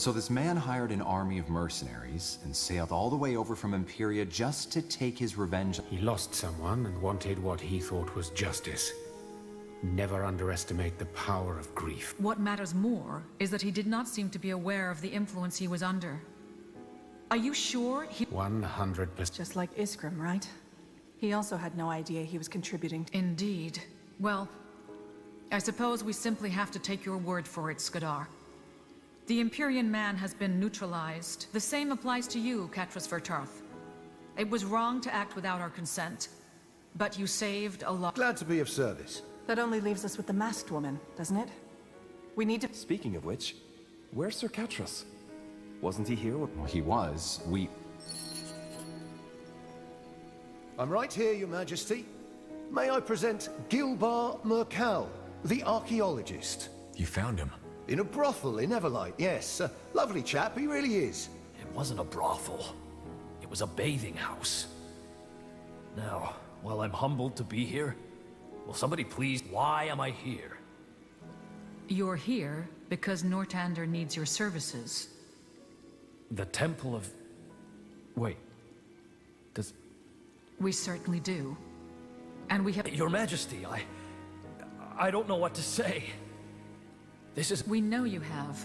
So this man hired an army of mercenaries and sailed all the way over from Imperia just to take his revenge. He lost someone and wanted what he thought was justice. Never underestimate the power of grief. What matters more is that he did not seem to be aware of the influence he was under. Are you sure he— 100%. Just like Iskram, right? He also had no idea he was contributing to— Indeed. Well, I suppose we simply have to take your word for it, Skadar. The Empyrean man has been neutralized. The same applies to you, Katras Vertarth. It was wrong to act without our consent, but you saved a lot. Glad to be of service. That only leaves us with the masked woman, doesn't it? We need to— Speaking of which, where's Sir Katras? Wasn't he here? Well, he was. I'm right here, Your Majesty. May I present Gilbar Mercal, the archaeologist. You found him? In a brothel in Everlight, yes. A lovely chap, he really is. It wasn't a brothel. It was a bathing house. Now, while I'm humbled to be here, will somebody please— why am I here? You're here because Nortander needs your services. The Temple of... Wait. Does... We certainly do. And we have— Your Majesty, I don't know what to say. This is— We know you have.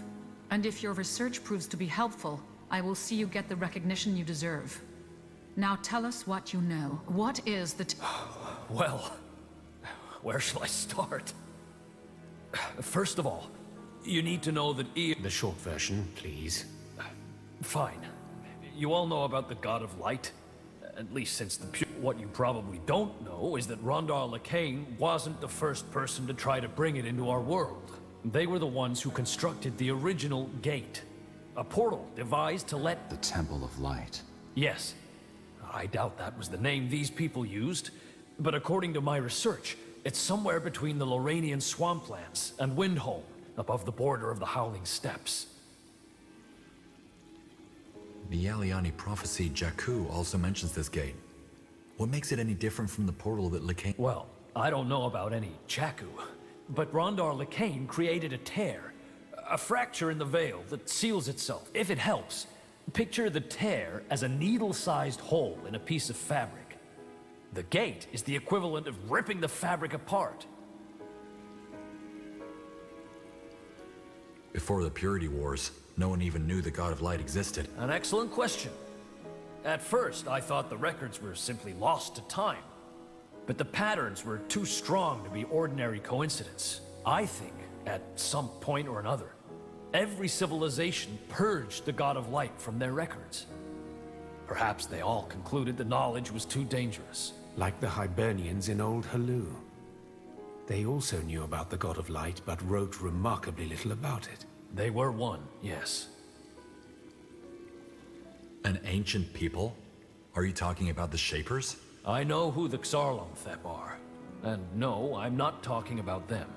And if your research proves to be helpful, I will see you get the recognition you deserve. Now tell us what you know. What is the— Well, where shall I start? First of all, you need to know that The short version, please. Fine. You all know about the God of Light. At least since the What you probably don't know is that Rondar Lacane wasn't the first person to try to bring it into our world. They were the ones who constructed the original gate. A portal devised to let— The Temple of Light. Yes. I doubt that was the name these people used, but according to my research, it's somewhere between the Loranian swamplands and Windholm, above the border of the Howling Steppes. The Yaliani prophecy Jakku also mentions this gate. What makes it any different from the portal that Lacane— Well, I don't know about any Jakku, but Rondar Lacane created a tear, a fracture in the veil that seals itself. If it helps, picture the tear as a needle-sized hole in a piece of fabric. The gate is the equivalent of ripping the fabric apart. Before the Purity Wars, no one even knew the God of Light existed. An excellent question. At first, I thought the records were simply lost to time. But the patterns were too strong to be ordinary coincidence. I think, at some point or another, every civilization purged the God of Light from their records. Perhaps they all concluded the knowledge was too dangerous. Like the Hibernians in Old Halu. They also knew about the God of Light, but wrote remarkably little about it. They were one, yes. An ancient people? Are you talking about the Shapers? I know who the Xarlonthep are. And no, I'm not talking about them.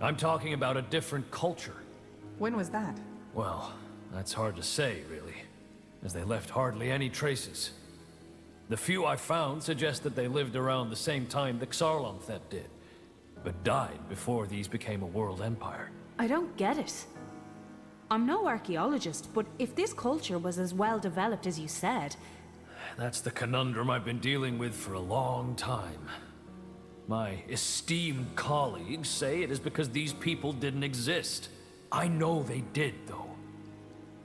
I'm talking about a different culture. When was that? Well, that's hard to say, really, as they left hardly any traces. The few I found suggest that they lived around the same time the Xarlonthep did, but died before these became a world empire. I don't get it. I'm no archaeologist, but if this culture was as well developed as you said... That's the conundrum I've been dealing with for a long time. My esteemed colleagues say it is because these people didn't exist. I know they did, though.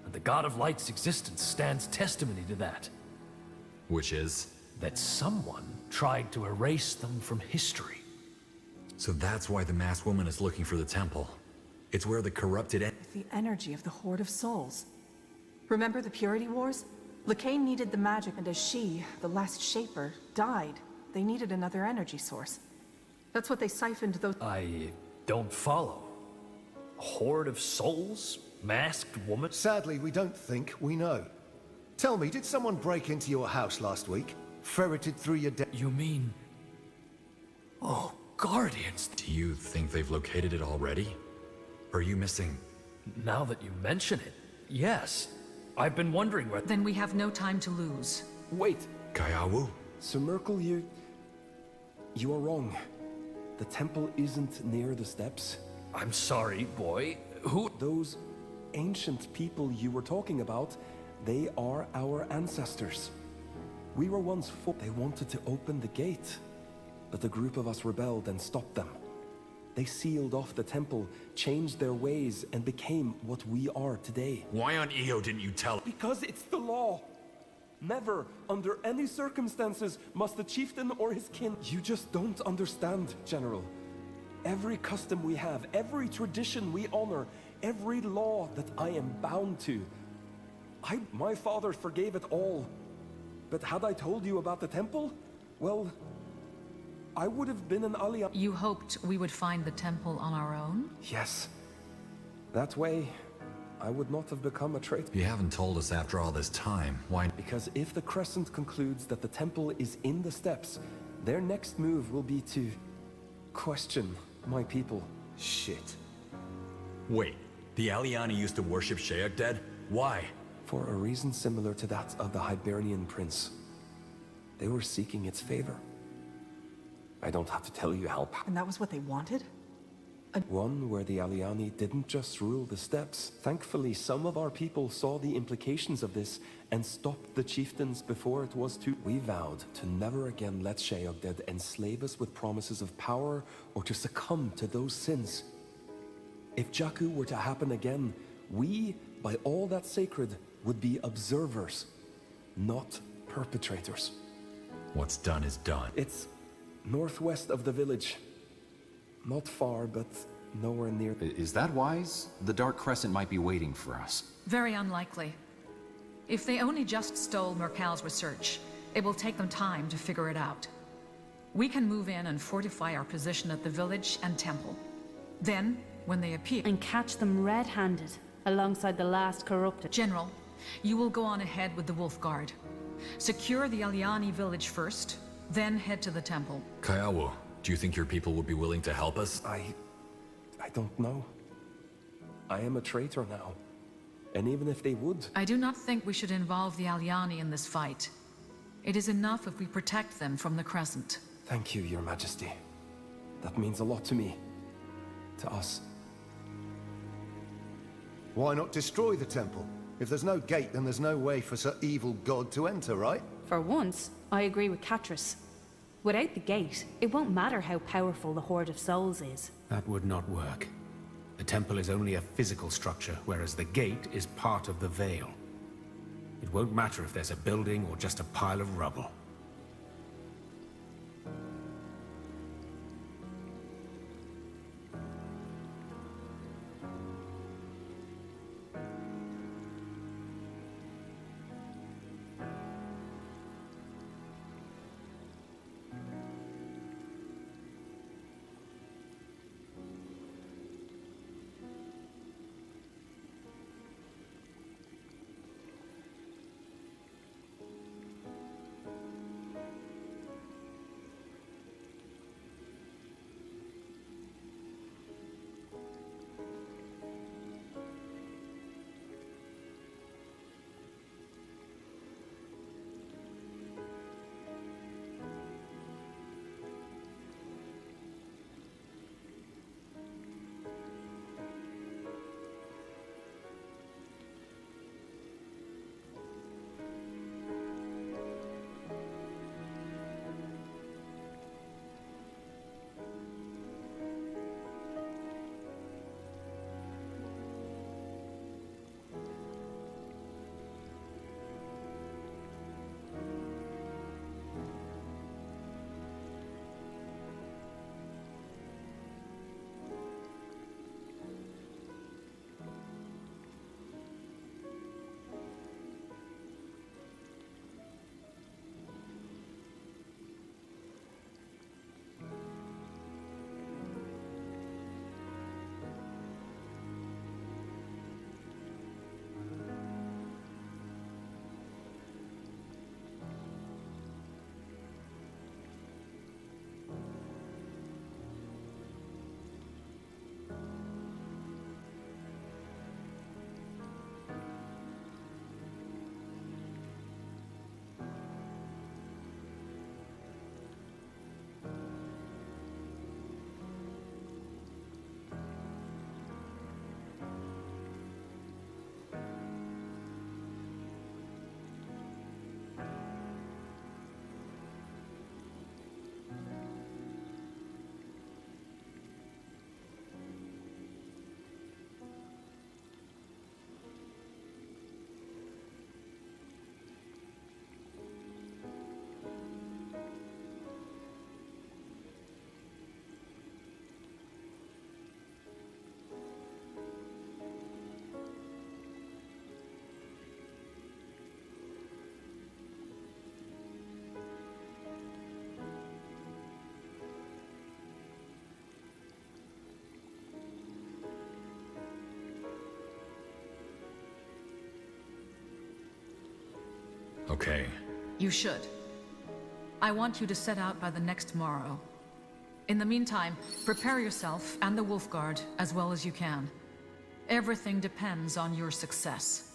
And the God of Light's existence stands testimony to that. Which is? That someone tried to erase them from history. So that's why the masked woman is looking for the temple. It's where the corrupted The energy of the Horde of Souls. Remember the Purity Wars? Lacane needed the magic, and as she, the last Shaper, died, they needed another energy source. That's what they siphoned those— I don't follow. Horde of souls? Masked woman? Sadly, we don't think we know. Tell me, did someone break into your house last week? Ferreted through your You mean... Oh, Guardians. Do you think they've located it already? Are you missing? Now that you mention it, yes. I've been wondering where— Then we have no time to lose. Wait, Kayawu? Sir Merkel, you are wrong. The temple isn't near the steps. I'm sorry, boy. Who— Those ancient people you were talking about, they are our ancestors. We were once They wanted to open the gate, but a group of us rebelled and stopped them. They sealed off the temple, changed their ways, and became what we are today. Why on Io didn't you tell? Because it's the law. Never, under any circumstances, must the chieftain or his kin... You just don't understand, General. Every custom we have, every tradition we honor, every law that I am bound to. My father forgave it all. But had I told you about the temple, well, I would have been an alliance. You hoped we would find the temple on our own? Yes. That way, I would not have become a traitor. You haven't told us after all this time. Why? Because if the Crescent concludes that the temple is in the steppes, their next move will be to question my people. Shit. Wait, the Aliani used to worship Sheyak dead? Why? For a reason similar to that of the Hibernian prince. They were seeking its favor. I don't have to tell you how And that was what they wanted? One where the Aliani didn't just rule the steppes. Thankfully, some of our people saw the implications of this and stopped the chieftains before it was too... We vowed to never again let Sheyak enslave us with promises of power or to succumb to those sins. If Jakku were to happen again, we, by all that's sacred, would be observers, not perpetrators. What's done is done. It's northwest of the village. Not far, but nowhere near. Is that wise? The Dark Crescent might be waiting for us. Very unlikely. If they only just stole Mercal's research, it will take them time to figure it out. We can move in and fortify our position at the village and temple. Then, when they appear... And catch them red-handed, alongside the last corrupted. General, you will go on ahead with the Wolf Guard. Secure the Aliani village first, then head to the temple. Kyawu, do you think your people would be willing to help us? I don't know. I am a traitor now. And even if they would... I do not think we should involve the Aliani in this fight. It is enough if we protect them from the Crescent. Thank you, Your Majesty. That means a lot to me. To us. Why not destroy the temple? If there's no gate, then there's no way for such evil god to enter, right? For once, I agree with Catras. Without the gate, it won't matter how powerful the Horde of Souls is. That would not work. The temple is only a physical structure, whereas the gate is part of the veil. It won't matter if there's a building or just a pile of rubble. Okay. You should. I want you to set out by the next morrow. In the meantime, prepare yourself and the Wolf Guard as well as you can. Everything depends on your success.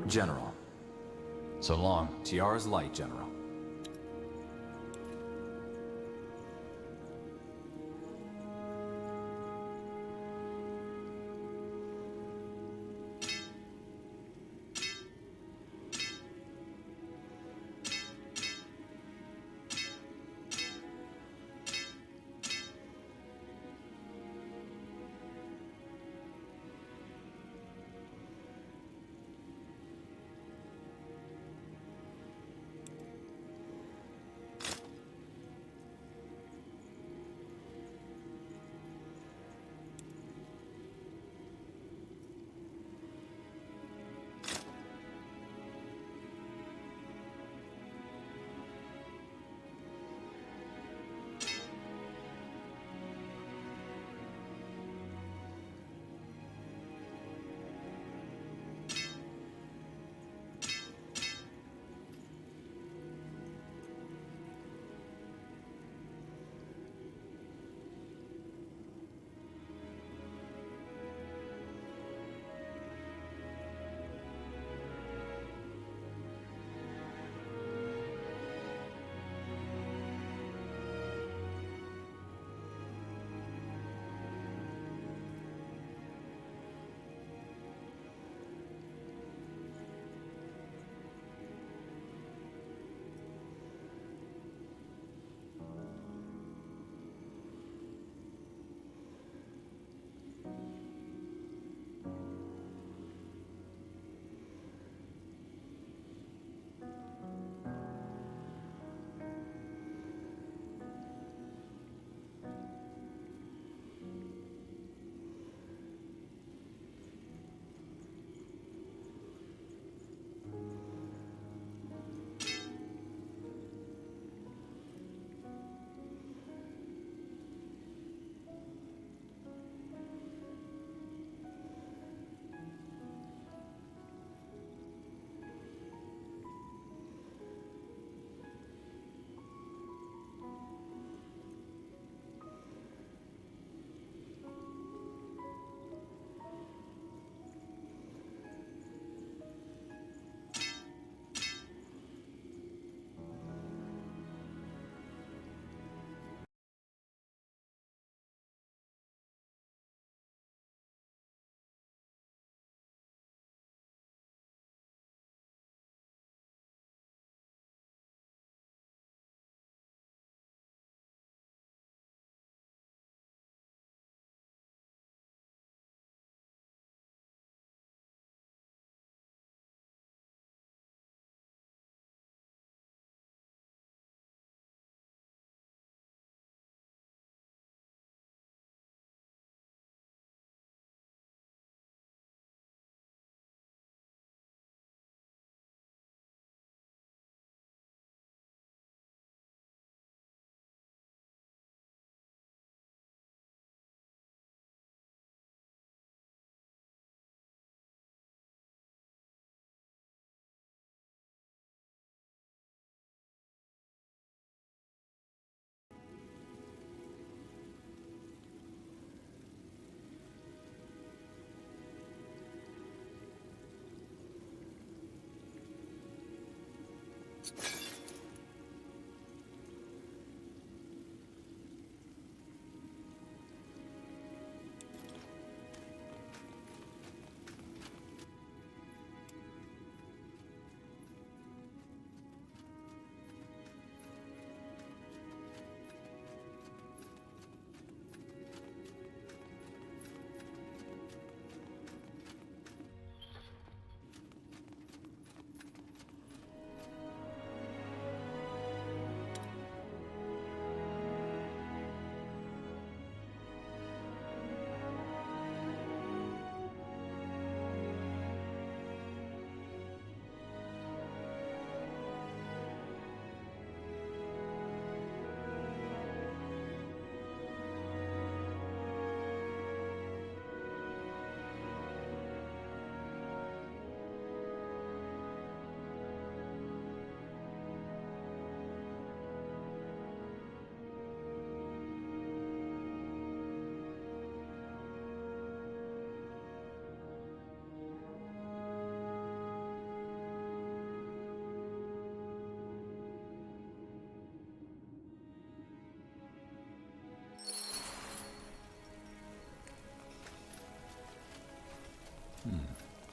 General. So long. Tiara's light, General.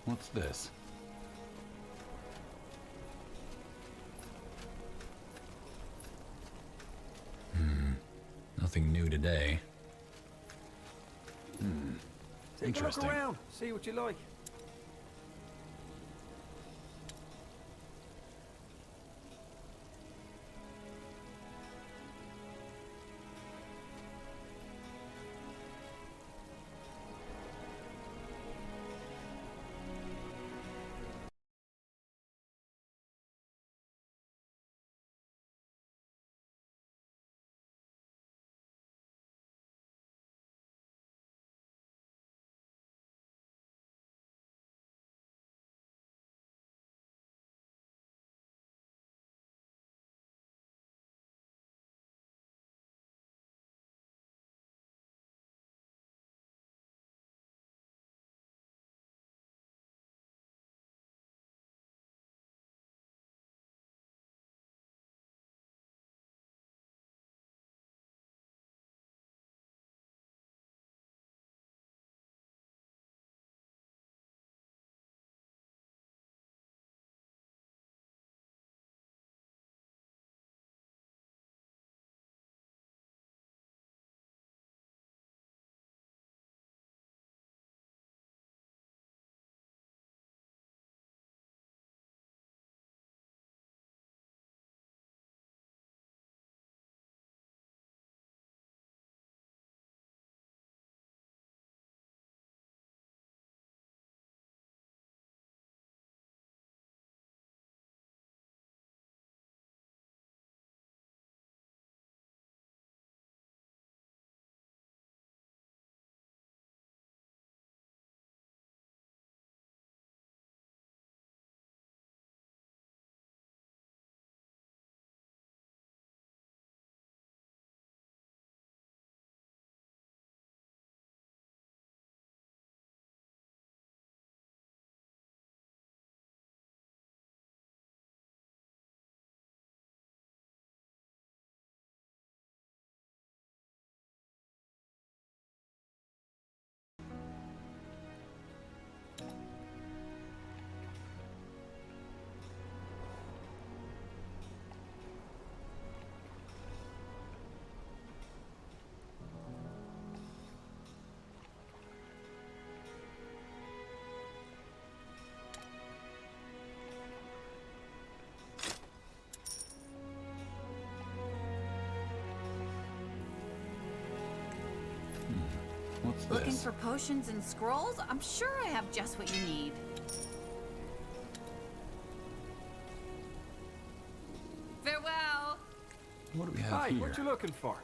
What's this? Nothing new today. Interesting. Look around, see what you like. What's Looking this? for potions and scrolls? I'm sure I have just what you need. Farewell! What do we have Hi, here? what you looking for?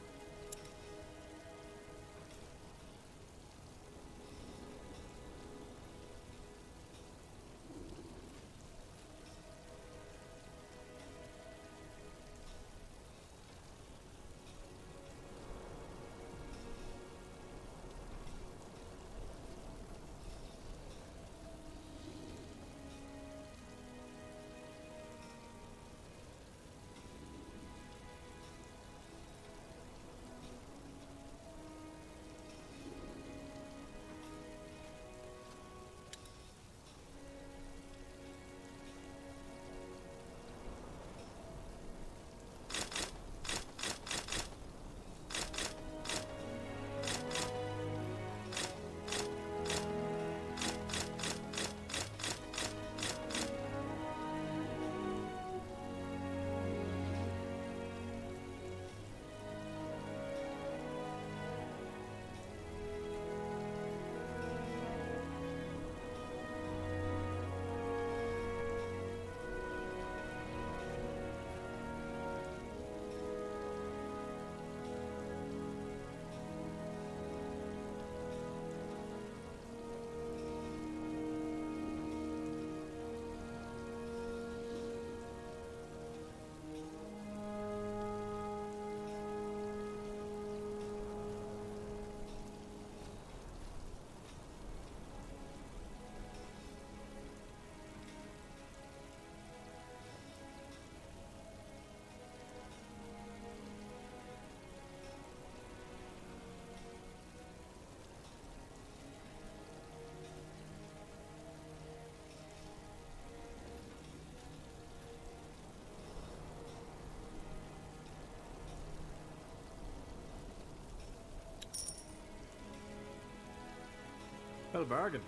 Well, bargain.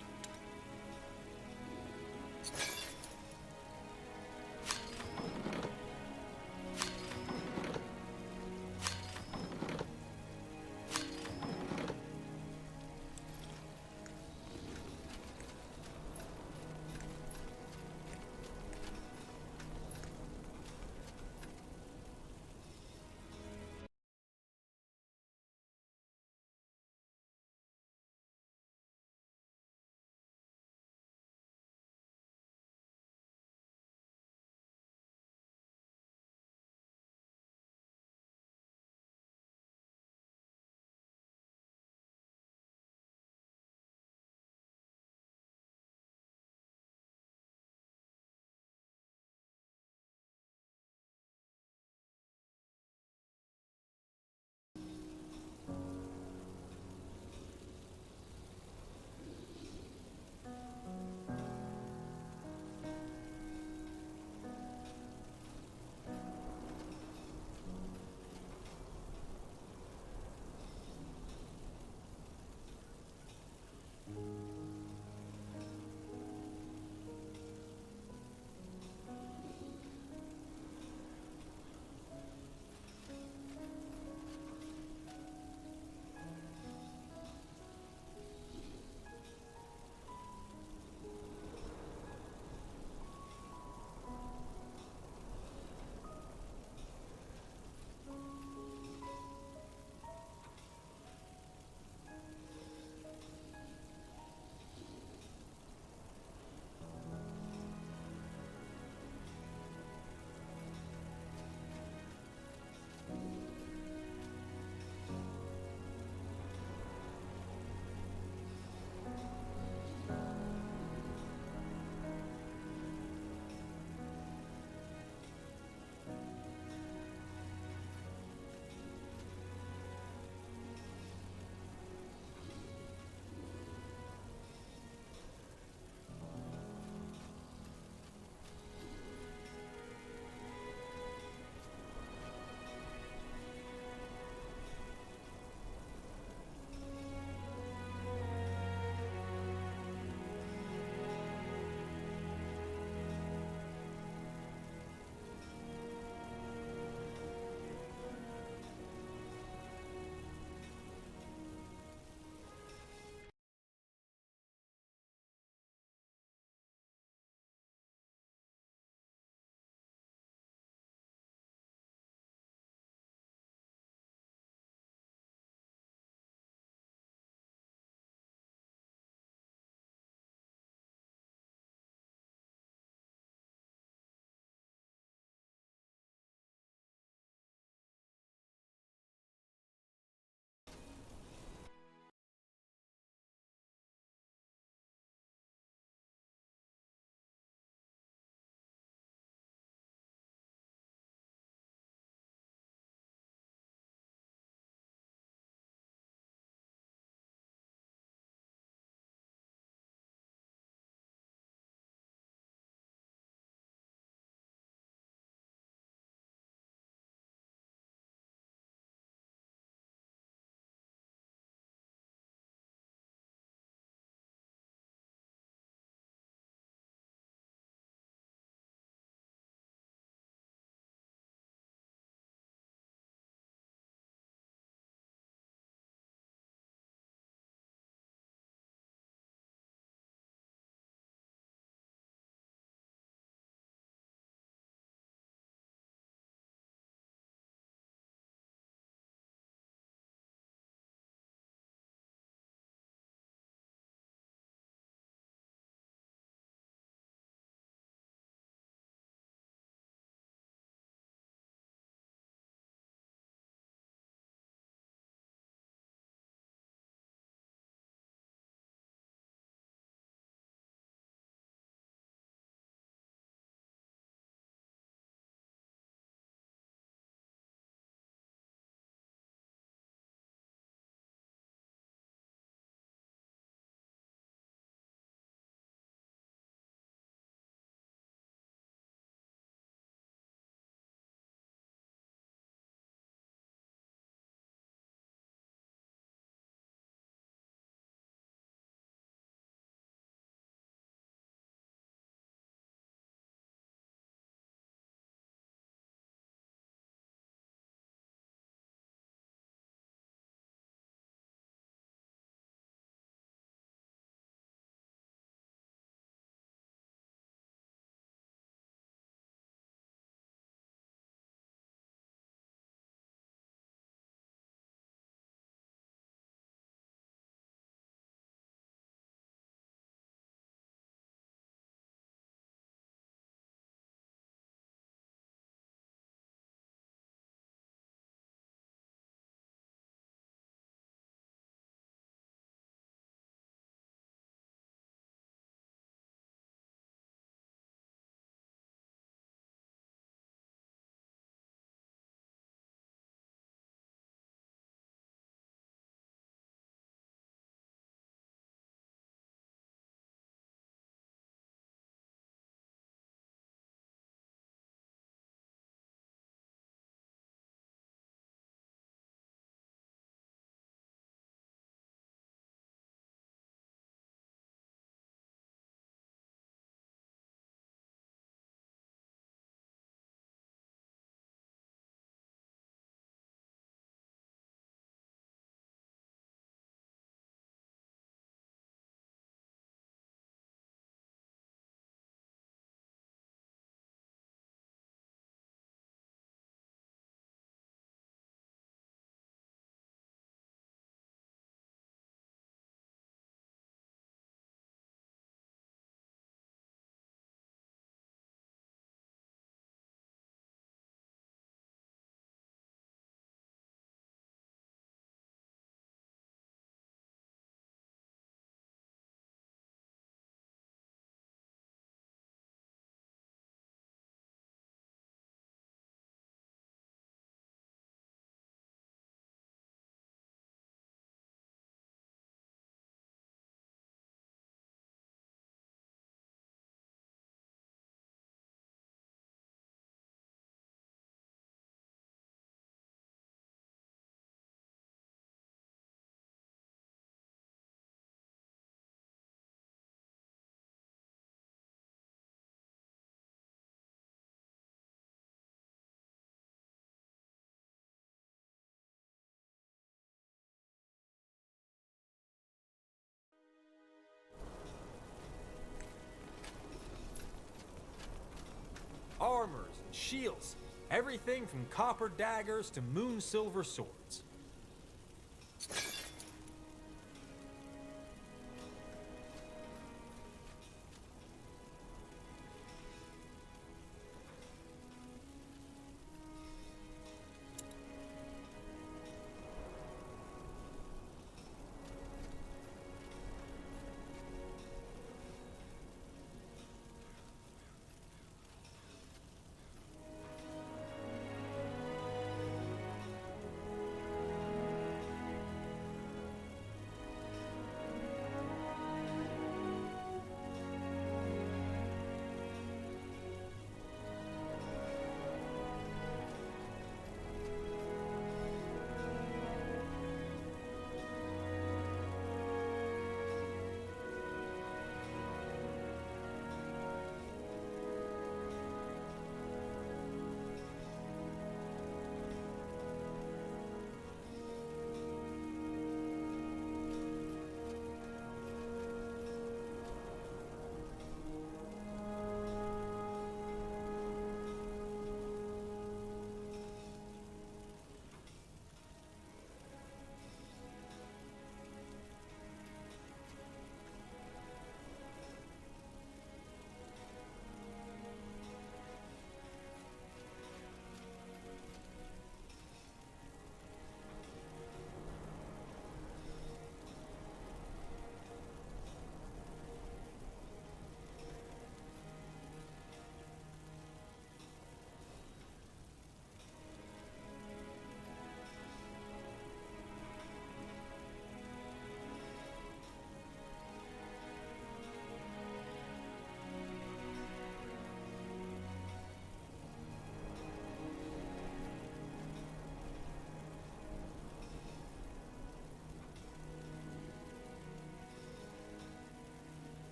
shields. Everything from copper daggers to moon silver swords.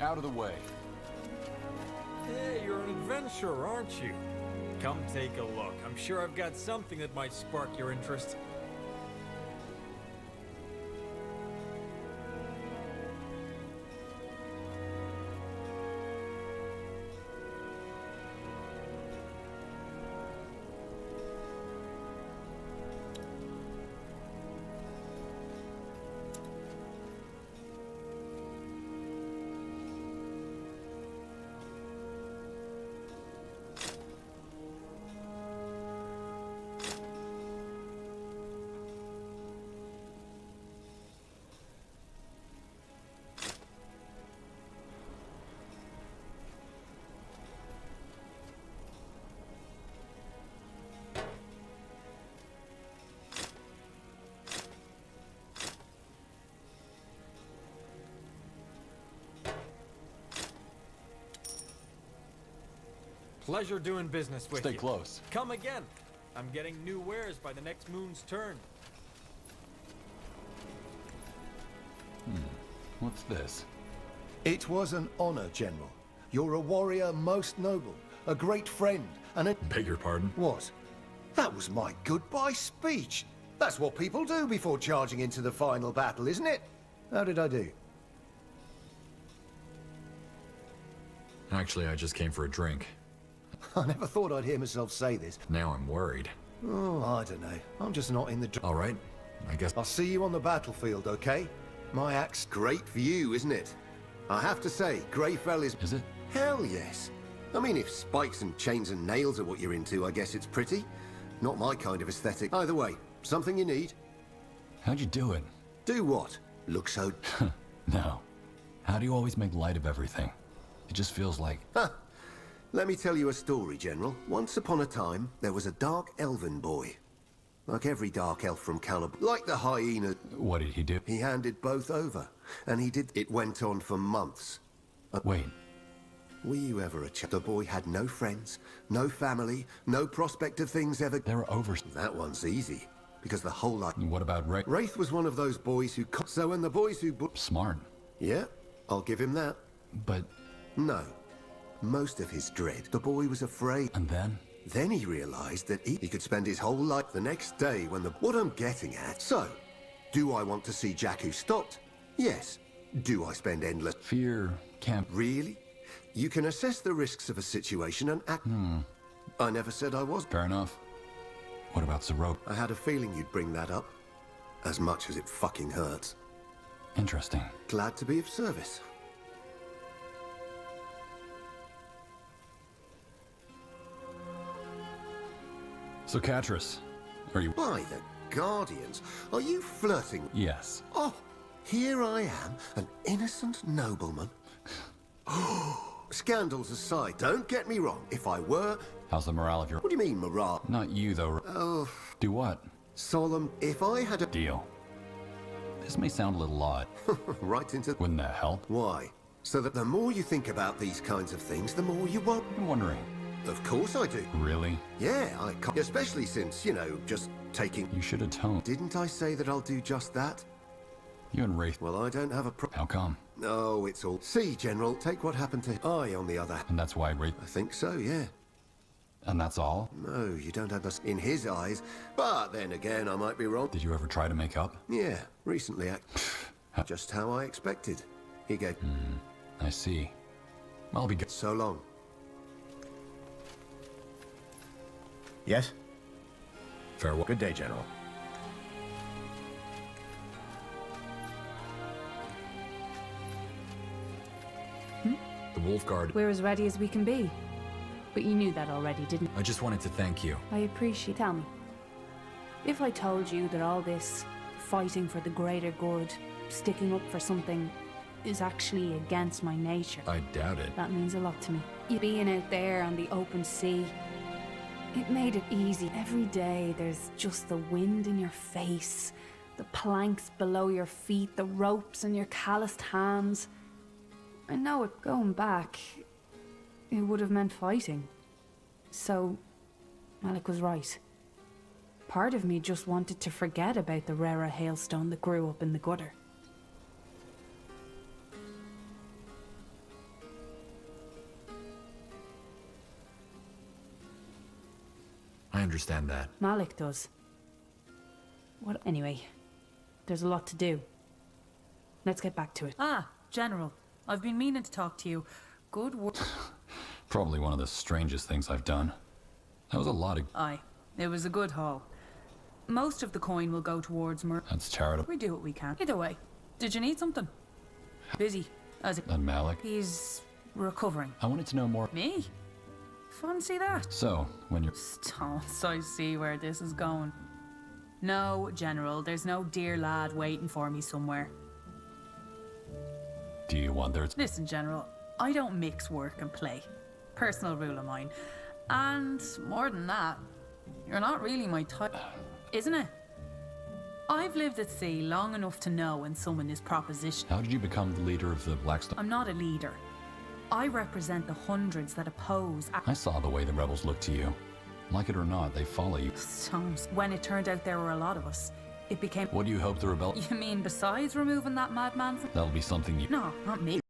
Out of the way. Hey, you're an adventurer, aren't you? Come take a look. I'm sure I've got something that might spark your interest. Pleasure doing business with you. Stay close. Come again. I'm getting new wares by the next moon's turn. What's this? It was an honor, General. You're a warrior most noble, a great friend, and a... Beg your pardon? What? That was my goodbye speech. That's what people do before charging into the final battle, isn't it? How did I do? Actually, I just came for a drink. I never thought I'd hear myself say this. Now I'm worried. Oh, I don't know. I'm just not in the... All right, I guess... I'll see you on the battlefield, okay? My axe... Great view, isn't it? I have to say, Greyfell is... Is it? Hell yes. I mean, if spikes and chains and nails are what you're into, I guess it's pretty. Not my kind of aesthetic. Either way, something you need. How'd you do it? Do what? Look so... No. How do you always make light of everything? It just feels like... Huh. Let me tell you a story, General. Once upon a time, there was a dark elven boy. Like every dark elf from Caliban. Like the hyena. What did he do? He handed both over. And he did... It went on for months. Wait. Were you ever a child? The boy had no friends, no family, no prospect of things ever... They were over... That one's easy. Because the whole life... What about Wraith? Wraith was one of those boys who... So when the boys who... Smart. Yeah, I'll give him that. But... No. Most of his dread, the boy was afraid. And then? Then he realized that he could spend his whole life the next day when the... What I'm getting at... So, do I want to see Jakku stopped? Yes. Do I spend endless... Fear can't... Really? You can assess the risks of a situation and act... I never said I was. Fair enough. What about Zero? I had a feeling you'd bring that up. As much as it fucking hurts. Interesting. Glad to be of service. So, Catris, are you... By the Guardians, are you flirting? Yes. Oh, here I am, an innocent nobleman. Scandals aside, don't get me wrong. If I were... How's the morale of your... What do you mean, morale? Not you, though. Oh... Do what? Solemn, if I had a... Deal. This may sound a little odd. Right into... Wouldn't that help? Why? So that the more you think about these kinds of things, the more you won't... I'm wondering. Of course I do. Really? Yeah, I can't. Especially since, you know, just taking... You should atone. Didn't I say that I'll do just that? You and Wraith... Well, I don't have a How come? No, it's all... See, General, take what happened to... I, on the other... And that's why Wraith... I think so, yeah. And that's all? No, you don't have the... In his eyes. But then again, I might be wrong. Did you ever try to make up? Yeah, recently, just how I expected. He gave... I see. I'll be good. So long. Yes? Farewell. Good day, General. The Wolf Guard... We're as ready as we can be. But you knew that already, didn't you? I just wanted to thank you. I appreciate... Tell me. If I told you that all this fighting for the greater good, sticking up for something, is actually against my nature... I doubt it. That means a lot to me. You being out there on the open sea... It made it easy. Every day there's just the wind in your face, the planks below your feet, the ropes in your calloused hands. I know it going back, it would have meant fighting. So, Malik was right. Part of me just wanted to forget about the Rera hailstone that grew up in the gutter. understand that. Malik does. What? Anyway, there's a lot to do. Let's get back to it. Ah, General. I've been meaning to talk to you. Good work. Probably one of the strangest things I've done. That was a lot of... Aye, it was a good haul. Most of the coin will go towards That's charitable. We do what we can. Either way, did you need something? Busy, as And Malik? he's recovering. I wanted to know more. Me? Fancy that? So, when you're... Stonks, I see where this is going. No, General, there's no dear lad waiting for me somewhere. Do you want there... Listen, General, I don't mix work and play. Personal rule of mine. And more than that, you're not really my type, isn't it? I've lived at sea long enough to know when someone is proposition. How did you become the leader of the Blackstone? I'm not a leader. I represent the hundreds that oppose. I saw the way the rebels looked to you. Like it or not, they follow you. Stones. When it turned out there were a lot of us, it became... What do you hope the rebel... You mean besides removing that madman from... That'll be something you... No, not me.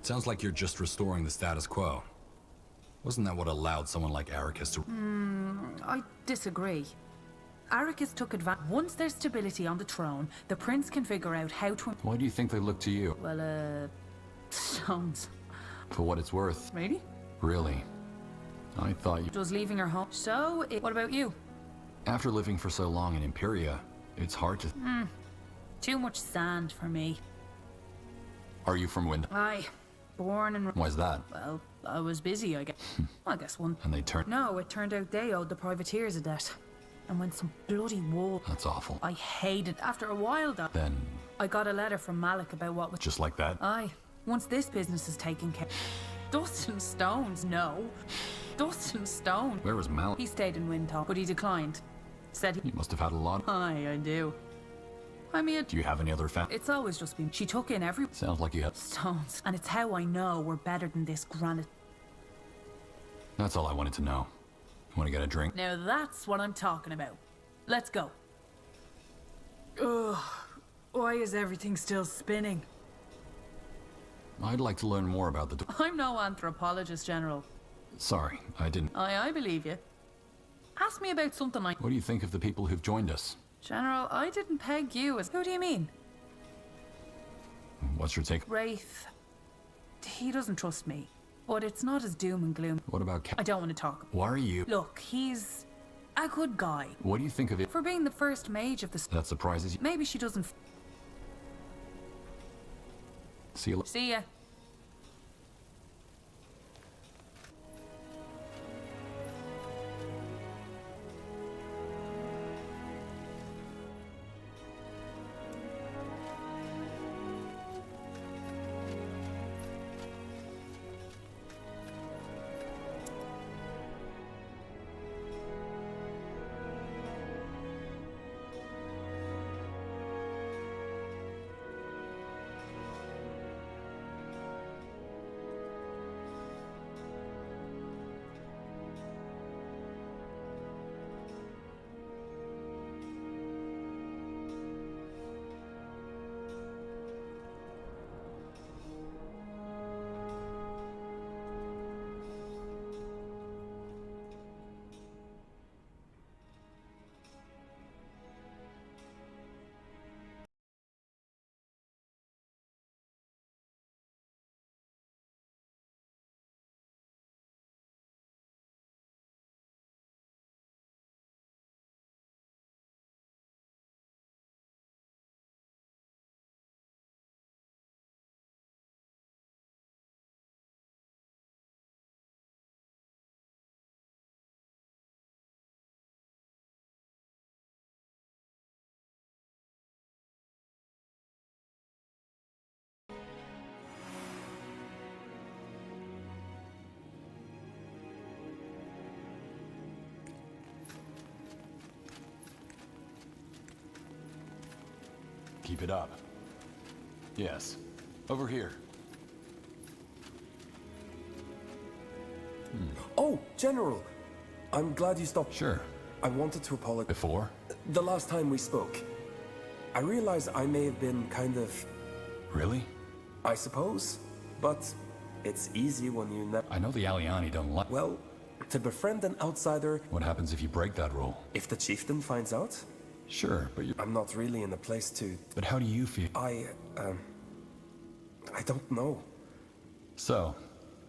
Sounds like you're just restoring the status quo. Wasn't that what allowed someone like Arrakis to... I disagree. Arrakis took advantage. Once there's stability on the throne, the prince can figure out how to... Why do you think they look to you? Well, stones. For what it's worth. Really? Really? I thought you... Just leaving her home. So, what about you? After living for so long in Imperia, it's hard to... Too much sand for me. Are you from Wind? Aye. Born and... Why's that? Well, I was busy, I guess. I guess one... And they turned... No, it turned out they owed the privateers a debt. And when some bloody war... That's awful. I hated... After a while, though... Then... I got a letter from Malik about what was... Just like that? Aye. Once this business is taken care... Dust and stones, no. Dust and stone. Where was Mal? He stayed in Windhall, but he declined. Said he... You must have had a lot. Aye, I do. I mean... Do you have any other family? It's always just been... She took in every... Sounds like you have... Stones. And it's how I know we're better than this granite. That's all I wanted to know. Want to get a drink? Now that's what I'm talking about. Let's go. Ugh. Why is everything still spinning? I'd like to learn more about the... I'm no anthropologist, General. Sorry, I didn't... I believe you. Ask me about something like... What do you think of the people who've joined us? General, I didn't peg you as... Who do you mean? What's your take? Wraith. He doesn't trust me. But it's not as doom and gloom. What about I don't want to talk. Why are you... Look, he's... a good guy. What do you think of it? For being the first mage of the... That surprises you? Maybe she doesn't... See you... See ya. Keep it up. Yes. Over here. Oh, General! I'm glad you stopped. Sure. I wanted to apologize. Before? The last time we spoke. I realize I may have been kind of... Really? I suppose. But it's easy when you never... I know the Aliani don't like... Well, to befriend an outsider... What happens if you break that rule? If the chieftain finds out? Sure, but you... I'm not really in a place to... But how do you feel? I don't know. So?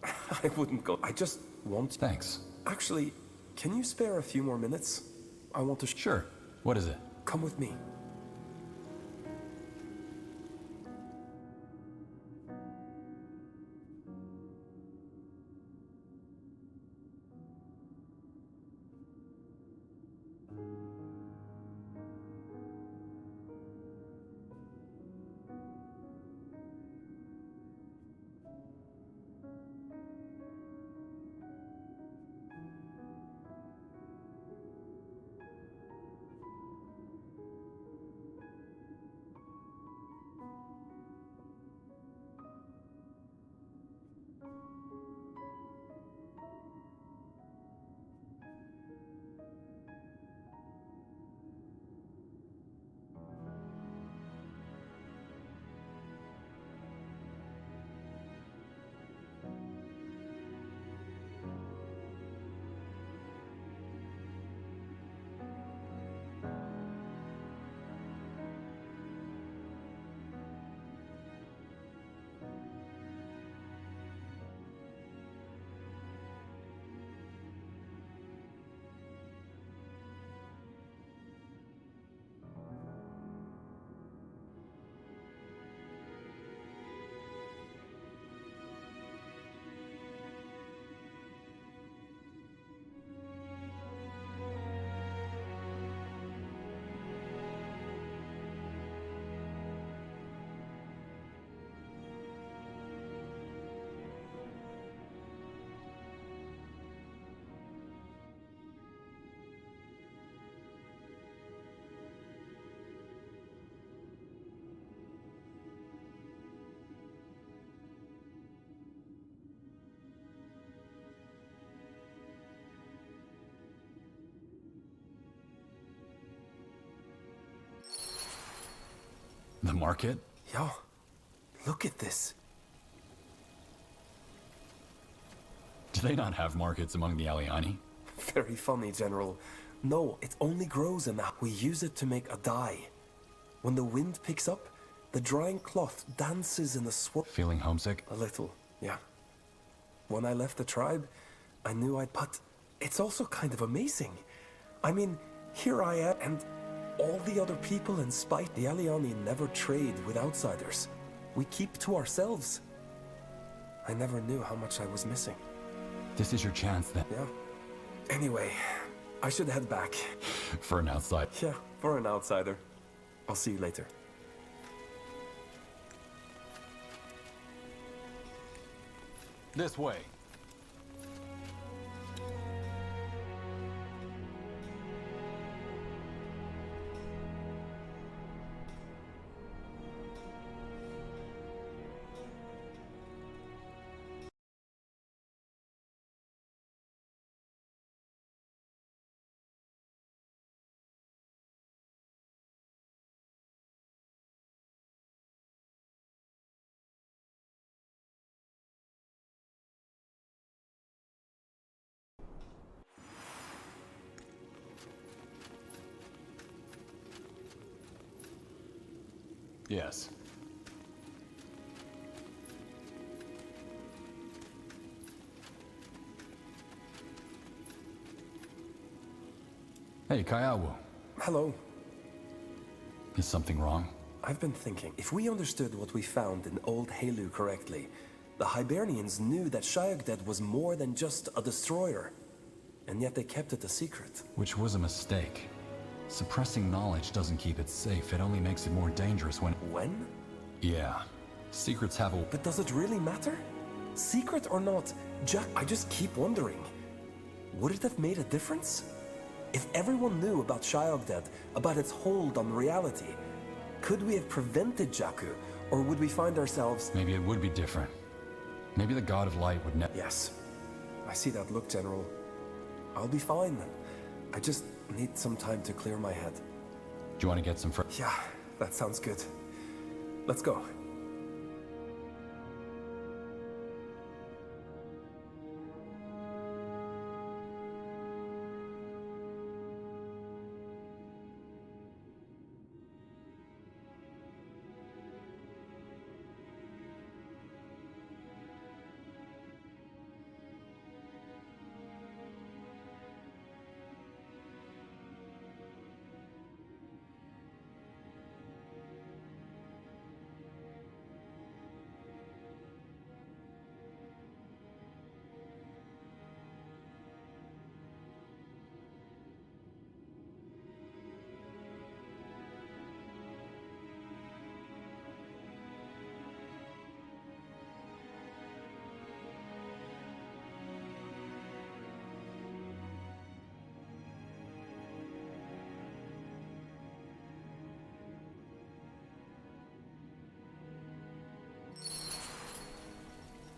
I wouldn't go. I just want... Thanks. Actually, can you spare a few more minutes? I want to... Sure. What is it? Come with me. The market? Yeah. Look at this. Do they not have markets among the Aliani? Very funny, General. No, it only grows in that. We use it to make a dye. When the wind picks up, the drying cloth dances in the swirl. Feeling homesick? A little, yeah. When I left the tribe, I knew but it's also kind of amazing. I mean, here I am, and all the other people in spite. The Aliani never trade with outsiders. We keep to ourselves. I never knew how much I was missing. This is your chance then. Yeah. Anyway, I should head back. For an outsider. Yeah, for an outsider. I'll see you later. This way. Yes. Hey, Kyawu. Hello. Is something wrong? I've been thinking, if we understood what we found in Old Halu correctly, the Hibernians knew that Shayagdad was more than just a destroyer, and yet they kept it a secret. Which was a mistake. Suppressing knowledge doesn't keep it safe, it only makes it more dangerous when... When? Yeah. Secrets have a... But does it really matter? Secret or not, I just keep wondering. Would it have made a difference? If everyone knew about Shayagdad, about its hold on reality, could we have prevented Jakku, or would we find ourselves... Maybe it would be different. Maybe the God of Light would never... Yes. I see that look, General. I'll be fine. I just need some time to clear my head. Do you want to get some Yeah, that sounds good. Let's go.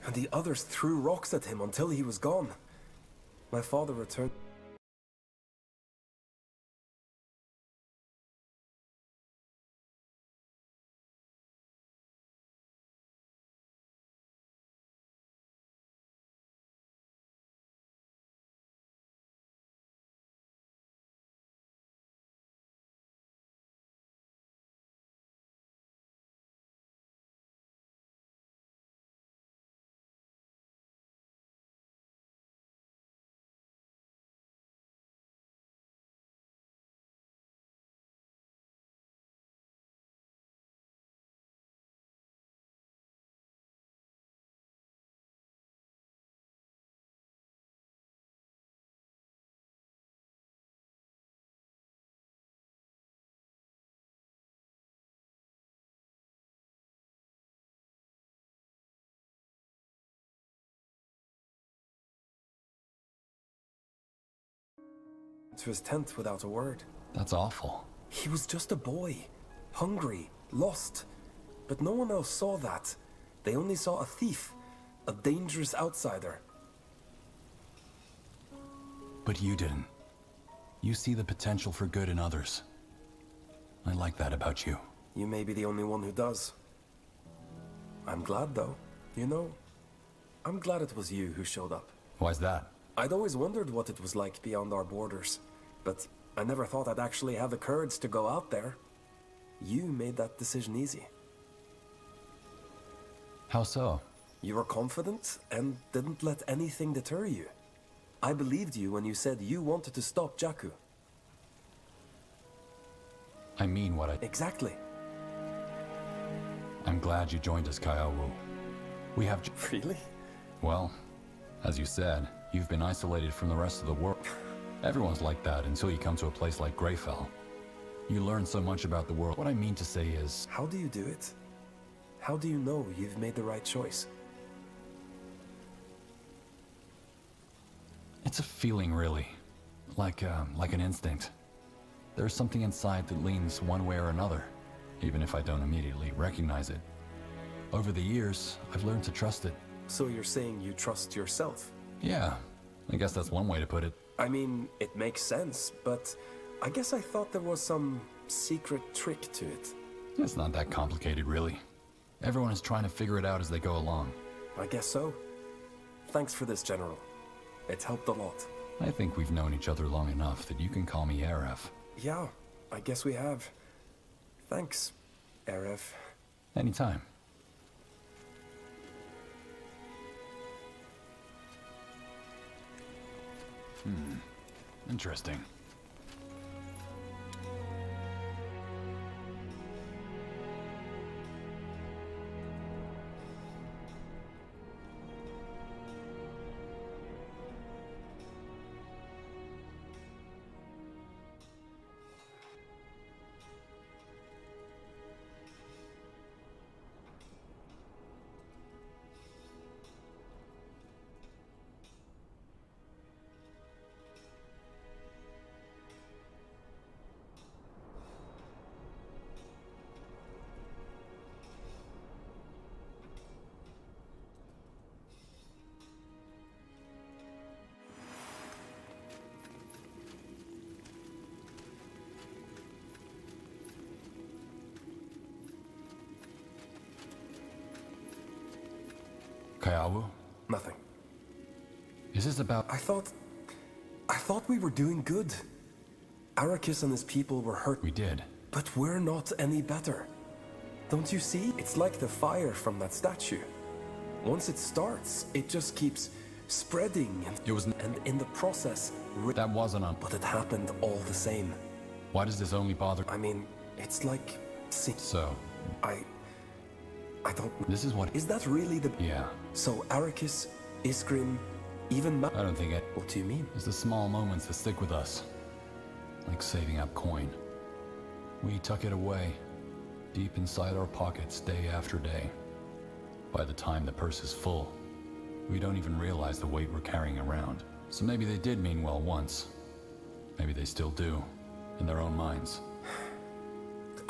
And the others threw rocks at him until he was gone. My father returned. To his tent without a word. That's awful. He was just a boy. Hungry. Lost. But no one else saw that. They only saw a thief. A dangerous outsider. But you didn't. You see the potential for good in others. I like that about you. You may be the only one who does. I'm glad, though. You know, I'm glad it was you who showed up. Why's that? I'd always wondered what it was like beyond our borders, but I never thought I'd actually have the courage to go out there. You made that decision easy. How so? You were confident and didn't let anything deter you. I believed you when you said you wanted to stop Jakku. I mean what I... Exactly. I'm glad you joined us, Kyle-Wu. We have... Really? Well, as you said, you've been isolated from the rest of the world. Everyone's like that until you come to a place like Greyfell. You learn so much about the world. What I mean to say is... How do you do it? How do you know you've made the right choice? It's a feeling, really. Like an instinct. There's something inside that leans one way or another, even if I don't immediately recognize it. Over the years, I've learned to trust it. So you're saying you trust yourself? Yeah, I guess that's one way to put it. I mean, it makes sense, but I guess I thought there was some secret trick to it. It's not that complicated, really. Everyone is trying to figure it out as they go along. I guess so. Thanks for this, General. It's helped a lot. I think we've known each other long enough that you can call me Aref. Yeah, I guess we have. Thanks, Aref. Anytime. Interesting. Kyle-Wu? Nothing. Is this about... I thought we were doing good. Arrakis and his people were hurt. We did. But we're not any better. Don't you see? It's like the fire from that statue. Once it starts, it just keeps spreading and in the process... That wasn't on... But it happened all the same. Why does this only bother... I mean, it's like... So... I don't... This is what... Is that really the... Yeah. So Arrakis, Iskrim, even I don't think it... What do you mean? It's the small moments that stick with us. Like saving up coin. We tuck it away, deep inside our pockets day after day. By the time the purse is full, we don't even realize the weight we're carrying around. So maybe they did mean well once. Maybe they still do, in their own minds.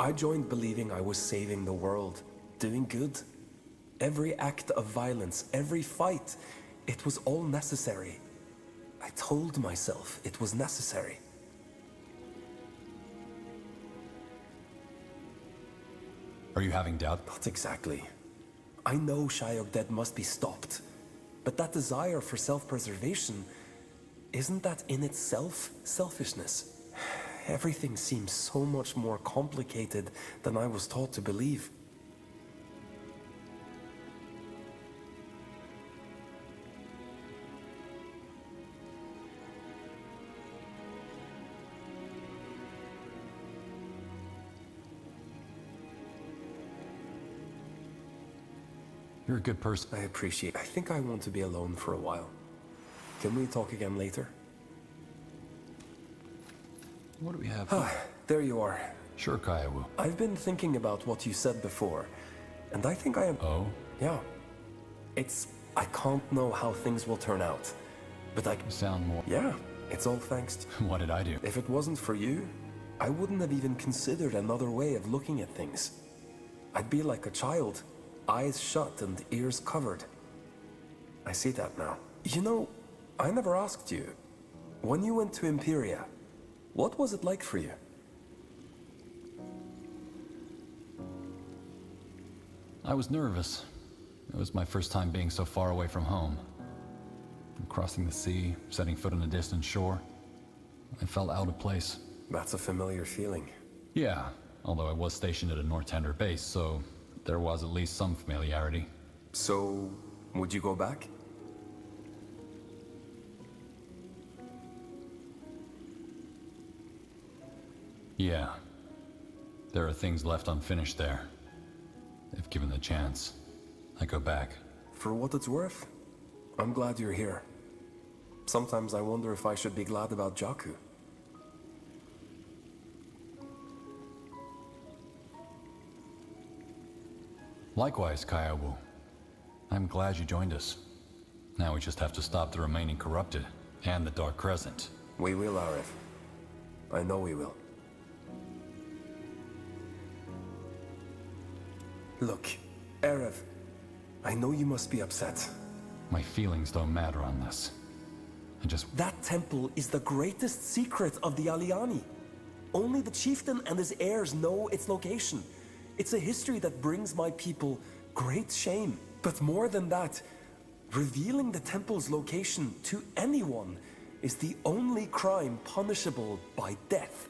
I joined believing I was saving the world, doing good. Every act of violence, every fight, it was all necessary. I told myself it was necessary. Are you having doubt? Not exactly. I know Shayok must be stopped. But that desire for self-preservation, isn't that in itself selfishness? Everything seems so much more complicated than I was taught to believe. You're a good person. I appreciate it. I think I want to be alone for a while. Can we talk again later? What do we have? There you are. Sure, Kyle-Wu. I've been thinking about what you said before, and I think I am... Oh? Yeah. I can't know how things will turn out, but I... You sound more... Yeah, it's all thanks to... What did I do? If it wasn't for you, I wouldn't have even considered another way of looking at things. I'd be like a child, eyes shut and ears covered. I see that now. You know, I never asked you. When you went to Imperia, what was it like for you? I was nervous. It was my first time being so far away from home. Crossing the sea, setting foot on a distant shore. I felt out of place. That's a familiar feeling. Yeah, although I was stationed at a North Tender base, so there was at least some familiarity. So, would you go back? Yeah. There are things left unfinished there. If given the chance, I go back. For what it's worth, I'm glad you're here. Sometimes I wonder if I should be glad about Jakku. Likewise, Kyawu. I'm glad you joined us. Now we just have to stop the remaining corrupted, and the Dark Crescent. We will, Arif. I know we will. Look, Arif, I know you must be upset. My feelings don't matter on this. That temple is the greatest secret of the Aliani. Only the chieftain and his heirs know its location. It's a history that brings my people great shame. But more than that, revealing the temple's location to anyone is the only crime punishable by death.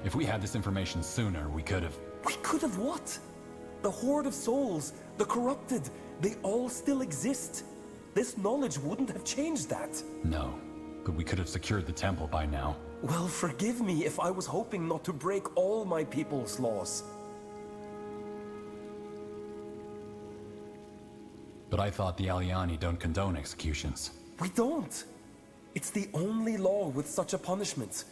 If we had this information sooner, we could have... We could have what? The Horde of Souls, the corrupted, they all still exist. This knowledge wouldn't have changed that. No, but we could have secured the temple by now. Well, forgive me if I was hoping not to break all my people's laws. But I thought the Aliani don't condone executions. We don't. It's the only law with such a punishment.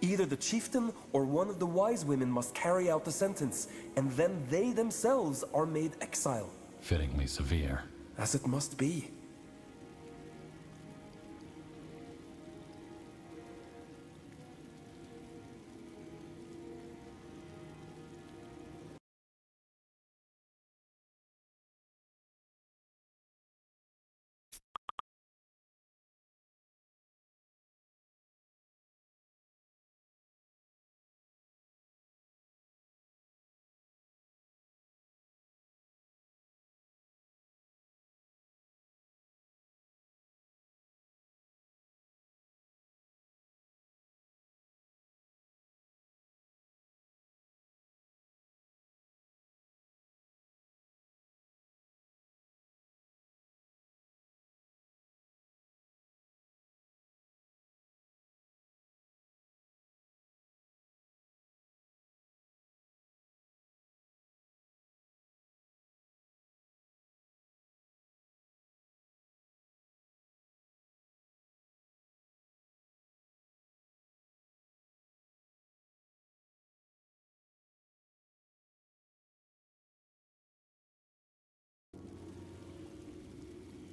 Either the chieftain or one of the wise women must carry out the sentence, and then they themselves are made exile. Fittingly severe. As it must be.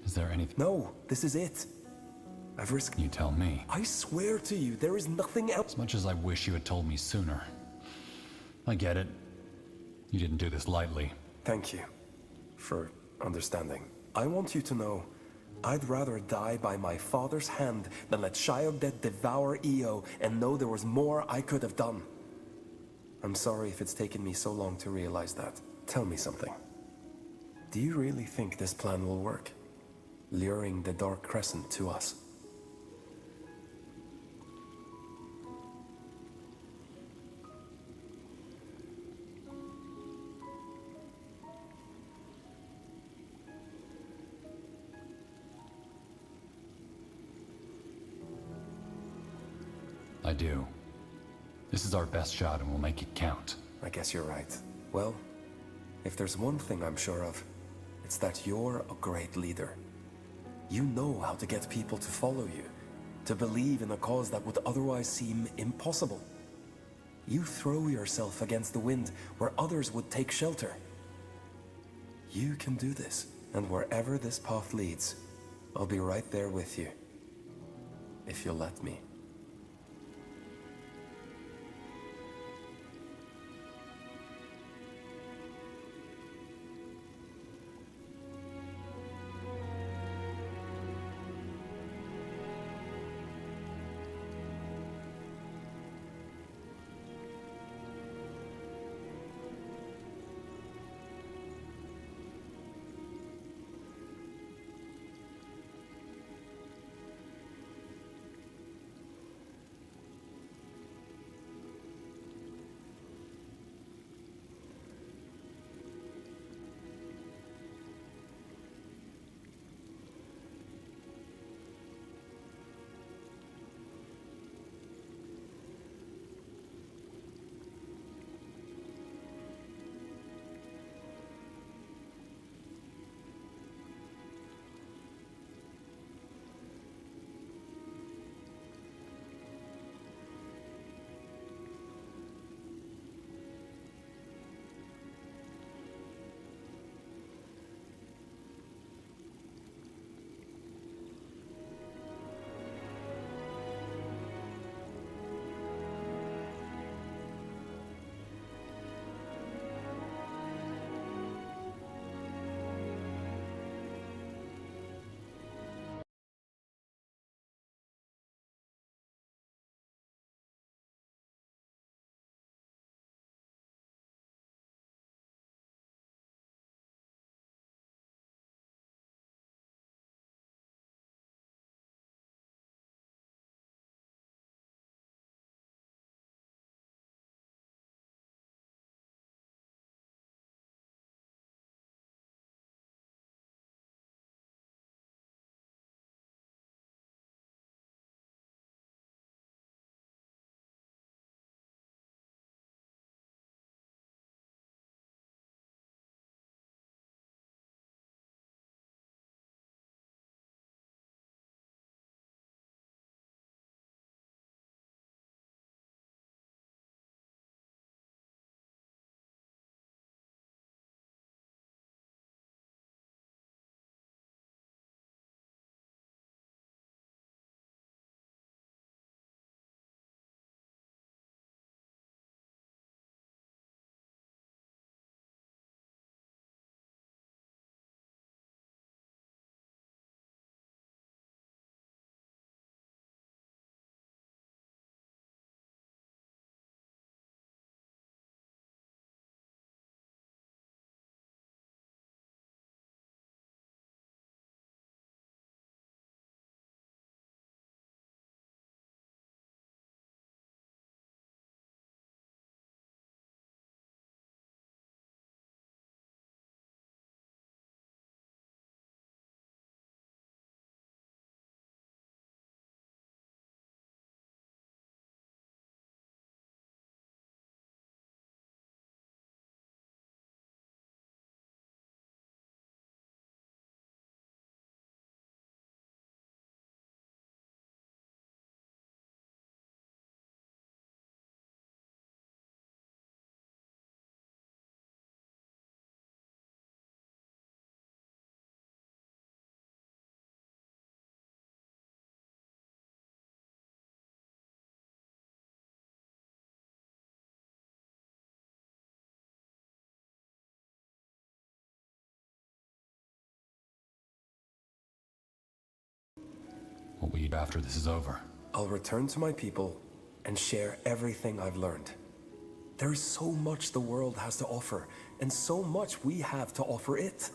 Is there anything? No, this is it. I've risked... You tell me. I swear to you, there is nothing else. As much as I wish you had told me sooner, I get it. You didn't do this lightly. Thank you for understanding. I want you to know, I'd rather die by my father's hand than let Shiogdet devour Io and know there was more I could have done. I'm sorry if it's taken me so long to realize that. Tell me something. Do you really think this plan will work? Luring the Dark Crescent to us? I do. This is our best shot and we'll make it count. I guess you're right. Well, if there's one thing I'm sure of, it's that you're a great leader. You know how to get people to follow you, to believe in a cause that would otherwise seem impossible. You throw yourself against the wind where others would take shelter. You can do this, and wherever this path leads, I'll be right there with you. If you'll let me. will you after this is over? I'll return to my people and share everything I've learned. There is so much the world has to offer, and so much we have to offer it.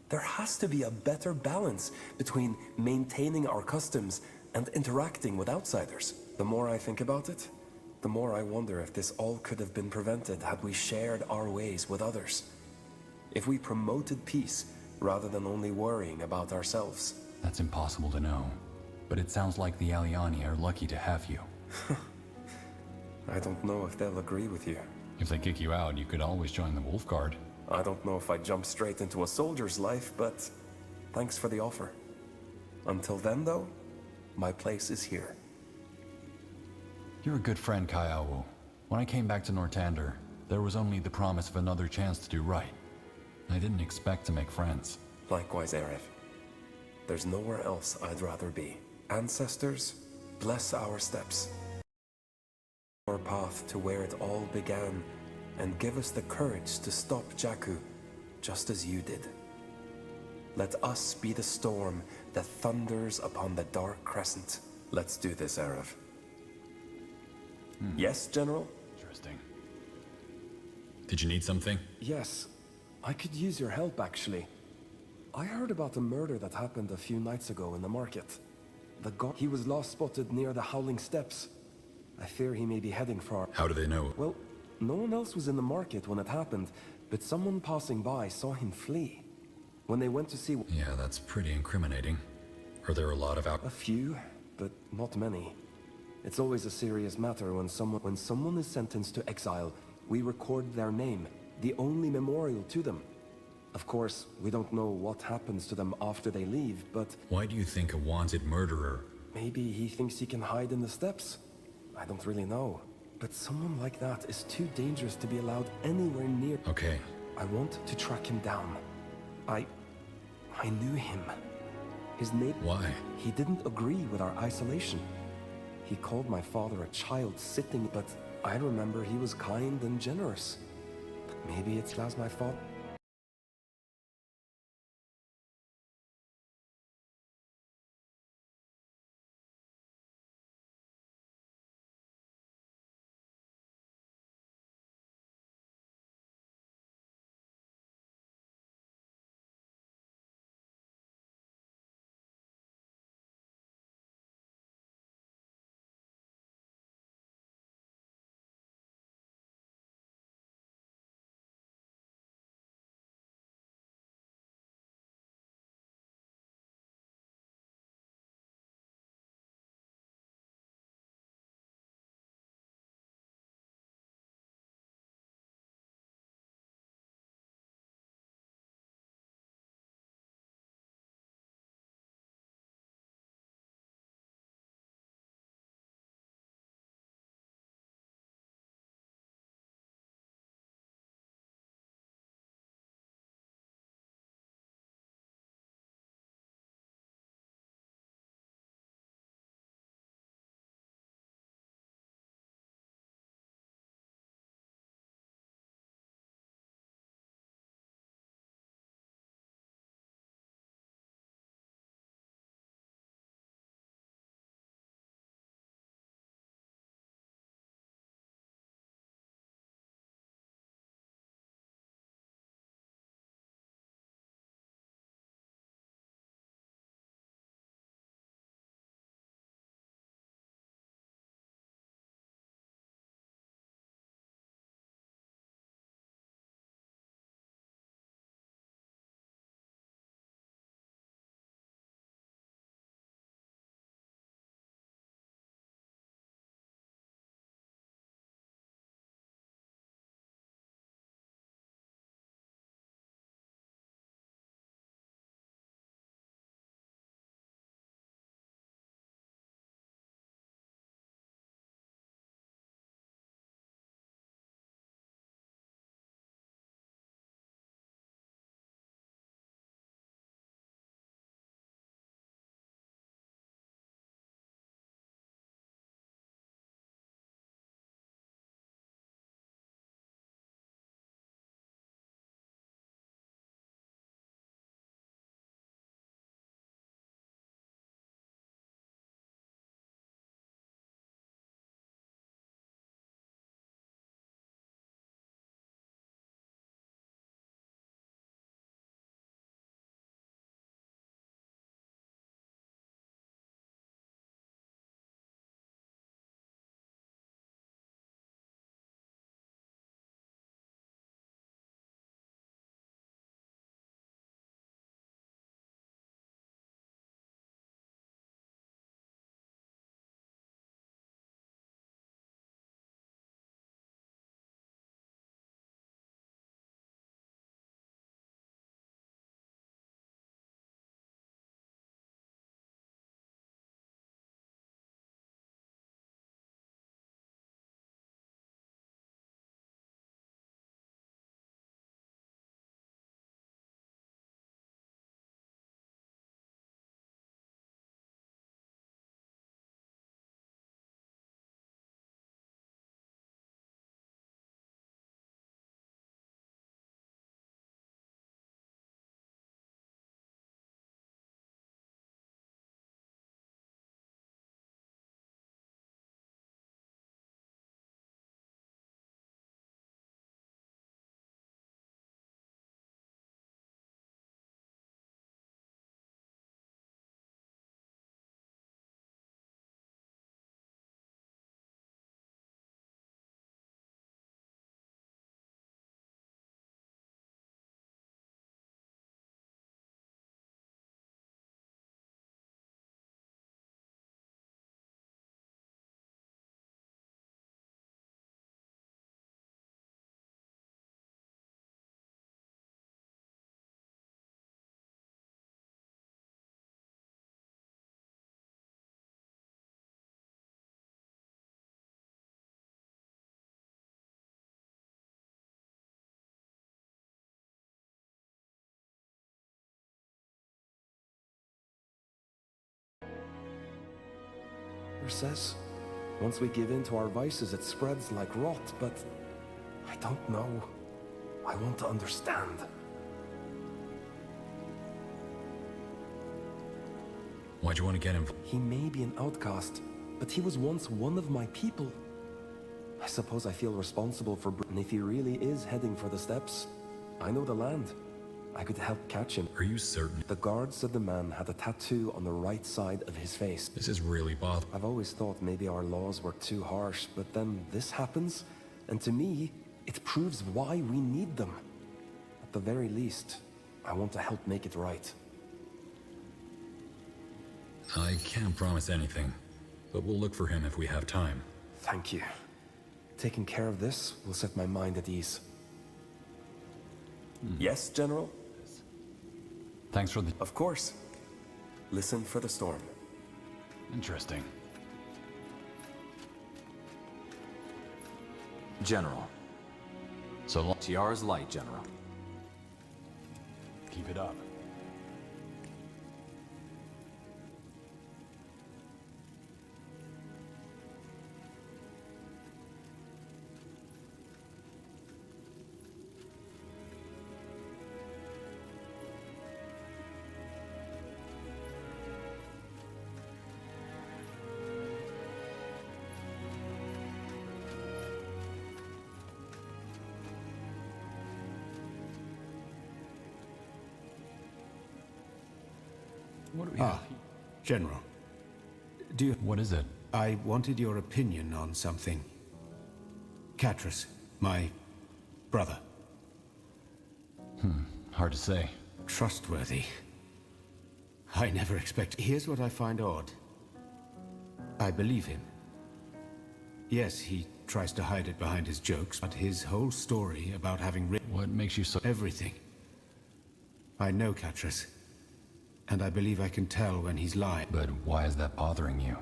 There has to be a better balance between maintaining our customs and interacting with outsiders. The more I think about it, the more I wonder if this all could have been prevented had we shared our ways with others. If we promoted peace rather than only worrying about ourselves. That's impossible to know, but it sounds like the Aliani are lucky to have you. I don't know if they'll agree with you. If they kick you out, you could always join the Wolf Guard. I don't know if I'd jump straight into a soldier's life, but thanks for the offer. Until then, though, my place is here. You're a good friend, Kaiawu. When I came back to Nortander, there was only the promise of another chance to do right. I didn't expect to make friends. Likewise, Erev. There's nowhere else I'd rather be. Ancestors, bless our steps. Our path to where it all began, and give us the courage to stop Jakku, just as you did. Let us be the storm that thunders upon the Dark Crescent. Let's do this, Erev. Yes, General? Interesting. Did you need something? Yes. I could use your help, actually. I heard about the murder that happened a few nights ago in the market. He was last spotted near the Howling Steps. I fear he may be heading for... How do they know? Well, no one else was in the market when it happened, but someone passing by saw him flee. When they went to see... Yeah, that's pretty incriminating. Are there a lot of A few, but not many. It's always a serious matter when someone is sentenced to exile. We record their name, the only memorial to them. Of course, we don't know what happens to them after they leave, but... Why do you think a wanted murderer... Maybe he thinks he can hide in the steppes? I don't really know. But someone like that is too dangerous to be allowed anywhere near... Okay. I want to track him down. I knew him. His name... Why? He didn't agree with our isolation. He called my father a child sitting, but I remember he was kind and generous. Maybe it's as my father... says. Once we give in to our vices, it spreads like rot, but I don't know. I want to understand. Why'd you want to get him? He may be an outcast, but he was once one of my people. I suppose I feel responsible for and if he really is heading for the steps, I know the land. I could help catch him. Are you certain? The guard said the man had a tattoo on the right side of his face. This is really bothering. I've always thought maybe our laws were too harsh, but then this happens, and to me, it proves why we need them. At the very least, I want to help make it right. I can't promise anything, but we'll look for him if we have time. Thank you. Taking care of this will set my mind at ease. Yes, General? Thanks for the... Of course. Listen for the storm. Interesting. General. So long. Tiara's light, General. Keep it up. What do we have? General. Do you... What is it? I wanted your opinion on something. Catras, my brother. Hard to say. Trustworthy. I never expect... Here's what I find odd. I believe him. Yes, he tries to hide it behind his jokes, but his whole story about having written... What makes you so... Everything. I know Catras. And I believe I can tell when he's lying. But why is that bothering you?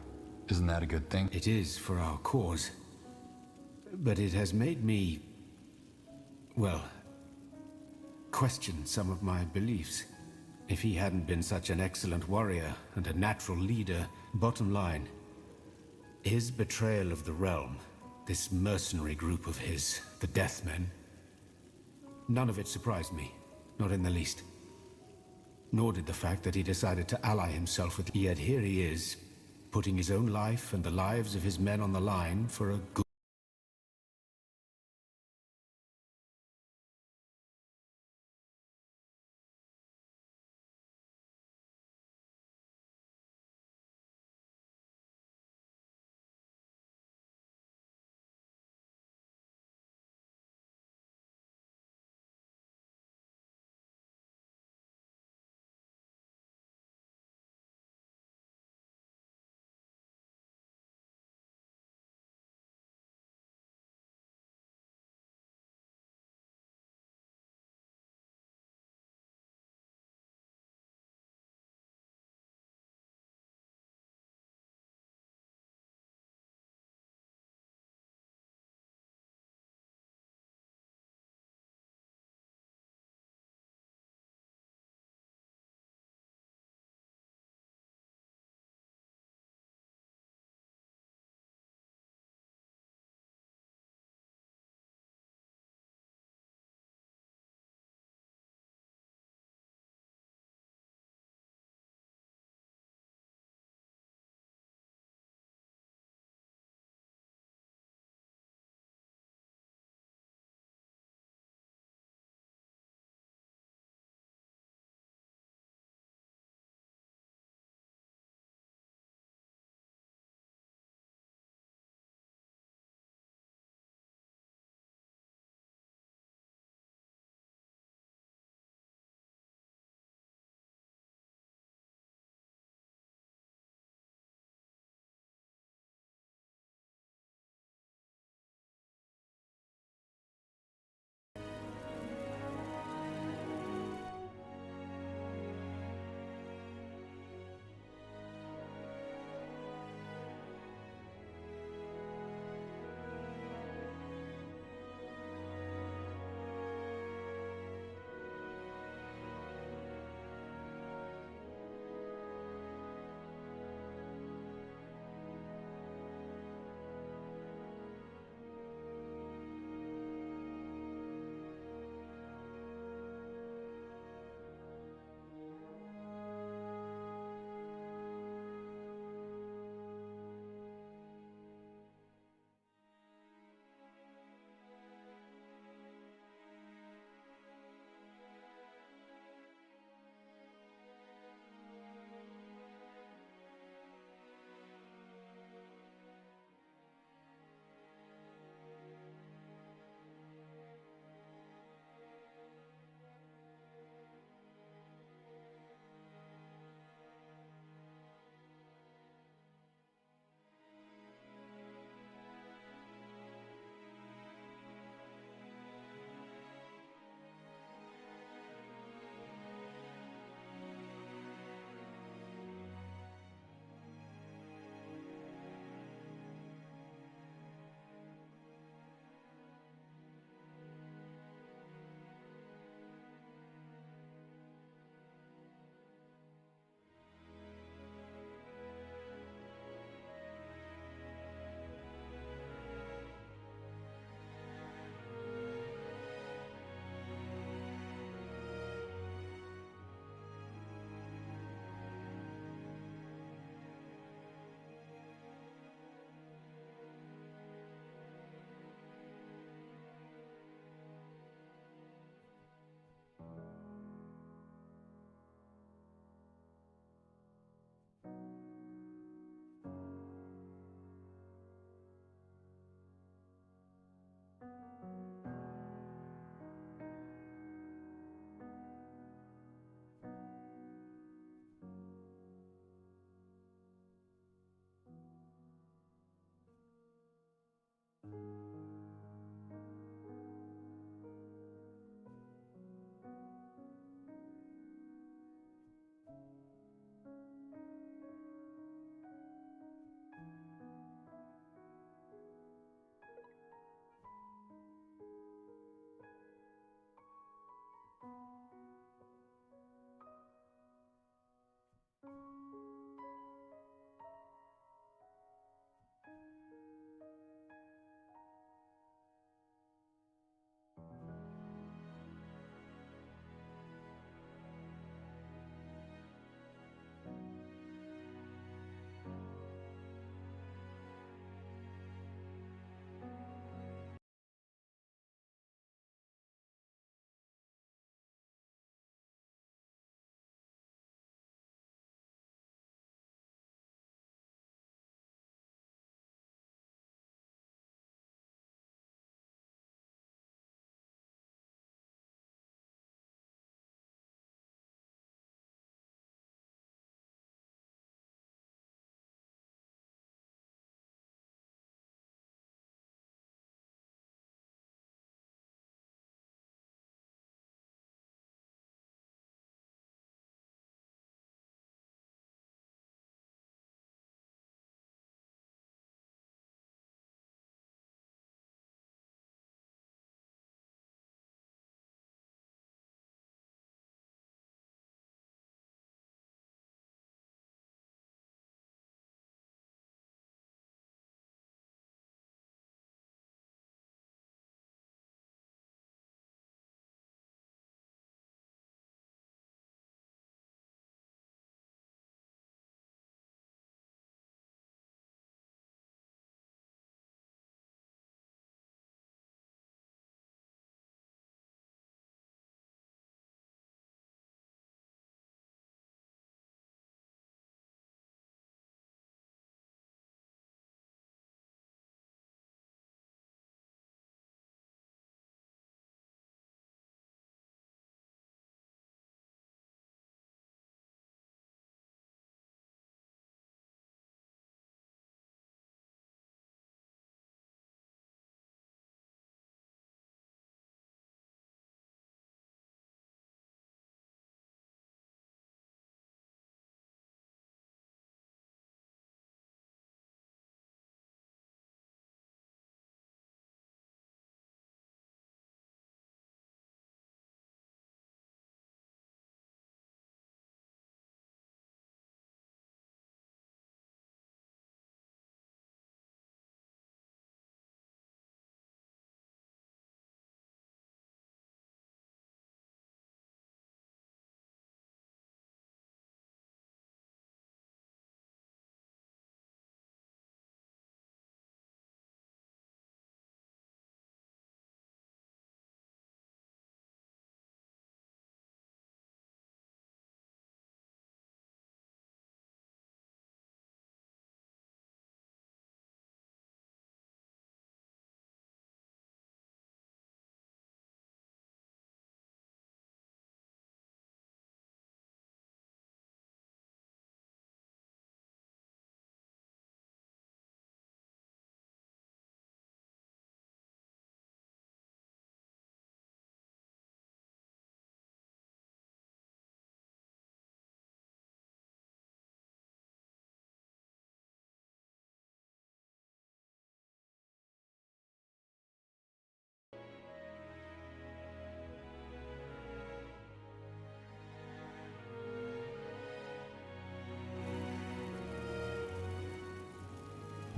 Isn't that a good thing? It is for our cause. But it has made me... well... question some of my beliefs. If he hadn't been such an excellent warrior and a natural leader, bottom line, his betrayal of the realm, this mercenary group of his, the Deathmen, none of it surprised me, not in the least. Nor did the fact that he decided to ally himself with... Yet here he is, putting his own life and the lives of his men on the line for a good...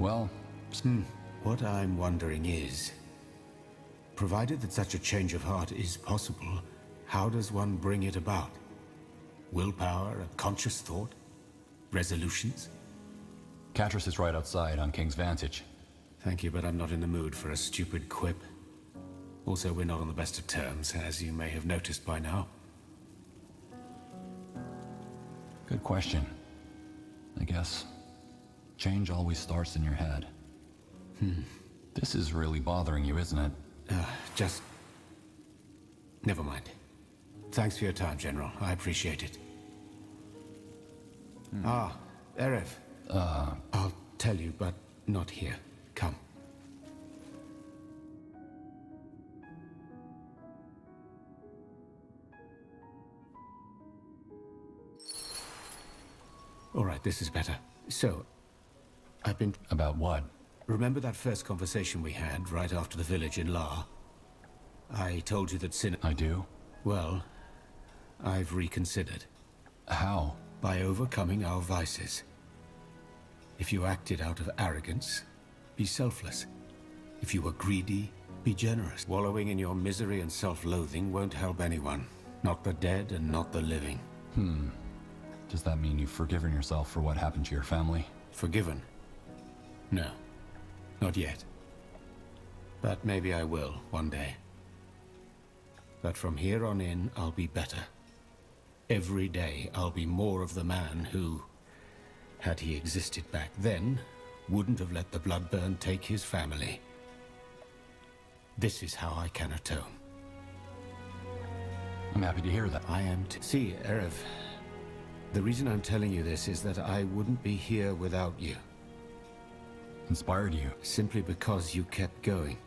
Well, What I'm wondering is, provided that such a change of heart is possible, how does one bring it about? Willpower, a conscious thought? Resolutions? Catrus is right outside on King's Vantage. Thank you, but I'm not in the mood for a stupid quip. Also, we're not on the best of terms, as you may have noticed by now. Good question. I guess change always starts in your head. This is really bothering you, isn't it? Just... never mind. Thanks for your time, General. I appreciate it. Ah, Erev. I'll tell you, but not here. Come. All right, this is better. So, I've been... About what? Remember that first conversation we had right after the village in La? I told you that Sin... I do? Well, I've reconsidered. How? By overcoming our vices. If you acted out of arrogance, be selfless. If you were greedy, be generous. Wallowing in your misery and self-loathing won't help anyone. Not the dead and not the living. Does that mean you've forgiven yourself for what happened to your family? Forgiven? No. Not yet. But maybe I will, one day. But from here on in, I'll be better. Every day, I'll be more of the man who, had he existed back then, wouldn't have let the Bloodburn take his family. This is how I can atone. I'm happy to hear that. I am too. See, Erev, the reason I'm telling you this is that I wouldn't be here without you. Inspired you? Simply because you kept going.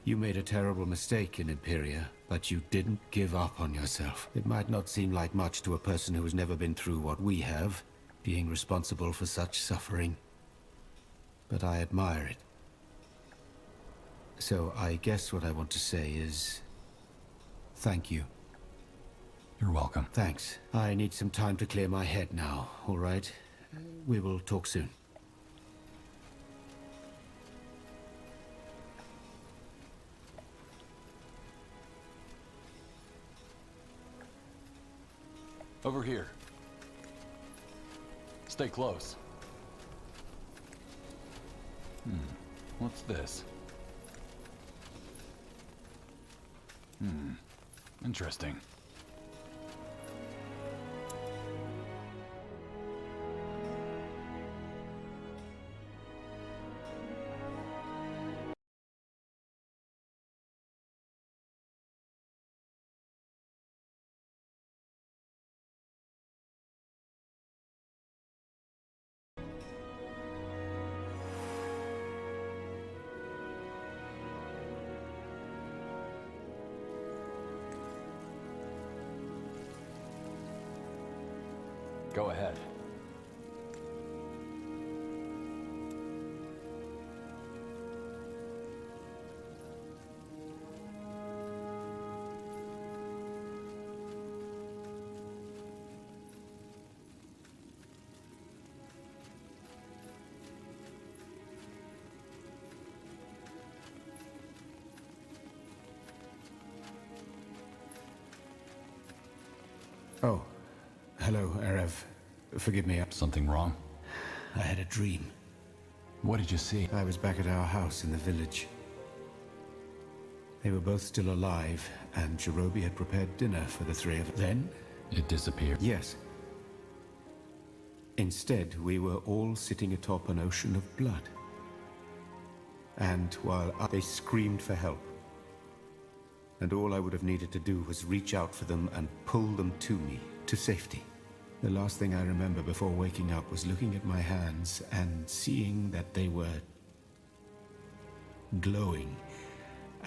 You made a terrible mistake in Imperia, but you didn't give up on yourself. It might not seem like much to a person who has never been through what we have, being responsible for such suffering. But I admire it. So I guess what I want to say is... thank you. You're welcome. Thanks. I need some time to clear my head now, all right? We will talk soon. Over here. Stay close. What's this? Interesting. Go ahead. Oh, hello, Erev. Forgive me. Something wrong? I had a dream. What did you see? I was back at our house in the village. They were both still alive, and Jirobi had prepared dinner for the three of us. Then? It disappeared. Yes. Instead, we were all sitting atop an ocean of blood. And while they screamed for help, and all I would have needed to do was reach out for them and pull them to me, to safety. The last thing I remember before waking up was looking at my hands and seeing that they were glowing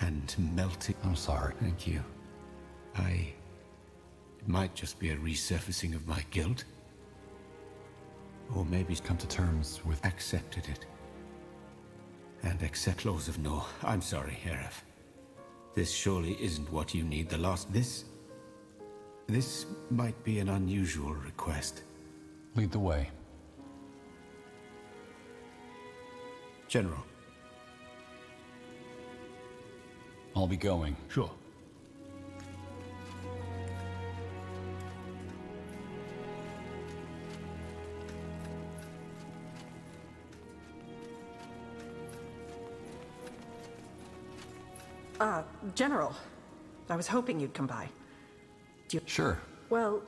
and melting. I'm sorry. Thank you. It might just be a resurfacing of my guilt. Or maybe come to terms with... accepted it. And accept laws of no. I'm sorry, Erev. This surely isn't what you need. This might be an unusual request. Lead the way. General. I'll be going. Sure. General. I was hoping you'd come by. Sure. Well,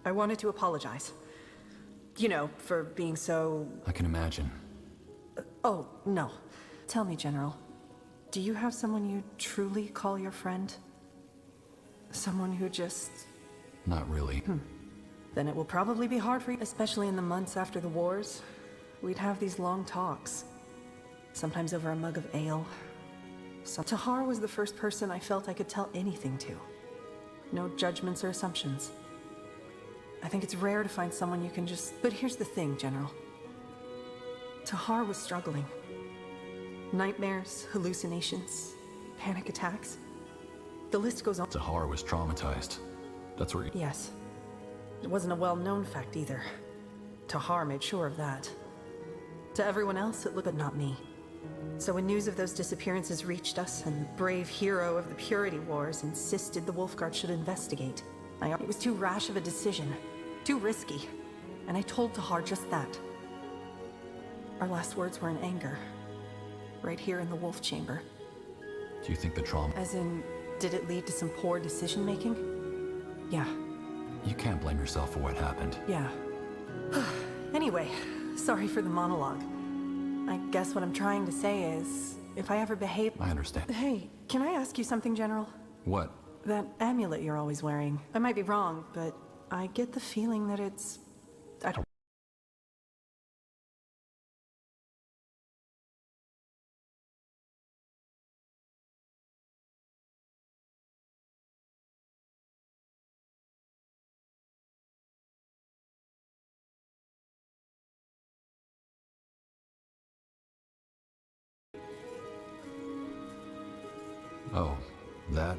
I wanted to apologize. You know, for being so... I can imagine. Oh, no. Tell me, General. Do you have someone you truly call your friend? Someone who just... Not really. Then it will probably be hard for you, especially in the months after the wars. We'd have these long talks. Sometimes over a mug of ale. Tahar was the first person I felt I could tell anything to. No judgments or assumptions. I think it's rare to find someone you can just... But here's the thing, General. Tahar was struggling. Nightmares, hallucinations, panic attacks. The list goes on. Tahar was traumatized. That's where... Yes. It wasn't a well-known fact either. Tahar made sure of that. To everyone else, it looked, but not me. So when news of those disappearances reached us, and the brave hero of the Purity Wars insisted the Wolfguard should investigate, it was too rash of a decision. Too risky. And I told Tahar just that. Our last words were in anger. Right here in the Wolf Chamber. Do you think the trauma... As in, did it lead to some poor decision-making? Yeah. You can't blame yourself for what happened. Yeah. Anyway, sorry for the monologue. I guess what I'm trying to say is, if I ever behave... I understand. Hey, can I ask you something, General? What? That amulet you're always wearing. I might be wrong, but I get the feeling that it's... I don't... Oh, that?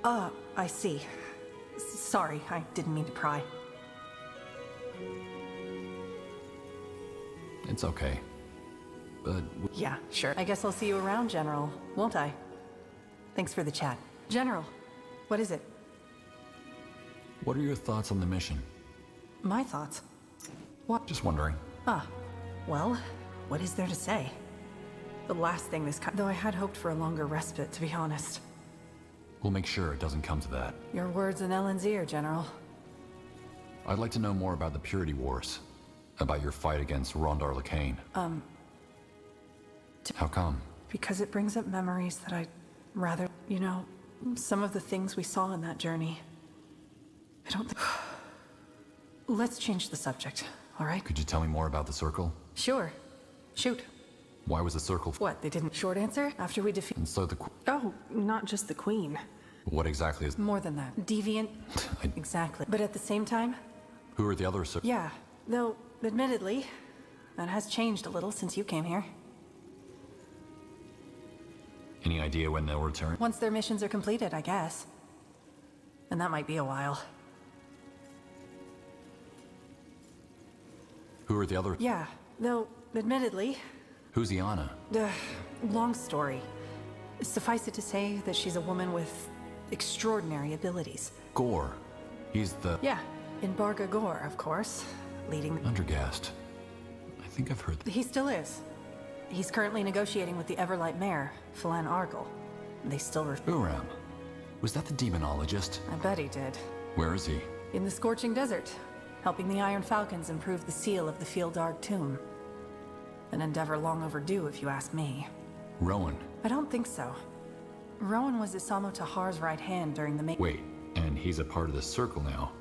I see. Sorry, I didn't mean to pry. It's okay. But... Yeah, sure. I guess I'll see you around, General, won't I? Thanks for the chat. General, what is it? What are your thoughts on the mission? My thoughts? What? Just wondering. Well, what is there to say? The last thing this though I had hoped for a longer respite, to be honest. We'll make sure it doesn't come to that. Your words in Ellen's ear, General. I'd like to know more about the Purity Wars. About your fight against Rondar Lacane. How come? Because it brings up memories that I'd rather... You know, some of the things we saw in that journey. I don't think... Let's change the subject, all right? Could you tell me more about the Circle? Sure. Shoot. Why was the Circle... What, they didn't... Short answer? After we defeat... And so the... Oh, not just the Queen. What exactly is... More than that. Deviant... Exactly. But at the same time... Who are the other... Yeah, though, admittedly, that has changed a little since you came here. Any idea when they'll return? Once their missions are completed, I guess. And that might be a while. Who are the other... Yeah, though, admittedly... Who's Iana? Long story. Suffice it to say that she's a woman with extraordinary abilities. Gore. He's the... Yeah, Embarga Gore, of course, leading... Undergast. I think I've heard... He still is. He's currently negotiating with the Everlight Mayor, Phelan Argyle. They still Uram. Was that the demonologist? I bet he did. Where is he? In the Scorching Desert, helping the Iron Falcons improve the seal of the Fieldarg tomb. An endeavor long overdue, if you ask me. Rowan. I don't think so. Rowan was Isamo Tahar's right hand during the Wait, and he's a part of the Circle now.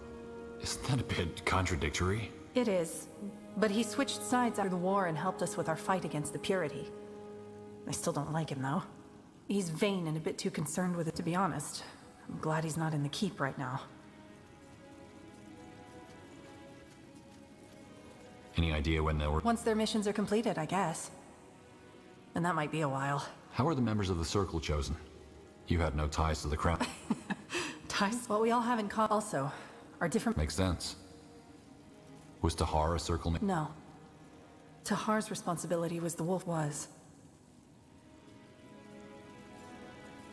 Isn't that a bit contradictory? It is, but he switched sides after the war and helped us with our fight against the Purity. I still don't like him, though. He's vain and a bit too concerned with it, to be honest. I'm glad he's not in the Keep right now. Any idea when they'll... Once their missions are completed, I guess. And that might be a while. How are the members of the Circle chosen? You had no ties to the crown. Ties? What we all have in common also are different... Makes sense. Was Tahar a Circle... No. Tahar's responsibility was the wolf was.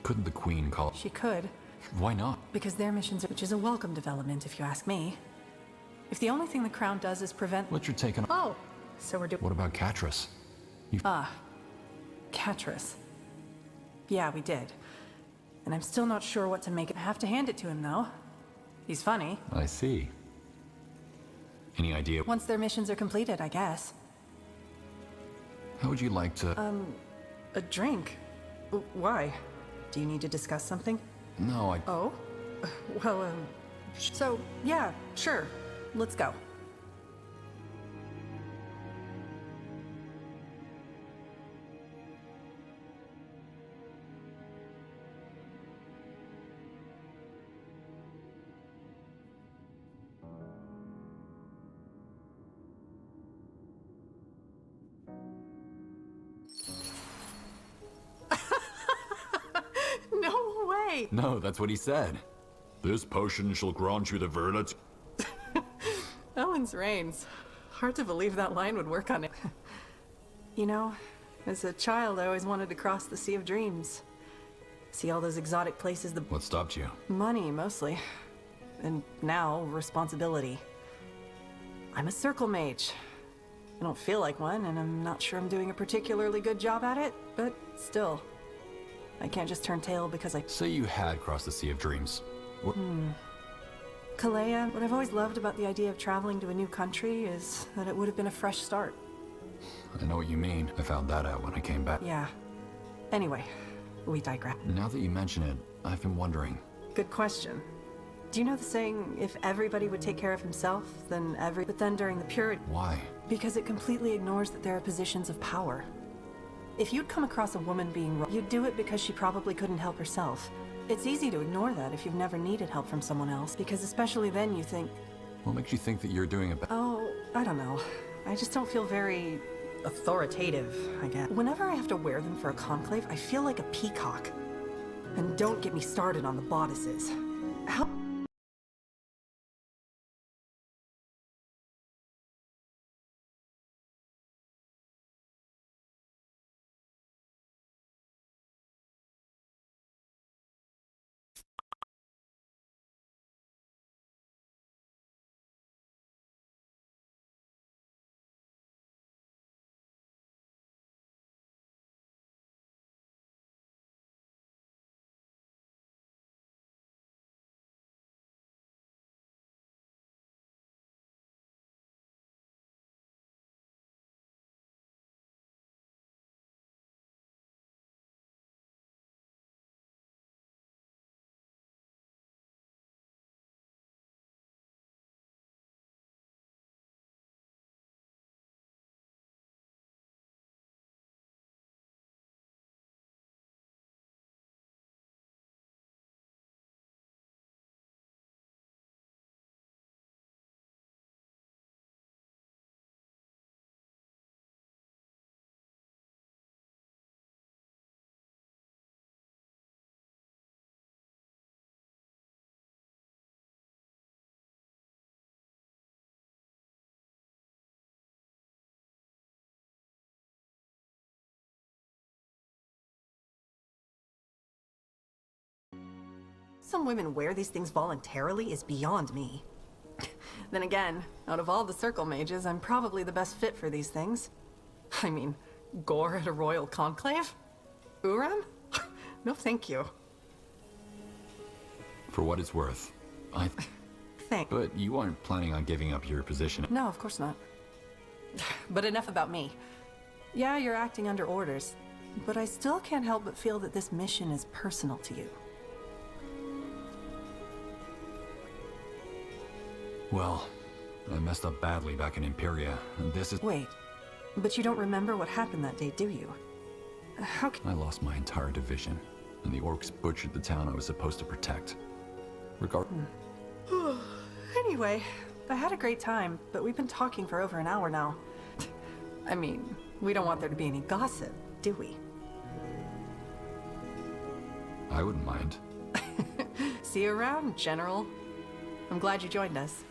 Couldn't the Queen call? She could, Why not? because their missions, which is a welcome development if you ask me. If the only thing the Crown does is prevent... What's your take on... Oh, so we're doing... What about Catras? Catras. Yeah, we did. And I'm still not sure what to make. I have to hand it to him, though. He's funny. I see. Any idea? Once their missions are completed, I guess. How would you like to... A drink? Why? Do you need to discuss something? No, I... Oh? Well, so, yeah, sure. Let's go. No way! No, that's what he said. This potion shall grant you the verdict. Ellen's reigns. Hard to believe that line would work on it. You know, as a child, I always wanted to cross the Sea of Dreams. See all those exotic places, the What stopped you? money, mostly. And now, responsibility. I'm a circle mage. I don't feel like one, and I'm not sure I'm doing a particularly good job at it, but still. I can't just turn tail because I... Say you had crossed the Sea of Dreams. What... Kalea, what I've always loved about the idea of traveling to a new country is that it would have been a fresh start. I know what you mean. I found that out when I came back. Yeah. Anyway, we digress. Now that you mention it, I've been wondering. Good question. Do you know the saying, if everybody would take care of himself, then But then during the purity... Why? Because it completely ignores that there are positions of power. If you'd come across a woman being wrong, you'd do it because she probably couldn't help herself. It's easy to ignore that if you've never needed help from someone else, because especially then you think... What makes you think that you're doing it better? Oh, I don't know. I just don't feel very... authoritative, I guess. Whenever I have to wear them for a conclave, I feel like a peacock. And don't get me started on the bodices. How... Some women wear these things voluntarily is beyond me. Then again, out of all the circle mages, I'm probably the best fit for these things. I mean, gore at a royal conclave? Uran? No thank you. For what it's worth, I... Thanks. But you aren't planning on giving up your position. No, of course not. But enough about me. Yeah, you're acting under orders, but I still can't help but feel that this mission is personal to you. Well, I messed up badly back in Imperia, and this is... Wait, but you don't remember what happened that day, do you? How can... I lost my entire division, and the orcs butchered the town I was supposed to protect. Anyway, I had a great time, but we've been talking for over an hour now. I mean, we don't want there to be any gossip, do we? I wouldn't mind. See you around, General. I'm glad you joined us.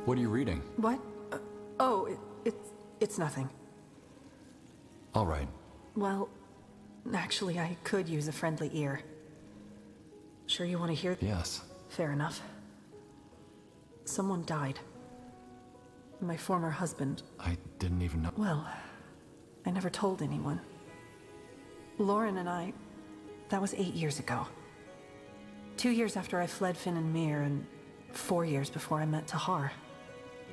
What are you reading? What? Oh, it's nothing. All right. Well, actually, I could use a friendly ear. Sure you want to hear? Yes. Fair enough. Someone died. My former husband. I didn't even know. Well, I never told anyone. Lauren and I... That was 8 years ago. 2 years after I fled Finn and Mir, and 4 years before I met Tahar.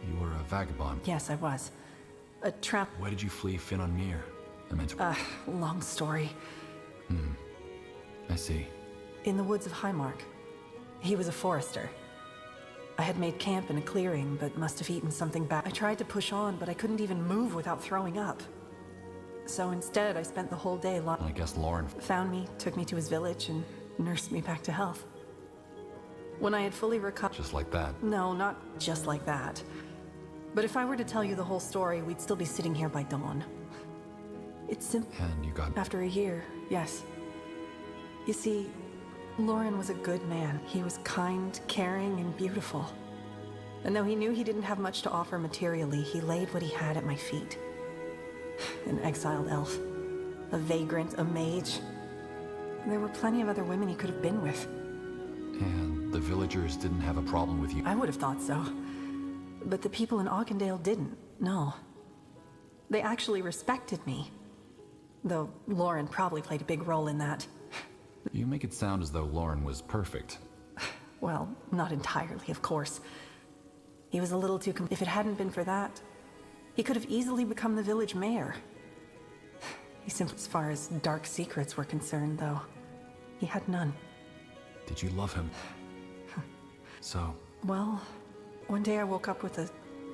You were a vagabond. Yes, I was. A tramp... Why did you flee Finn on Mir? I meant... long story. I see. In the woods of Highmark. He was a forester. I had made camp in a clearing, but must have eaten something bad. I tried to push on, but I couldn't even move without throwing up. So instead, I spent the whole day I guess Lauren... found me, took me to his village, and nursed me back to health. When I had fully recovered... Just like that? No, not just like that. But if I were to tell you the whole story, we'd still be sitting here by dawn. It's simple. And you got... After a year, yes. You see, Lauren was a good man. He was kind, caring, and beautiful. And though he knew he didn't have much to offer materially, he laid what he had at my feet. An exiled elf, a vagrant, a mage. There were plenty of other women he could have been with. And the villagers didn't have a problem with you? I would have thought so. But the people in Auchendale didn't, no. They actually respected me. Though Lauren probably played a big role in that. You make it sound as though Lauren was perfect. Well, not entirely, of course. He was a little too if it hadn't been for that, he could have easily become the village mayor. He simply, as far as dark secrets were concerned, though, he had none. Did you love him? So... Well, one day I woke up with a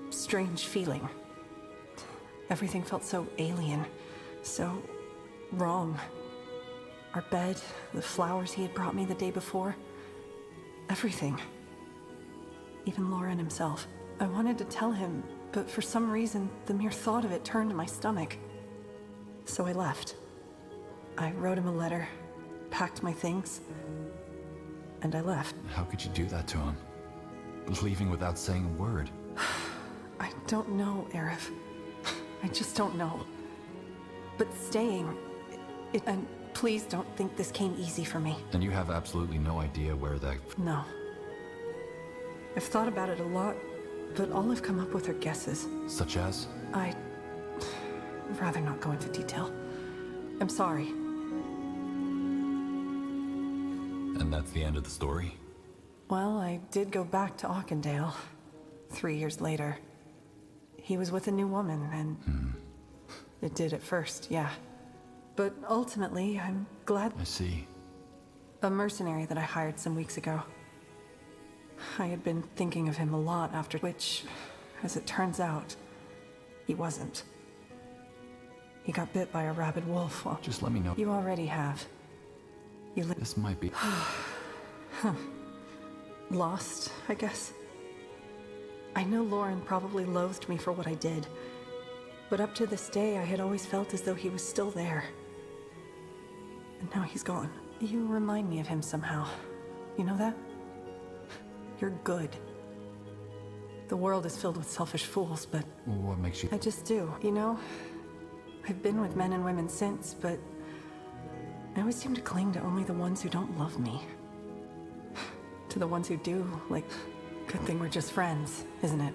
strange feeling. Everything felt so alien, so wrong. Our bed, the flowers he had brought me the day before. Everything. Even Lauren himself. I wanted to tell him, but for some reason, the mere thought of it turned my stomach. So I left. I wrote him a letter, packed my things, and I left. How could you do that to him? Leaving without saying a word? I don't know, Arif. I just don't know. But staying... and please don't think this came easy for me. And you have absolutely no idea where that... No. I've thought about it a lot, but all I've come up with are guesses. Such as? I'd rather not go into detail. I'm sorry. And that's the end of the story? Well, I did go back to Auchendale 3 years later. He was with a new woman, and it did at first, yeah. But ultimately, I'm glad... I see. A mercenary that I hired some weeks ago. I had been thinking of him a lot after which, as it turns out, he wasn't. He got bit by a rabid wolf. Well, just let me know. You already have. This might be... Lost, I guess. I know Lauren probably loathed me for what I did, but up to this day I had always felt as though he was still there. And now he's gone. You remind me of him somehow. You know that? You're good. The world is filled with selfish fools, but... What makes you... I just do, you know? I've been with men and women since, but... I always seem to cling to only the ones who don't love me. To the ones who do, like... Good thing we're just friends, isn't it?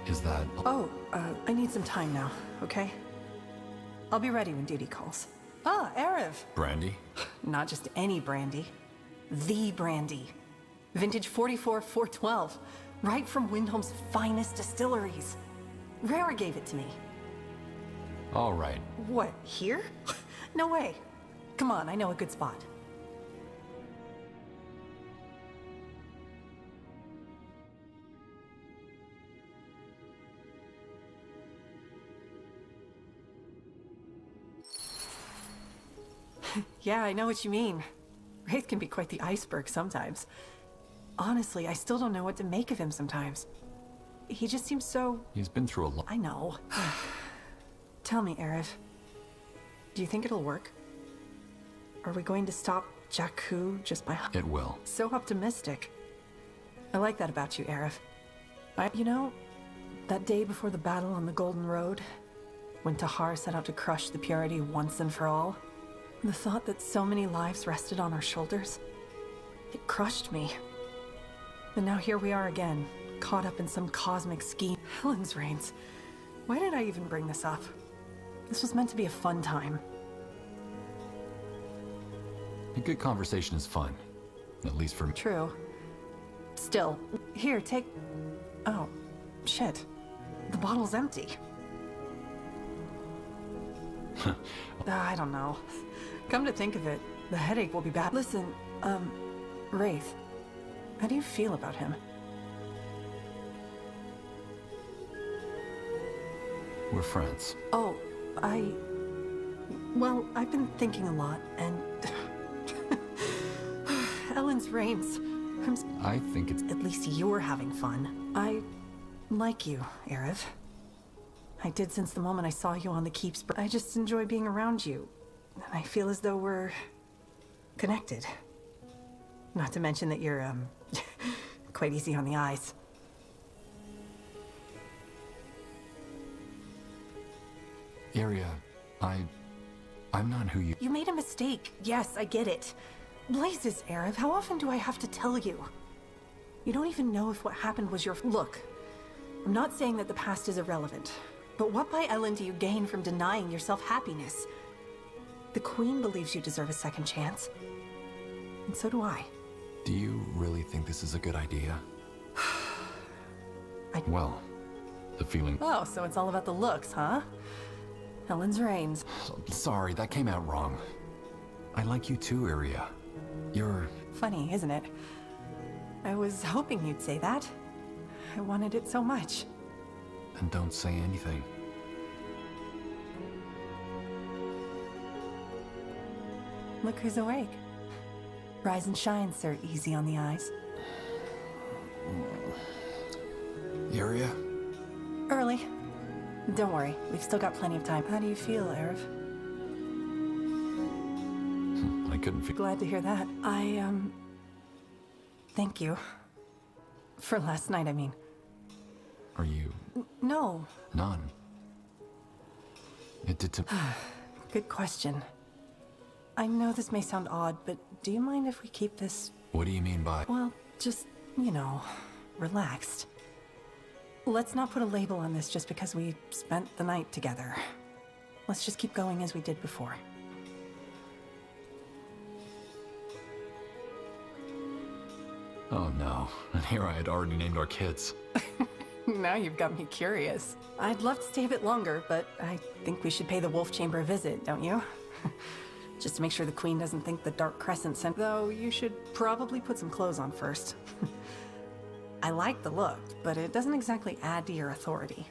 Is that... Oh, I need some time now, okay? I'll be ready when duty calls. Ah, Erev! Brandy? Not just any brandy. The brandy. Vintage 44-412. Right from Windhome's finest distilleries. Rara gave it to me. All right. What, here? No way. Come on, I know a good spot. Yeah, I know what you mean. Wraith can be quite the iceberg sometimes. Honestly, I still don't know what to make of him sometimes. He just seems so... He's been through a lot. I know. Tell me, Erev. Do you think it'll work? Are we going to stop Jakku just by... It will. So optimistic. I like that about you, Erev. You know, that day before the battle on the Golden Road, when Tahar set out to crush the Purity once and for all, the thought that so many lives rested on our shoulders, it crushed me. And now here we are again, caught up in some cosmic scheme. Helen's reigns. Why did I even bring this up? This was meant to be a fun time. A good conversation is fun. At least for me. True. Still, here, take... Oh, shit. The bottle's empty. I don't know. Come to think of it, the headache will be bad. Listen, Wraith, how do you feel about him? We're friends. Oh, well, I've been thinking a lot, and... Ellen's reigns. I think it's... At least you're having fun. I like you, Erev. I did since the moment I saw you on the Keeps. I just enjoy being around you. And I feel as though we're... connected. Not to mention that you're, quite easy on the eyes. Aria, I'm not who you... You made a mistake. Yes, I get it. Blazes, Erev, how often do I have to tell you? You don't even know if what happened was your... Look, I'm not saying that the past is irrelevant, but what by Ellen do you gain from denying yourself happiness? The Queen believes you deserve a second chance. And so do I. Do you really think this is a good idea? Well, the feeling... Oh, so it's all about the looks, huh? Ellen's reigns. Sorry, that came out wrong. I like you too, Aria. You're... Funny, isn't it? I was hoping you'd say that. I wanted it so much. And don't say anything. Look who's awake. Rise and shine, Sir Easy on the eyes. Aria? Early. Don't worry, we've still got plenty of time. How do you feel, Erev? I couldn't feel... Glad to hear that. Thank you. For last night, I mean. Are you... No. None. It did to... Good question. I know this may sound odd, but do you mind if we keep this... What do you mean by... Well, just, you know, relaxed. Let's not put a label on this just because we spent the night together. Let's just keep going as we did before. Oh no, and here I had already named our kids. Now you've got me curious. I'd love to stay a bit longer, but I think we should pay the Wolf Chamber a visit, don't you? Just to make sure the Queen doesn't think the Dark Crescent sent... Though you should probably put some clothes on first. I like the look, but it doesn't exactly add to your authority.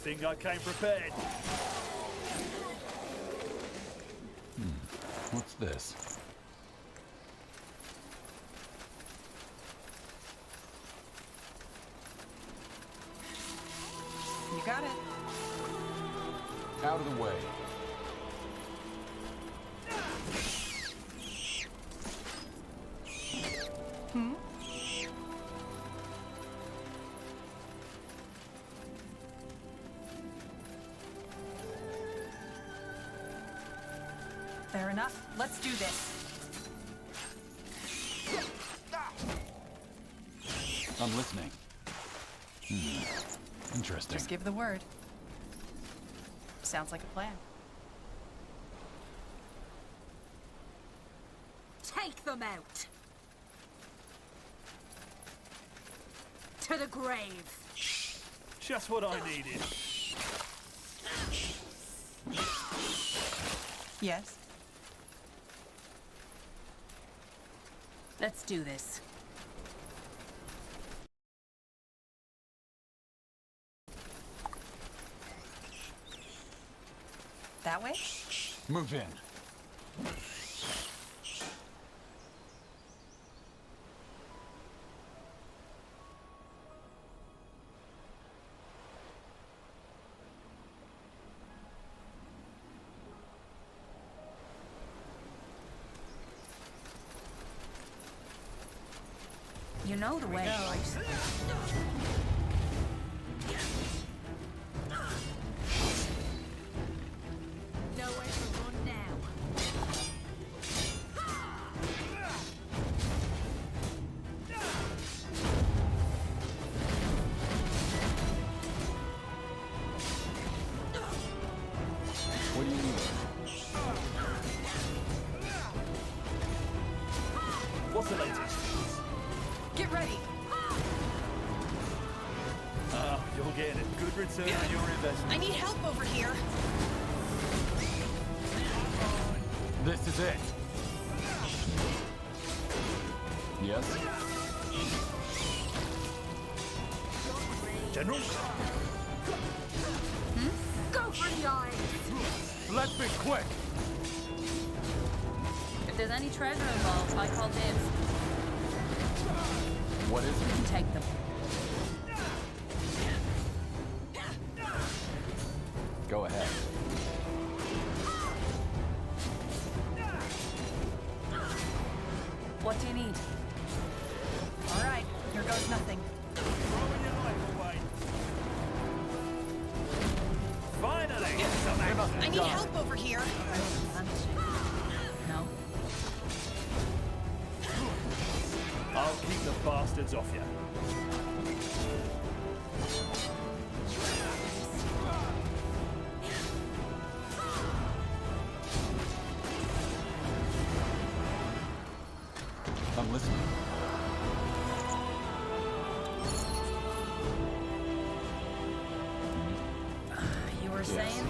think I came prepared. What's this? You got it. Out of the way. Fair enough. Let's do this. I'm listening. Interesting. Just give the word. Sounds like a plan. Take them out! To the grave! Just what I needed. Yes? Let's do this. That way? Move in. You know the way, right? Nowhere to run now. What do you need? What's the latest? Get ready. You're getting a good return on your investment. I need help over here. This is it. Yes? General? Go for the eyes! Let's be quick! If there's any treasure involved, I call dibs. What is You it? can take them. Go ahead. What do you need? All right, here goes nothing. Throwing your life away. Finally! Some action. I need help over here. No? I'll keep the bastards off you. I'm listening. You were saying?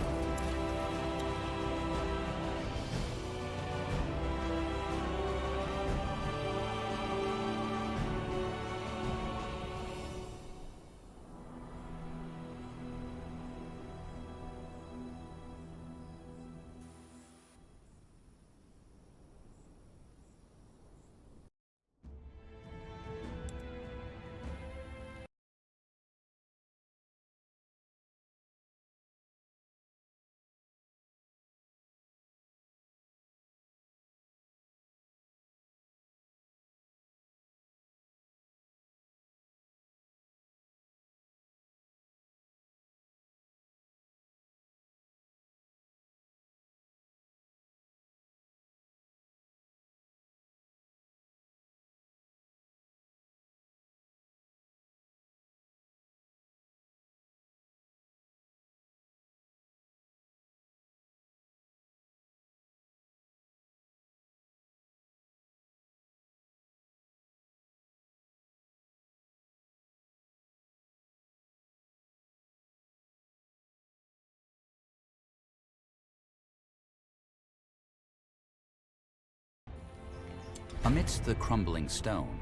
Amidst the crumbling stone,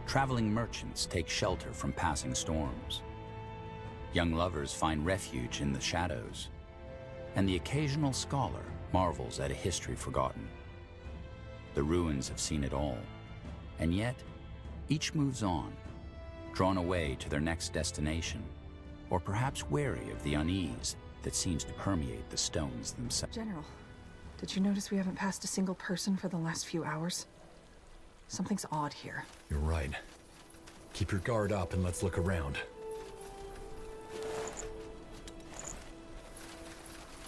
traveling merchants take shelter from passing storms. Young lovers find refuge in the shadows, and the occasional scholar marvels at a history forgotten. The ruins have seen it all, and yet each moves on, drawn away to their next destination, or perhaps wary of the unease that seems to permeate the stones themselves. General, did you notice we haven't passed a single person for the last few hours? Something's odd here. You're right. Keep your guard up and let's look around.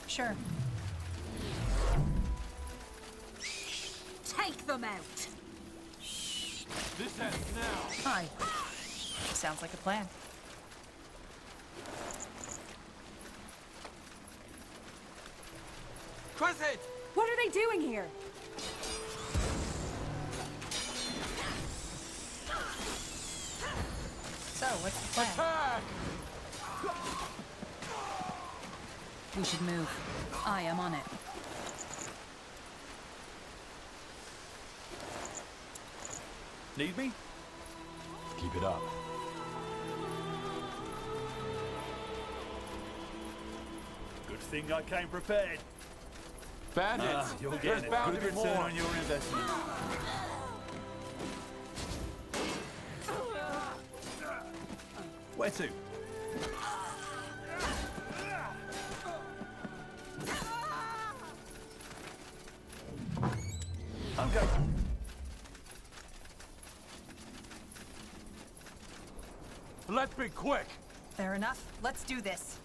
Sure. Take them out! This ends now. Hi. Sounds like a plan. Crescent! What are they doing here? So, what's the plan? Attack! We should move. I am on it. Need me? Keep it up. Good thing I came prepared. Bandits! You'll There's get a bound good to be return more. on your investment. Where to? Okay. Let's be quick. Fair enough. Let's do this.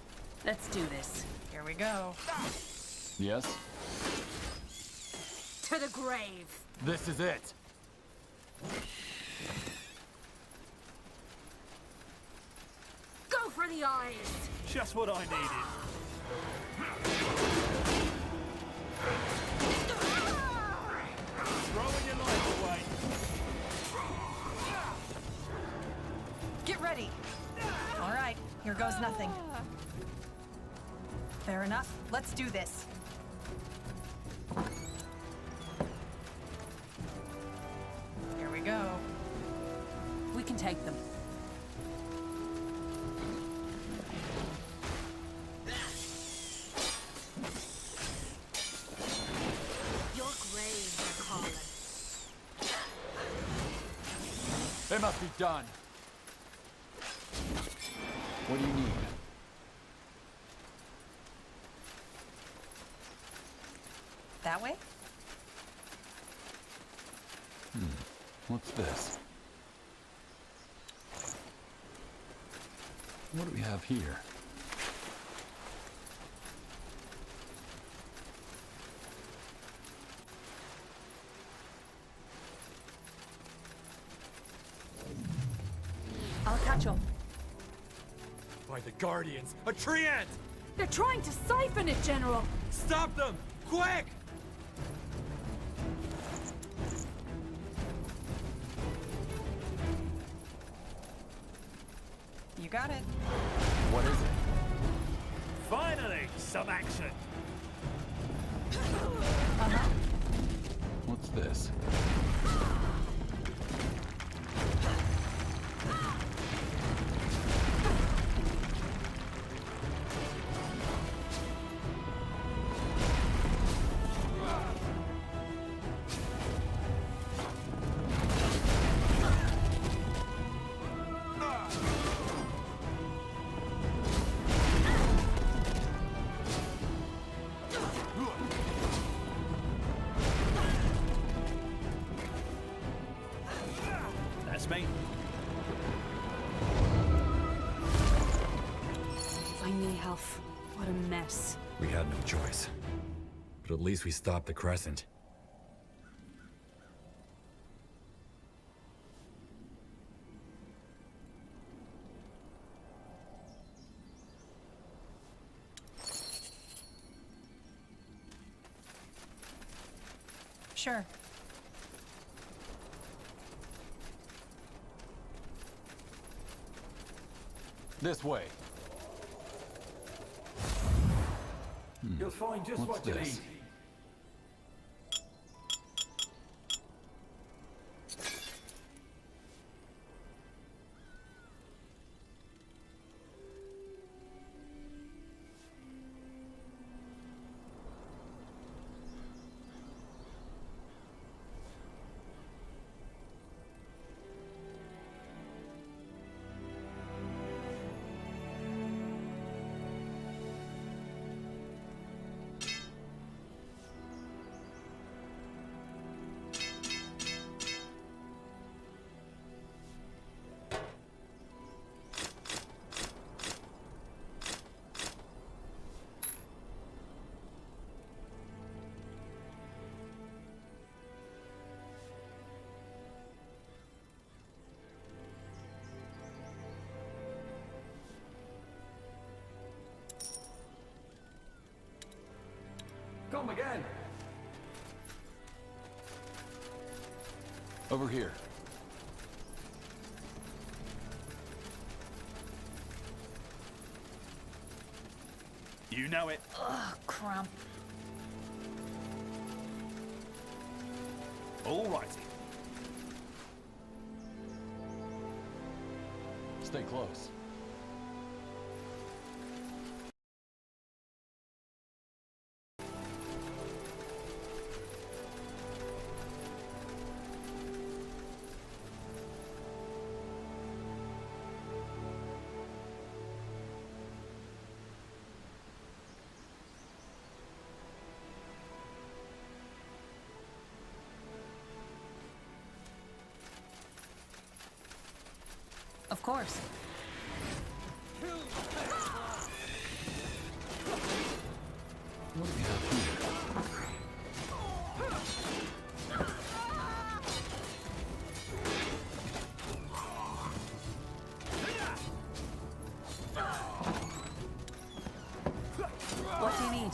Let's do this. Here we go. Yes? To the grave. This is it. Go for the eyes. Just what I needed. Throwing your life away. Get ready. All right, here goes nothing. Fair enough. Let's do this. Here we go. We can take them. Your grave, they're calling. It must be done. What do you need? That way? What's this? What do we have here? I'll catch up. By the Guardians, a treant! They're trying to siphon it, General! Stop them! Quick! You got it. What is it? Finally, some action. What's this? That's me. Finally, Half. What a mess. We had no choice. But at least we stopped the Crescent. Sure. This way. You'll find just What's what you this? need. Come again. Over here. You know it. Ugh, cramp. All righty. Stay close. Of course. What do we have here? What do you need?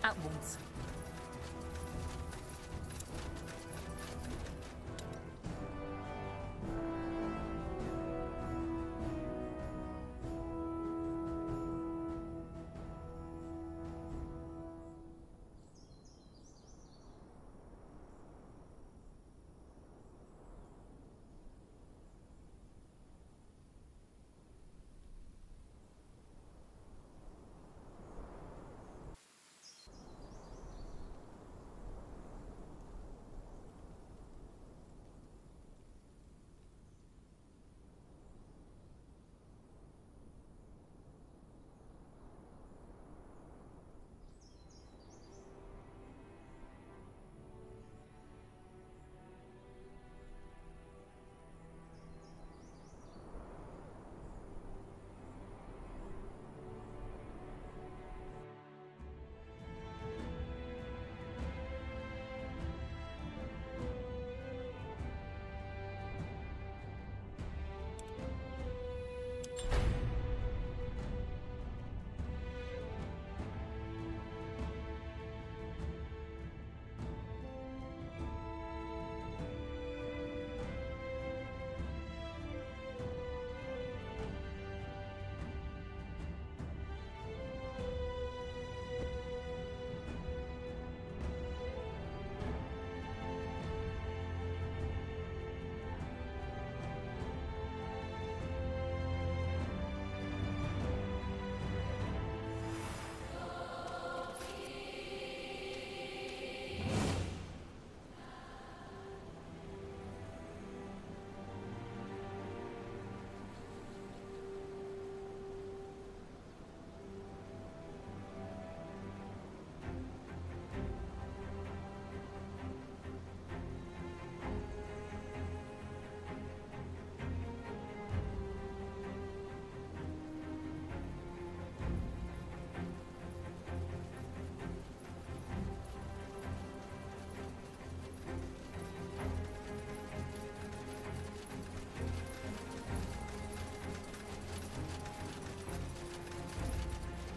At once.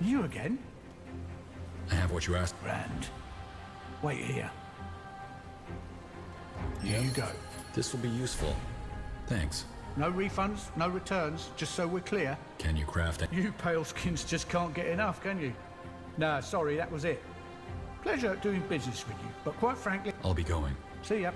You again? I have what you asked. Grand. Wait here. Here you go. This will be useful. Thanks. No refunds, no returns, just so we're clear. Can you craft it? You paleskins just can't get enough, can you? Nah, sorry, that was it. Pleasure doing business with you, but quite frankly... I'll be going. See ya.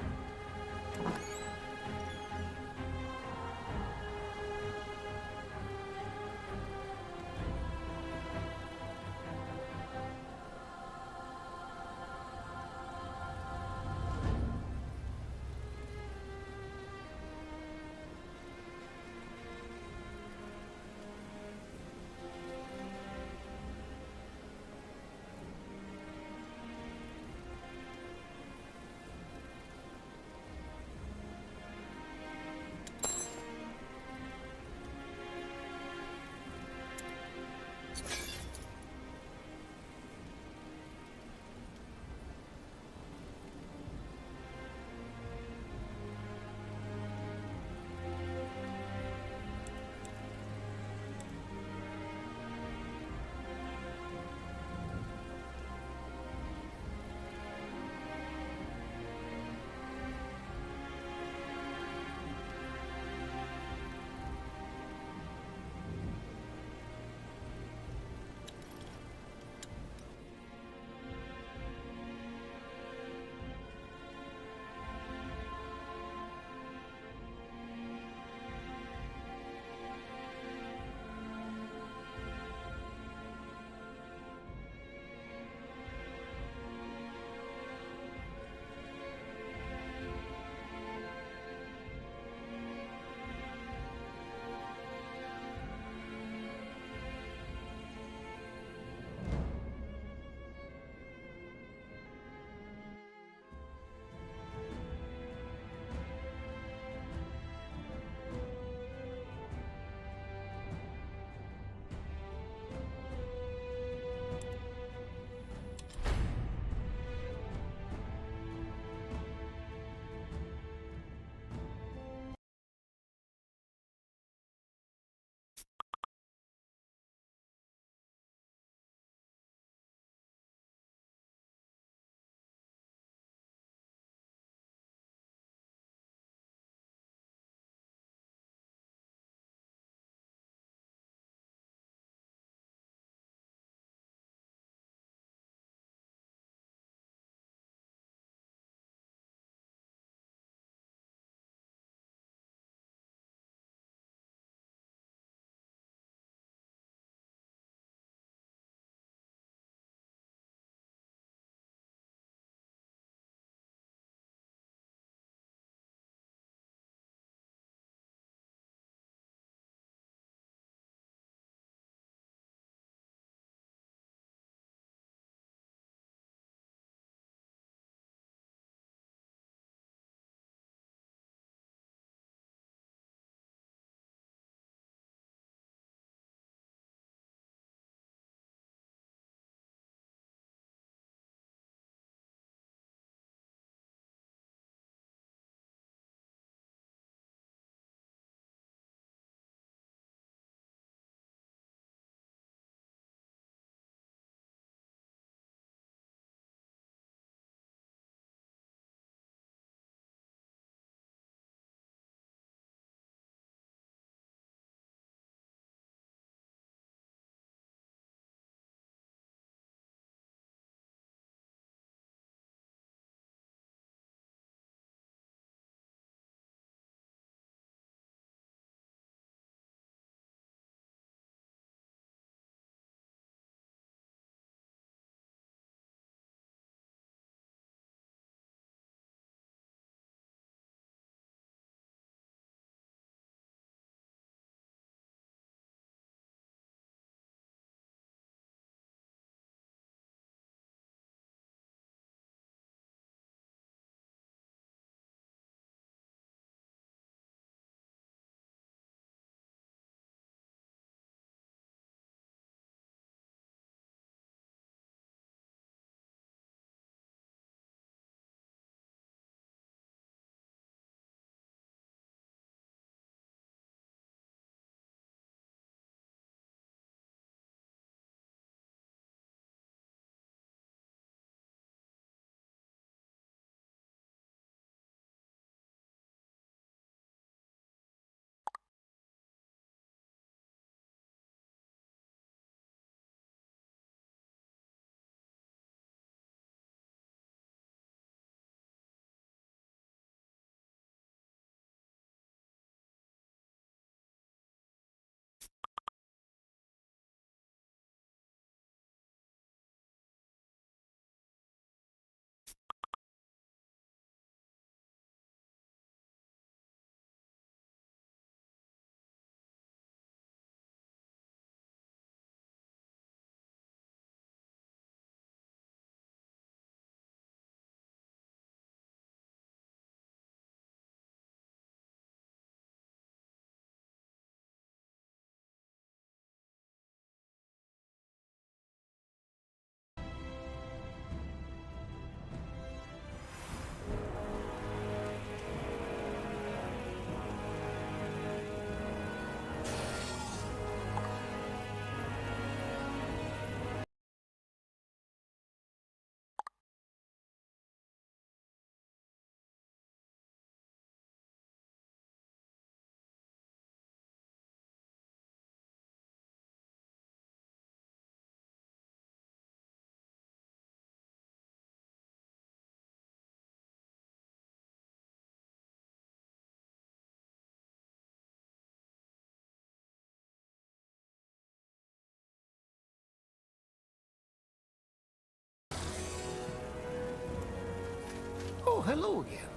hello again.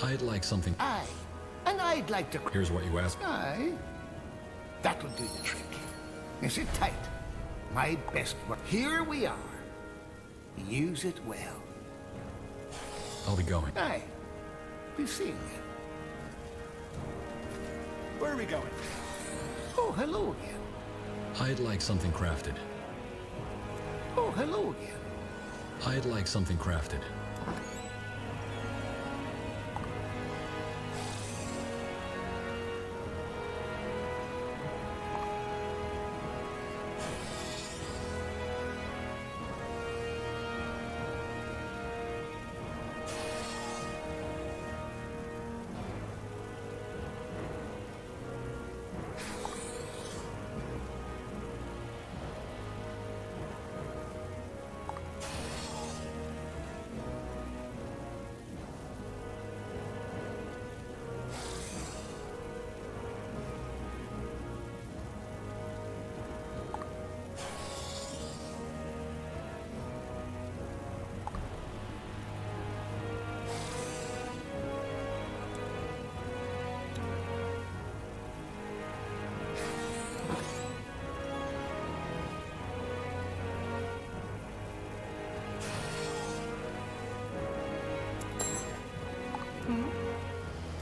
I'd like something. Aye. And I'd like to... Here's what you asked. Aye. That'll do the trick. Now sit tight. My best work. Here we are. Use it well. I'll be going. Aye. Be seeing you. Where are we going? Oh, hello again. I'd like something crafted. Oh, hello again. I'd like something crafted.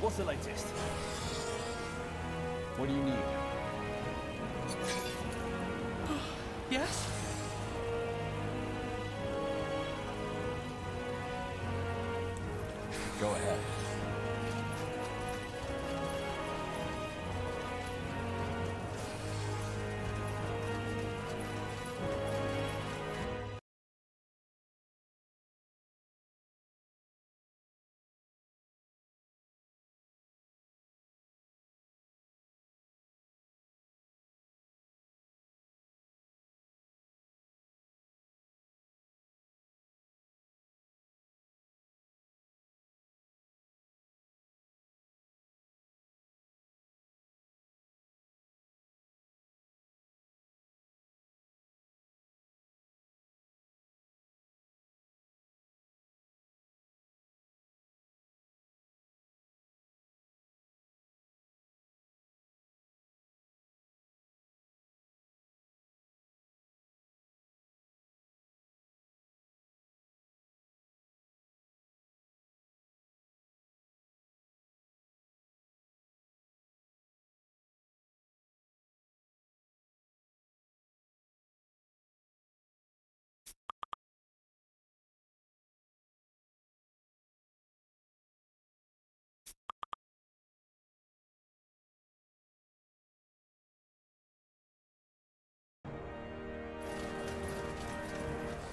What's the latest? What do you need? Yes? Go ahead.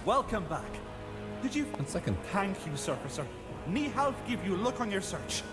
Welcome back. Did you... 1 second. Thank you, Surfacer. Me help give you luck on your search.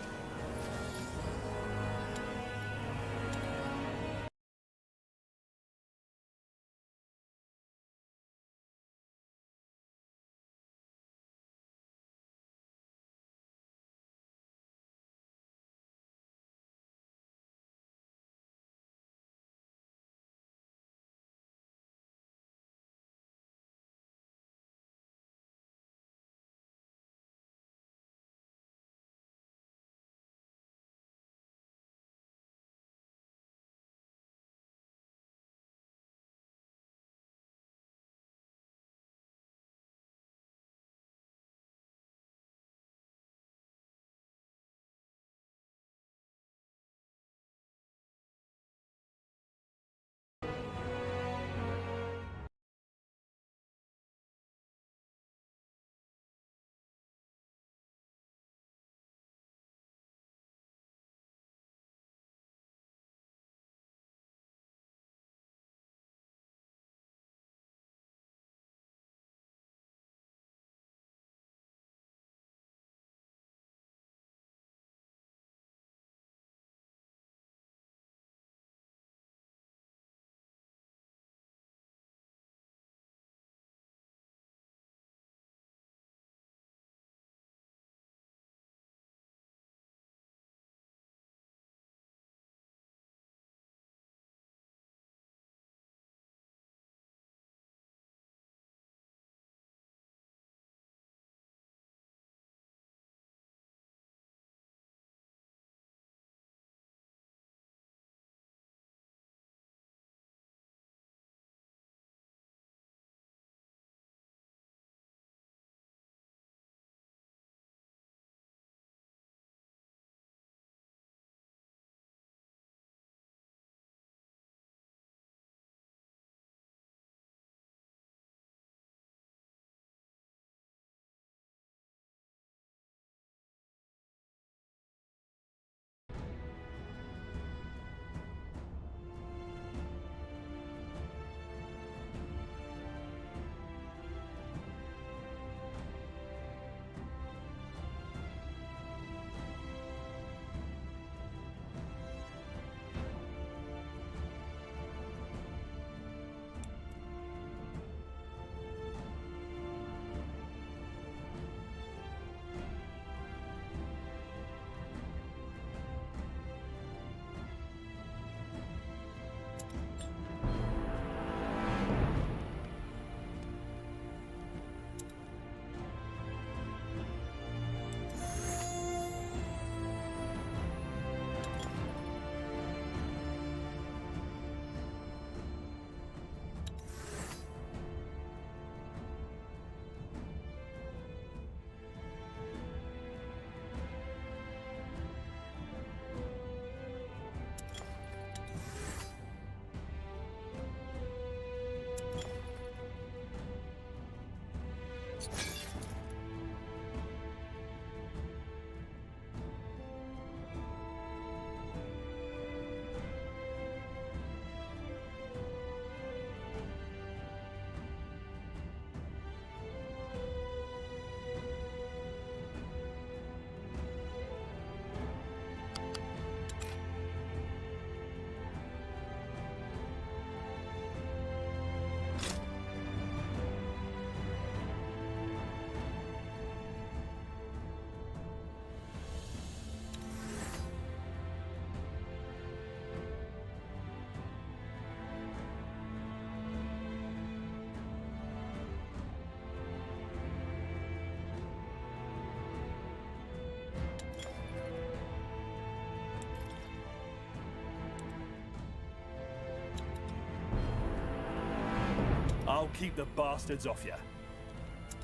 keep the bastards off you.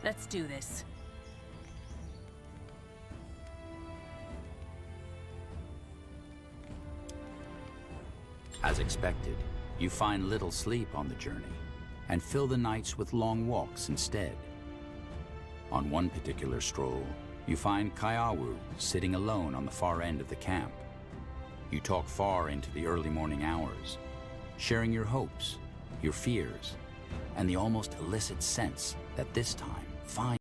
Let's do this. As expected, you find little sleep on the journey, and fill the nights with long walks instead. On one particular stroll, you find Kaiawu sitting alone on the far end of the camp. You talk far into the early morning hours, sharing your hopes, your fears, and the almost illicit sense that this time, fine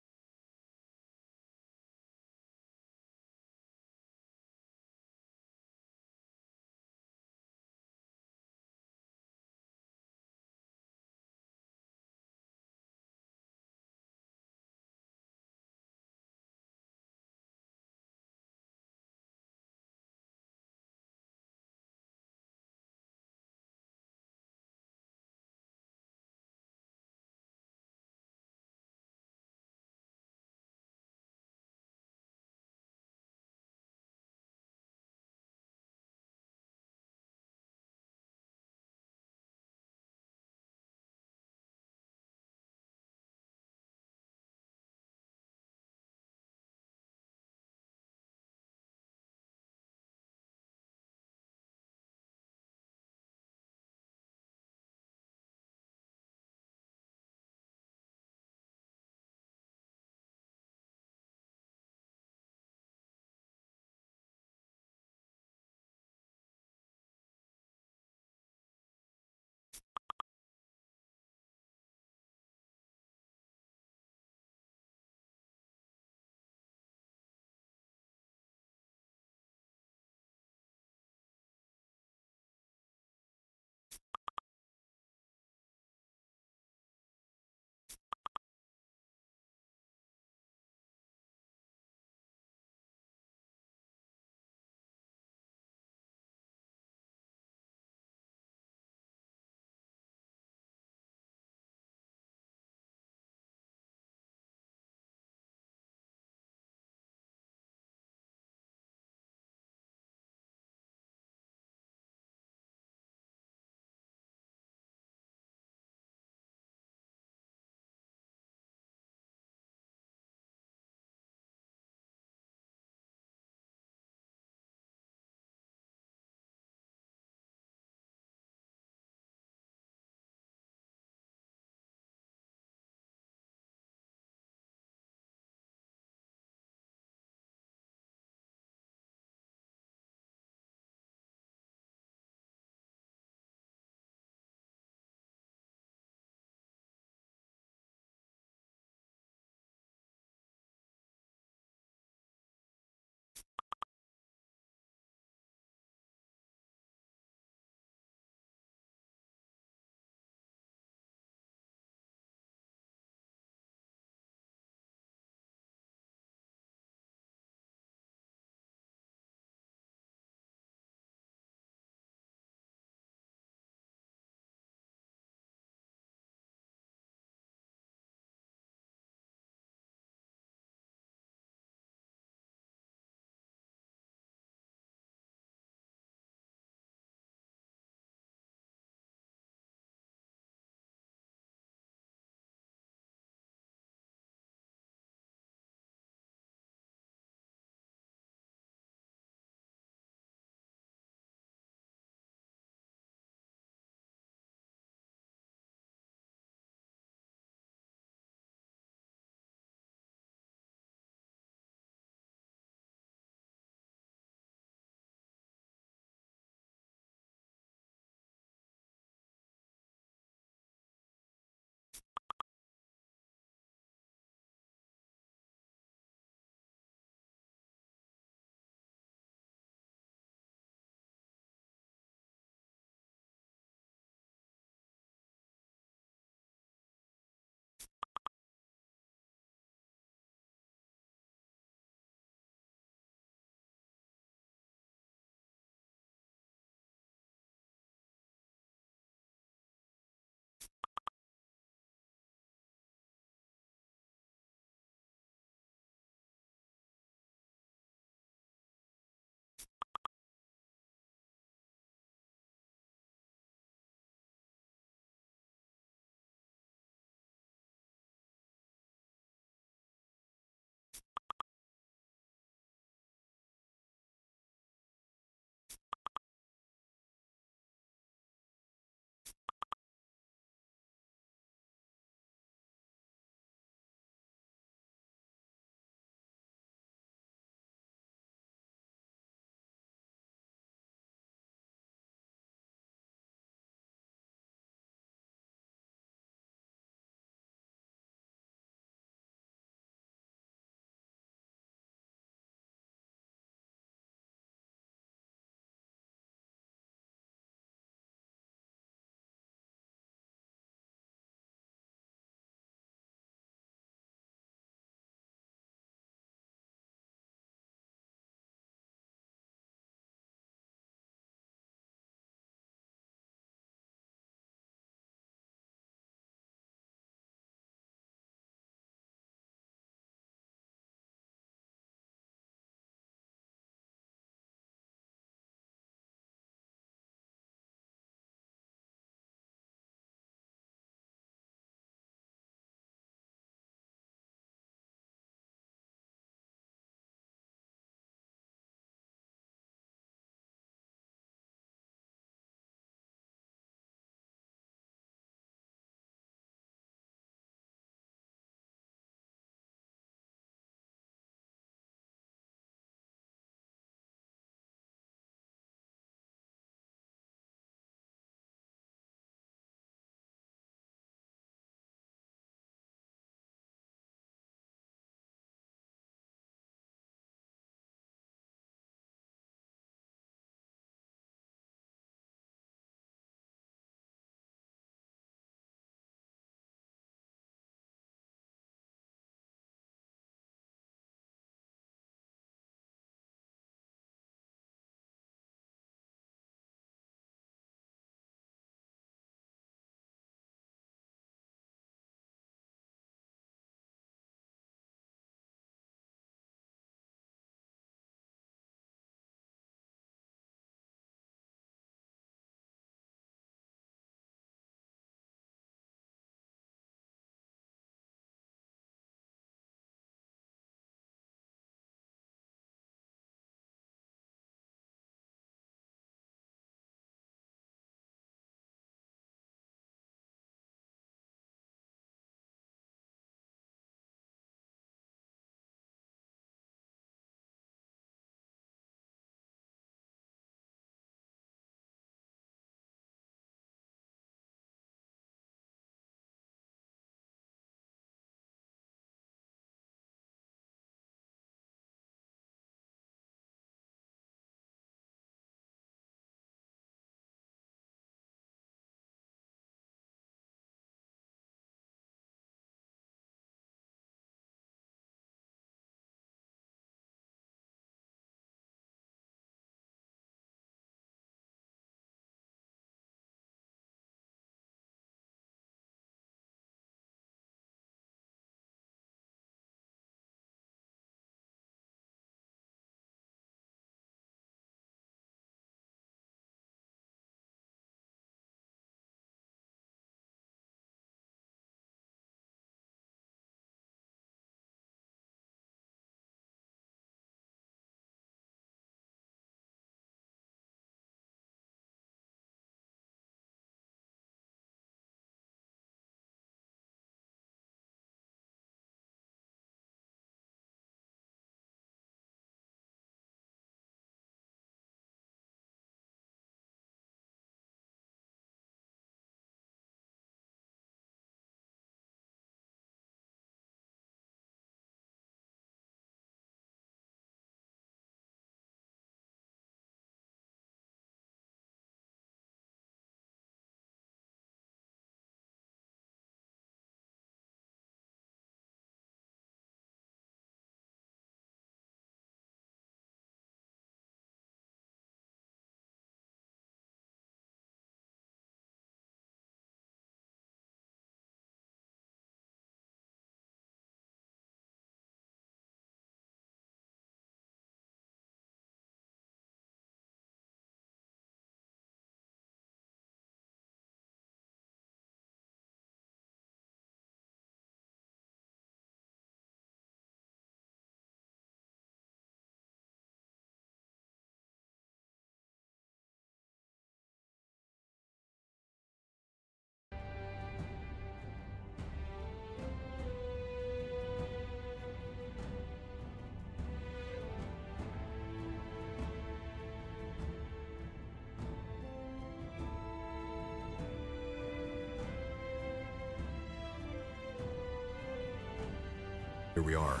Here we are.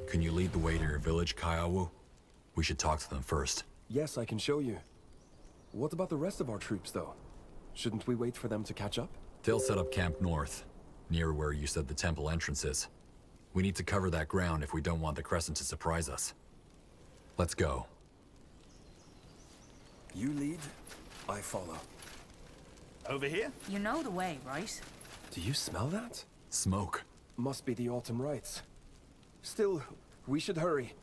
Can you lead the way to your village, Kaiawu? We should talk to them first. Yes, I can show you. What about the rest of our troops, though? Shouldn't we wait for them to catch up? They'll set up camp north, near where you said the temple entrance is. We need to cover that ground if we don't want the Crescent to surprise us. Let's go. You lead, I follow. Over here? You know the way, right? Do you smell that? Smoke. Must be the autumn rites. Still, we should hurry.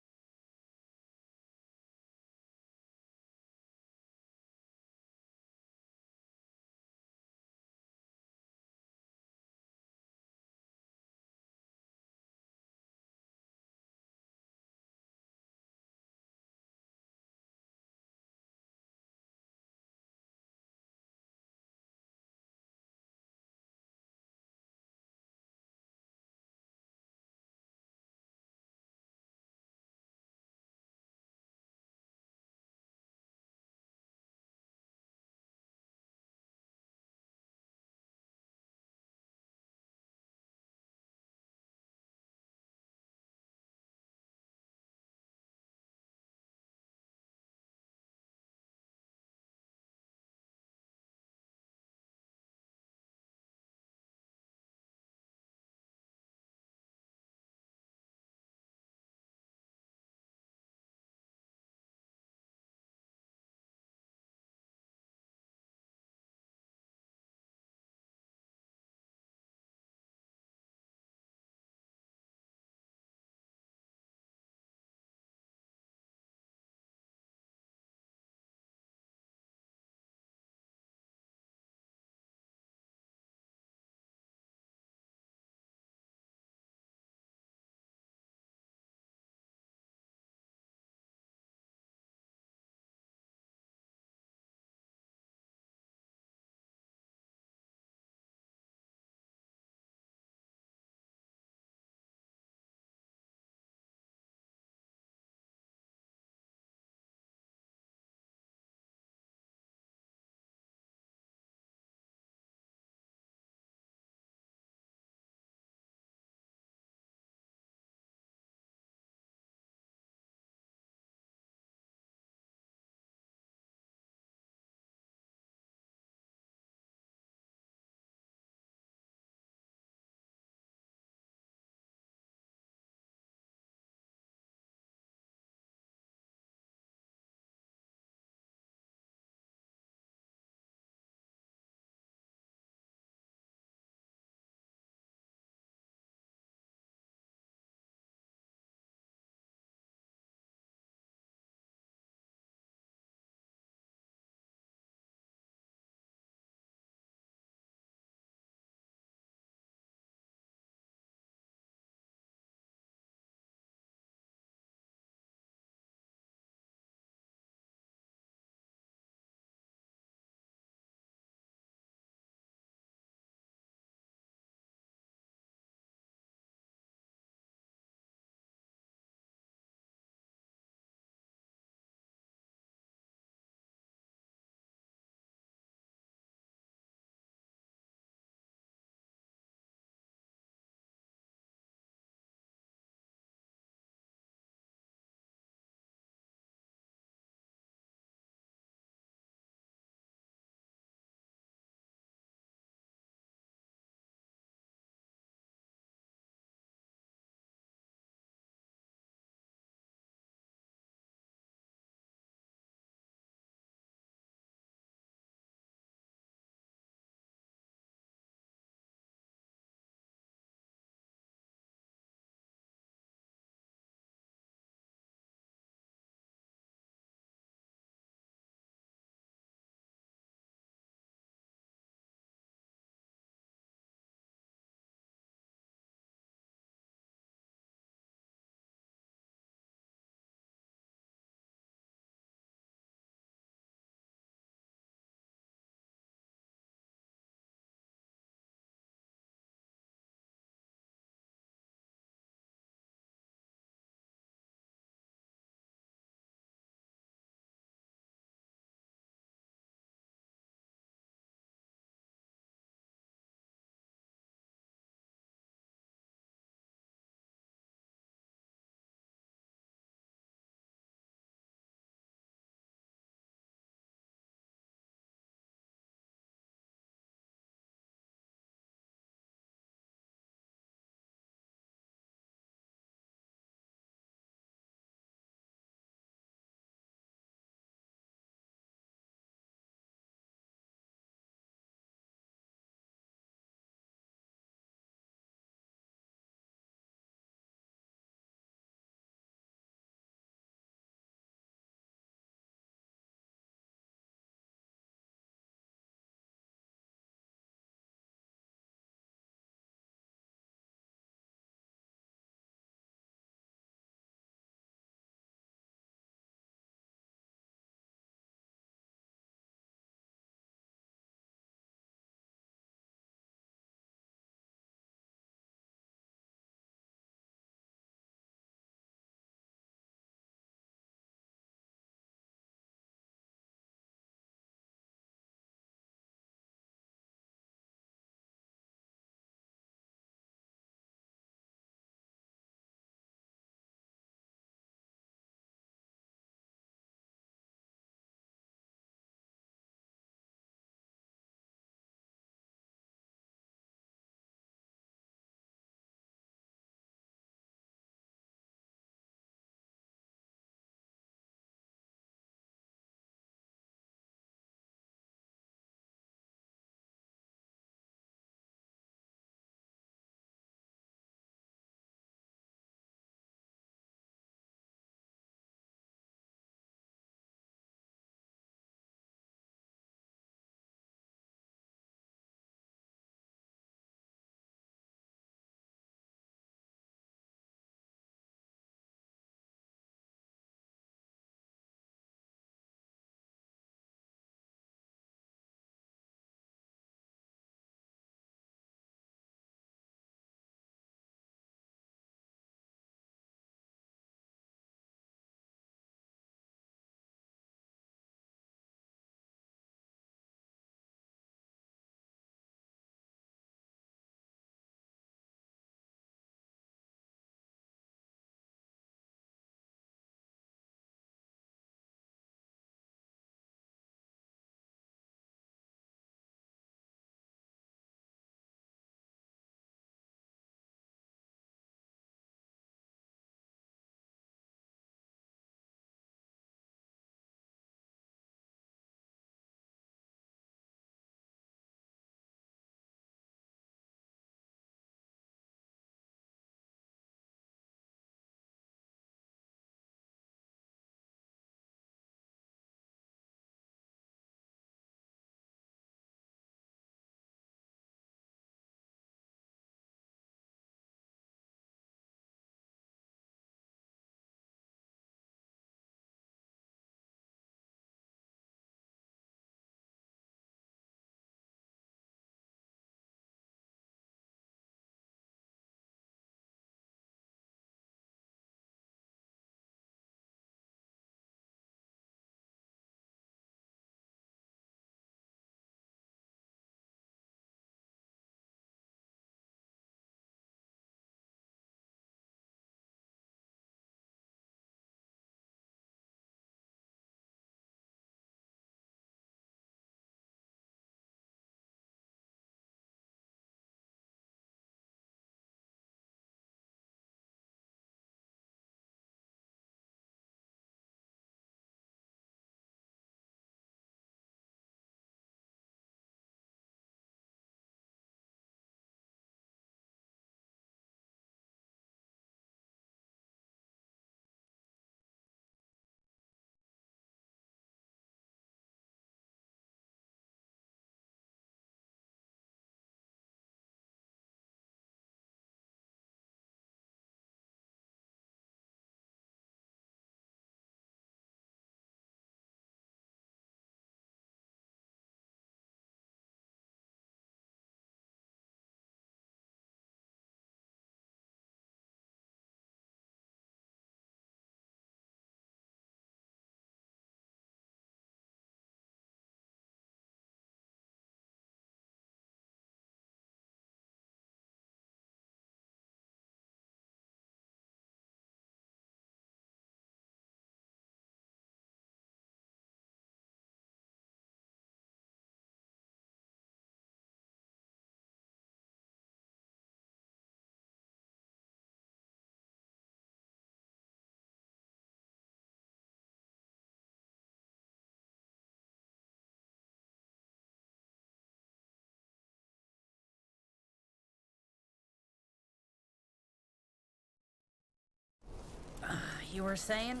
you were saying?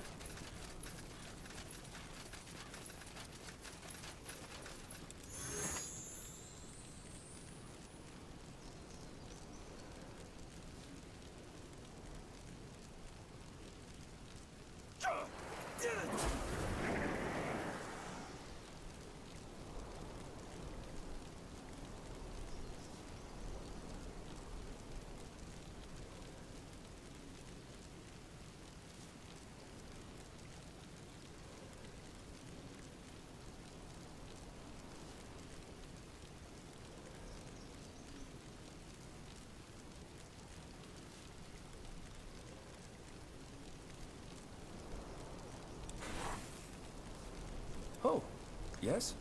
Oh, yes?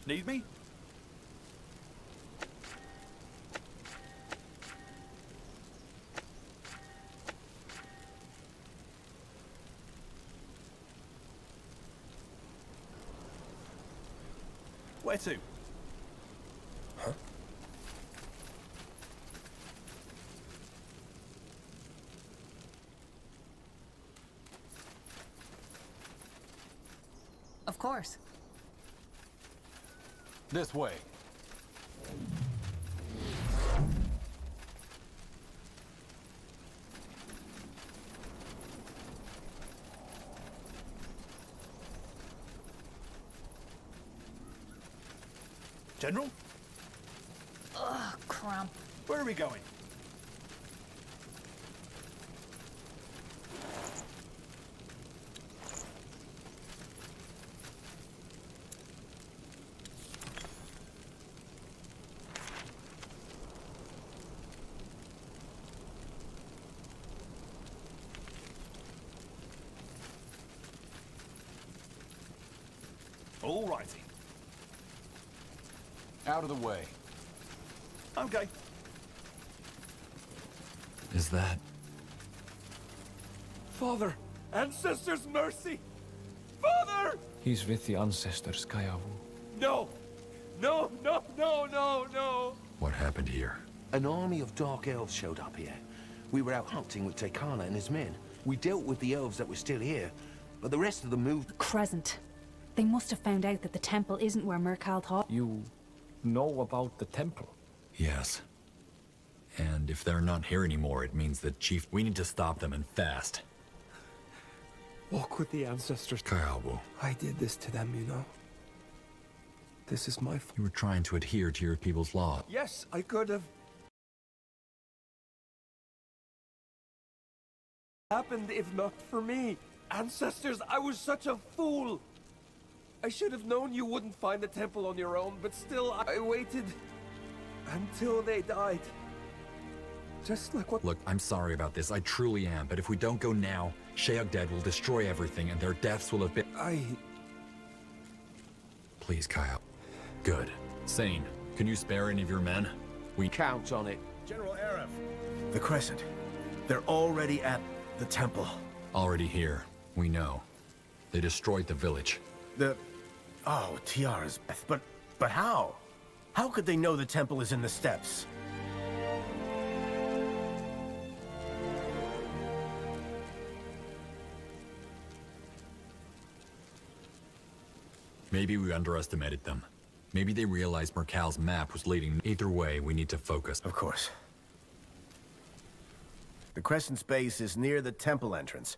Need me? Where to? Huh? Of course. This way. General? Ugh, cramp. Where are we going? All righty. Out of the way. Okay. Is that... Father! Ancestors' mercy! Father! He's with the ancestors, Kayawu. No! No, no, no, no, no! What happened here? An army of dark elves showed up here. We were out hunting with Tekana and his men. We dealt with the elves that were still here, but the rest of them moved. Crescent. They must have found out that the temple isn't where Merkal thought. You know about the temple? Yes. And if they're not here anymore, it means that Chief... We need to stop them and fast. Walk with the ancestors. Kayabu. I did this to them, you know. This is my fault. You were trying to adhere to your people's law. Yes, I could have. Happened if not for me. Ancestors, I was such a fool. I should have known you wouldn't find the temple on your own, but still, I waited until they died. Just like what... Look, I'm sorry about this. I truly am. But if we don't go now, Sheogdad will destroy everything, and their deaths will have been... Please, Kyle. Good. Sane, can you spare any of your men? We count on it. General Arif. The Crescent. They're already at the temple. Already here. We know. They destroyed the village. Oh, Tiara's death. But how? How could they know the temple is in the steppes? Maybe we underestimated them. Maybe they realized Merkal's map was leading. Either way, we need to focus. Of course. The Crescent's base is near the temple entrance,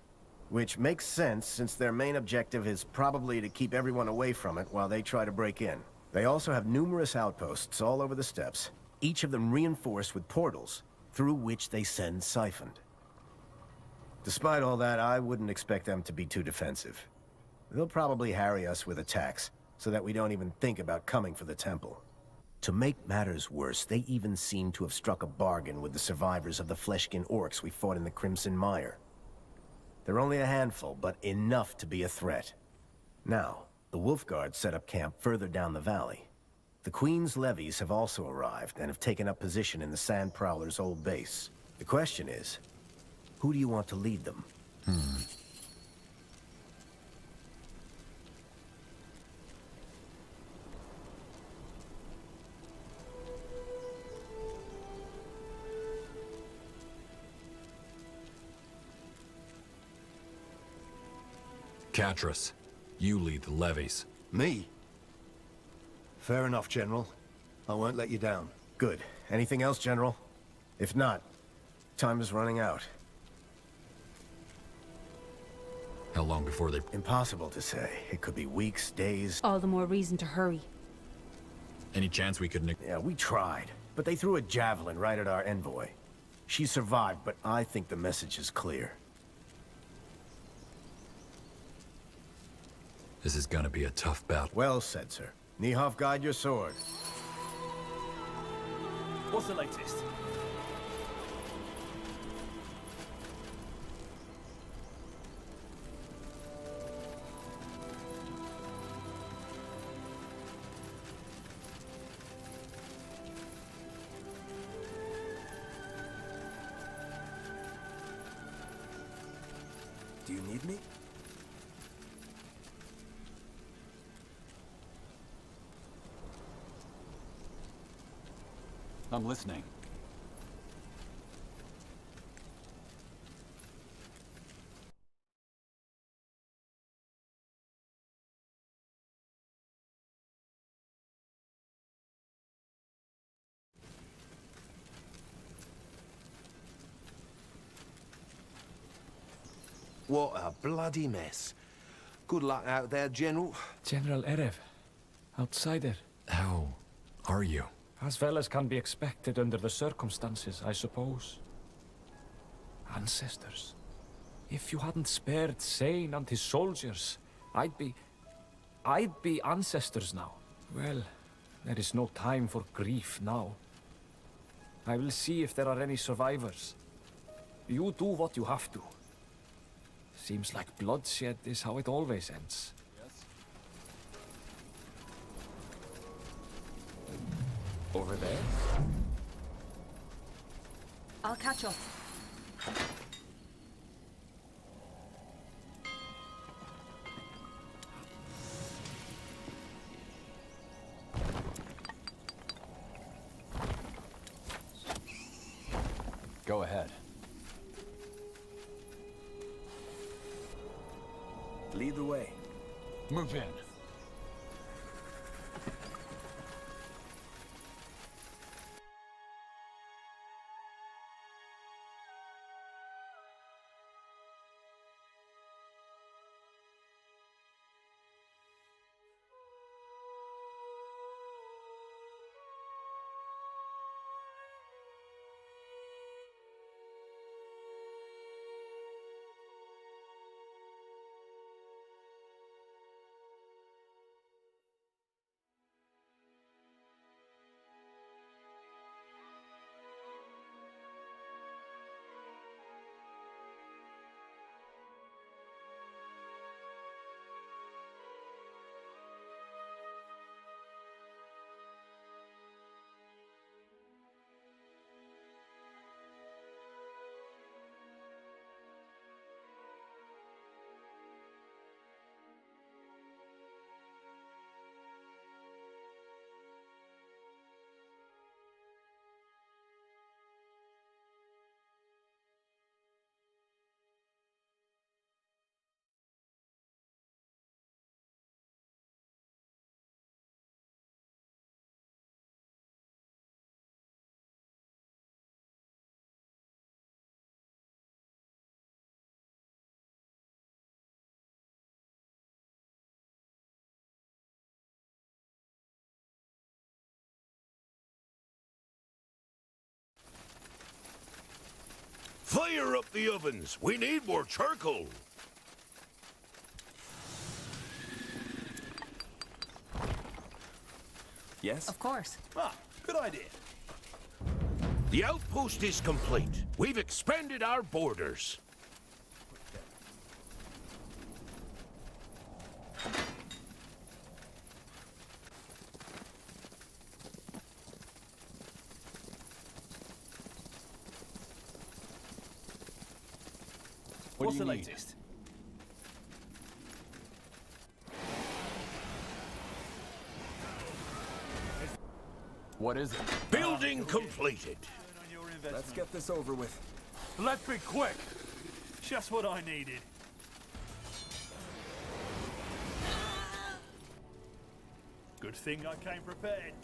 which makes sense since their main objective is probably to keep everyone away from it while they try to break in. They also have numerous outposts all over the steppes, each of them reinforced with portals, through which they send siphoned. Despite all that, I wouldn't expect them to be too defensive. They'll probably harry us with attacks, so that we don't even think about coming for the temple. To make matters worse, they even seem to have struck a bargain with the survivors of the fleshkin orcs we fought in the Crimson Mire. They're only a handful, but enough to be a threat. Now, the Wolfguard set up camp further down the valley. The Queen's levies have also arrived and have taken up position in the Sand Prowler's old base. The question is, who do you want to lead them? Catras, you lead the levies. Me? Fair enough, General. I won't let you down. Good. Anything else, General? If not, time is running out. How long before they... Impossible to say. It could be weeks, days. All the more reason to hurry. Any chance we could... Yeah, we tried. But they threw a javelin right at our envoy. She survived, but I think the message is clear. This is gonna be a tough battle. Well said, sir. Nihov, guide your sword. What's the latest? Do you need me? I'm listening. What a bloody mess. Good luck out there, General. General Erev. Outsider. How are you? As well as can be expected under the circumstances, I suppose. Ancestors. If you hadn't spared Sane and his soldiers, I'd be ancestors now. Well, there is no time for grief now. I will see if there are any survivors. You do what you have to. Seems like bloodshed is how it always ends. Over there? I'll catch up. Go ahead. Lead the way. Move in. Fire up the ovens! We need more charcoal! Yes? Of course. Ah, good idea. The outpost is complete. We've expanded our borders. What's the latest? What is it? Building completed. Let's get this over with. Let's be quick. Just what I needed. Good thing I came prepared.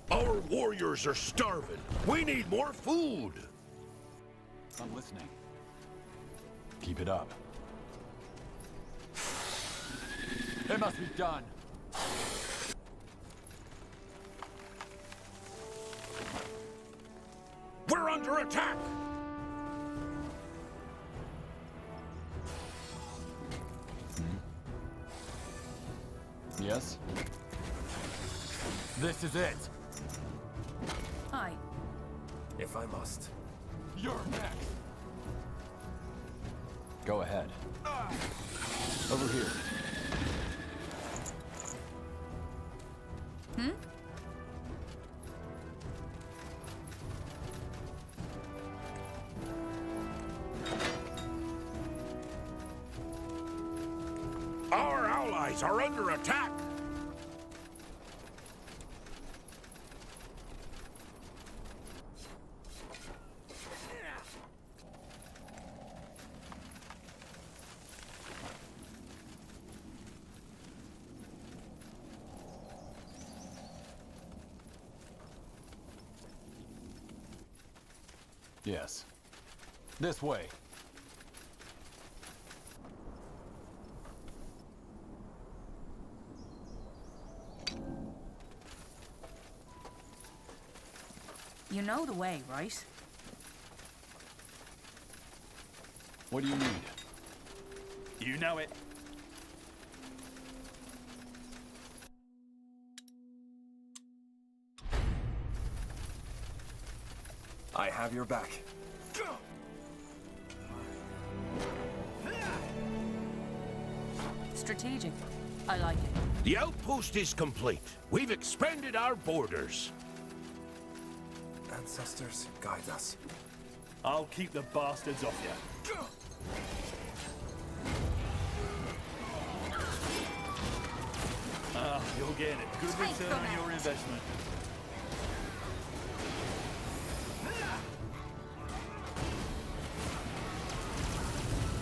Our warriors are starving. We need more food. I'm listening. Keep it up. It must be done. We're under attack. Yes? This is it. Hi. If I must. You're next. Go ahead. Over here. Hmm? Our allies are under attack. Yes. This way. You know the way, right? What do you need? You know it. I have your back. Strategic. I like it. The outpost is complete. We've expanded our borders. Ancestors, guide us. I'll keep the bastards off you. Ah, you'll get a good return on your investment.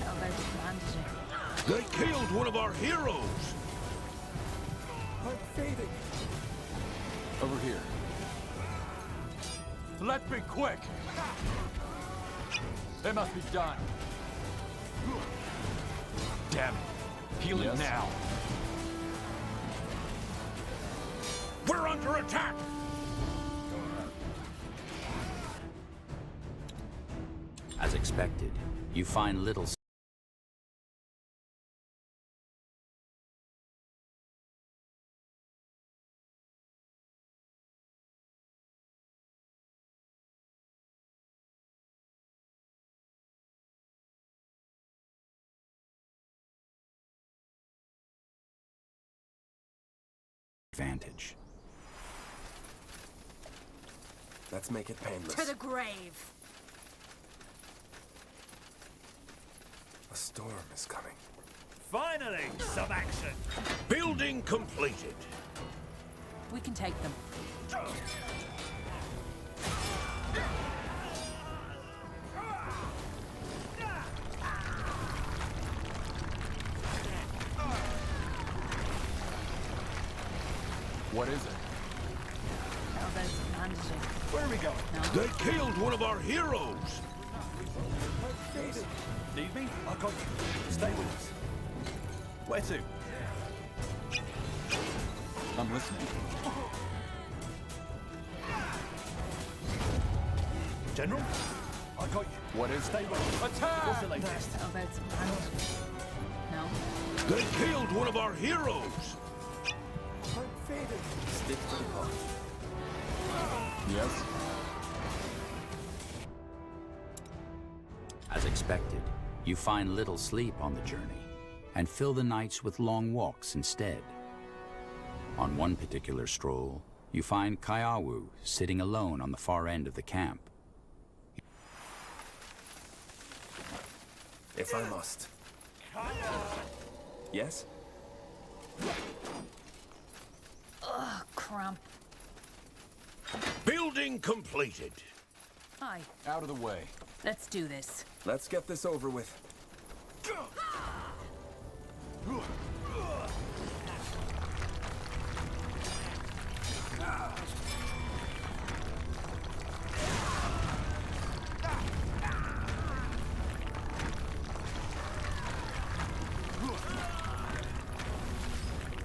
How about bandaging? They killed one of our heroes. I'm fading. Over here. Let's be quick. It must be done. Damn it. Healing now. We're under attack. As expected, you find little advantage. Let's make it painless. To the grave. A storm is coming. Finally, some action. Building completed. We can take them. What is it? How about bandaging? Where are we going? No. They killed one of our heroes. Need me? I got you. Stay with us. Where to? I'm listening. General? I got you. What is Stay with us. Attack! What's the latest? How about some bandaging? No. They killed one of our heroes. Stick to the path. Yes? As expected, you find little sleep on the journey, and fill the nights with long walks instead. On one particular stroll, you find Kaiawu sitting alone on the far end of the camp. If I must. Yes? Ugh, cramp. Building completed. Hi. Out of the way. Let's do this. Let's get this over with.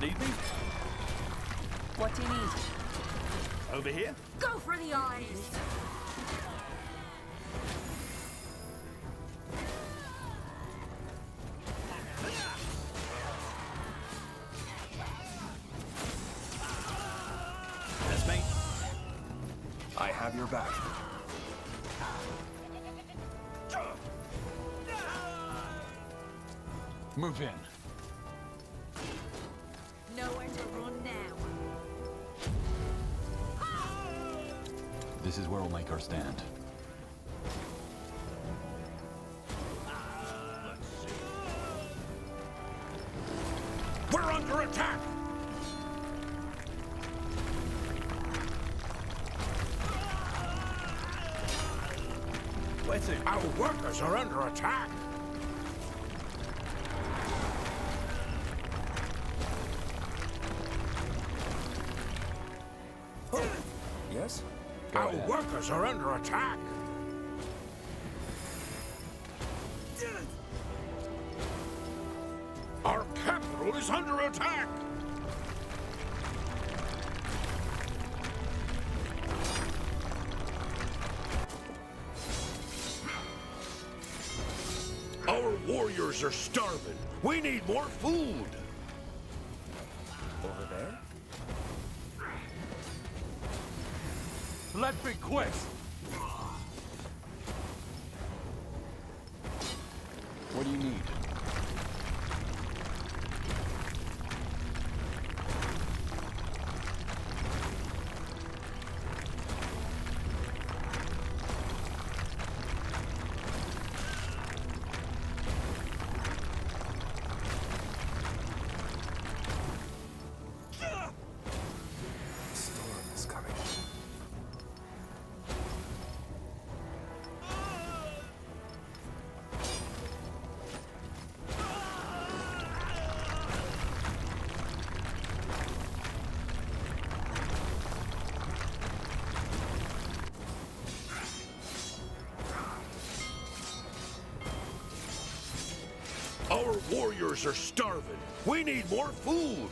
Need me? What do you need? Over here? Go for the eyes! That's me. I have your back. Move in. Nowhere to run now. This is where we'll make our stand. We're under attack! Where to? Our workers are under attack! Yes? Our workers are under attack! Our capital is under attack! Our warriors are starving. We need more food. Over there? Let's be quick! What do you need? The storm is coming. Our warriors are starving. We need more food.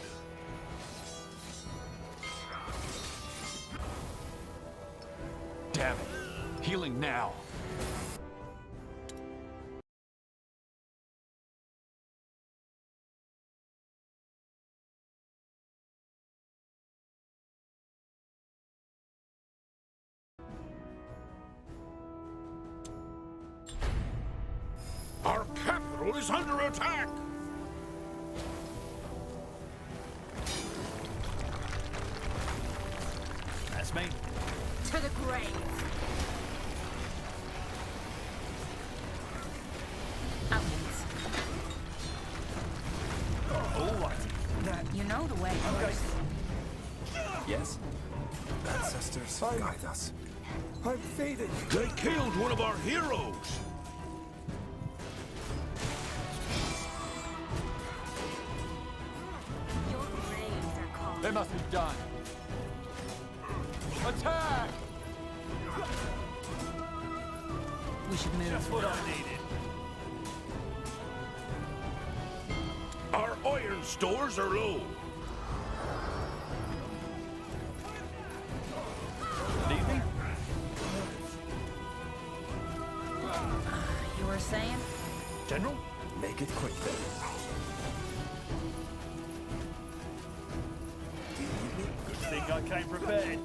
Damn it. Healing now. Our capital is under attack. That's me. To the grave. Outwards. All right. You know the way. Yes? Ancestors, guide us. I'm fading. They killed one of our heroes. Your graves are called. They must be done. Attack! We should move. Just what I needed. Our iron stores are low. Need me? You were saying? General? Make it quick then. Do you need me? I came prepared.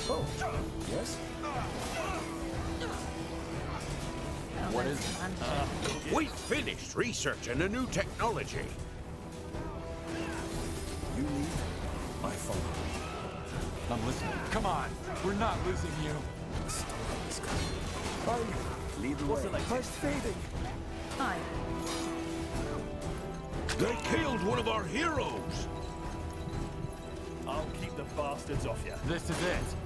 Oh, yes? What is it? We finished researching a new technology. You lead, I follow. I'm listening. Come on. We're not losing you. Lead the way. Christ fading. Hi. They killed one of our heroes. I'll keep the bastards off you. This is it.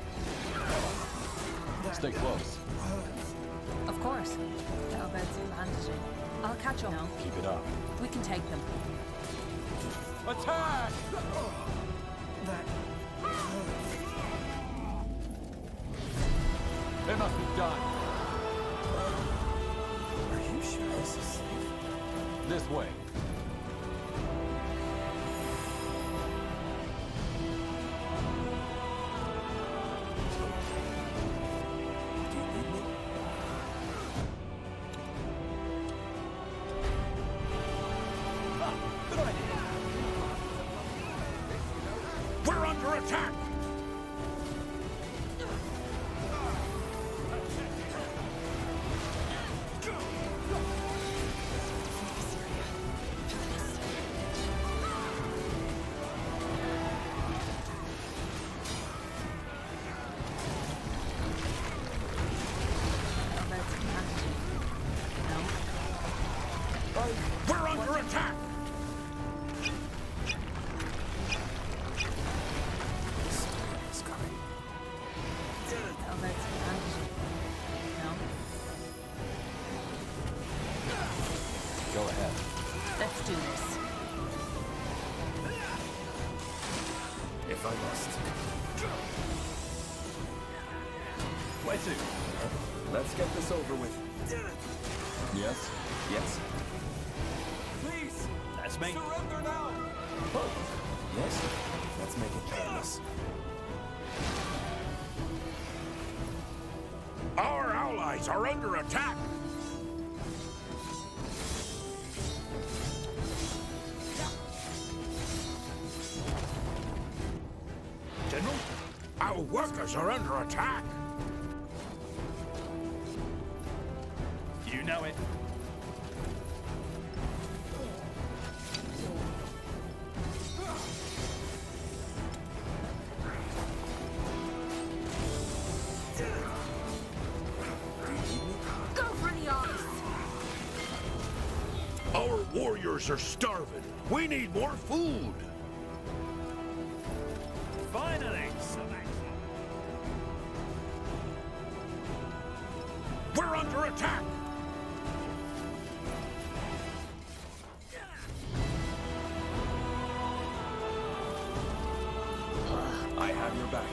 Stay close. Of course. How about some bandaging? I'll catch up. No, Keep it up. we can take them. Attack! It must be done. Are you sure this is safe? This way. Do you need me? Good idea. We're under attack. How about some bandaging? No? We're under attack. It's coming. How about some bandaging? No? Go ahead. Let's do this. If I must. Where to? Let's get this over with. Yes? Yes? Please! That's me. Surrender now! Oh, yes? Let's make it painless. Our allies are under attack. General? Our workers are under attack. You know it. Go for the ice! Our warriors are starving. We need more food. Finally! We're under attack. I have your back.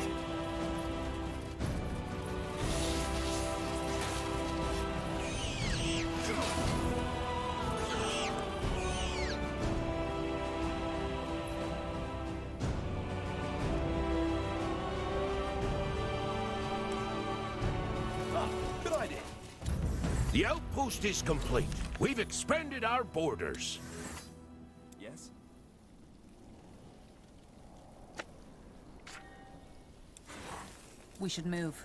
Good idea. The outpost is complete. We've expanded our borders. Yes? We should move.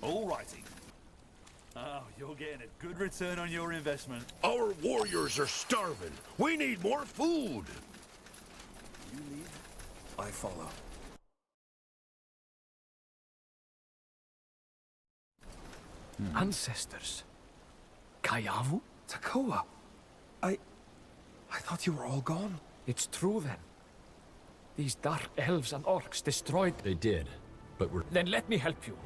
Alrighty. Oh, you're getting a good return on your investment. Our warriors are starving. We need more food. You lead, I follow. Ancestors. Kayavu? Takoa! I thought you were all gone. It's true then. These dark elves and orcs destroyed... They did, but we're... Then let me help you.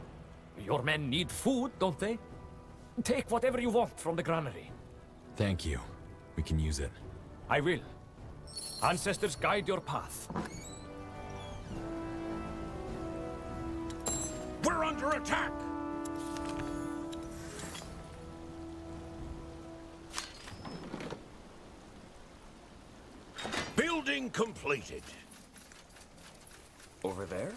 Your men need food, don't they? Take whatever you want from the granary. Thank you. We can use it. I will. Ancestors, guide your path. We're under attack. Building completed. Over there?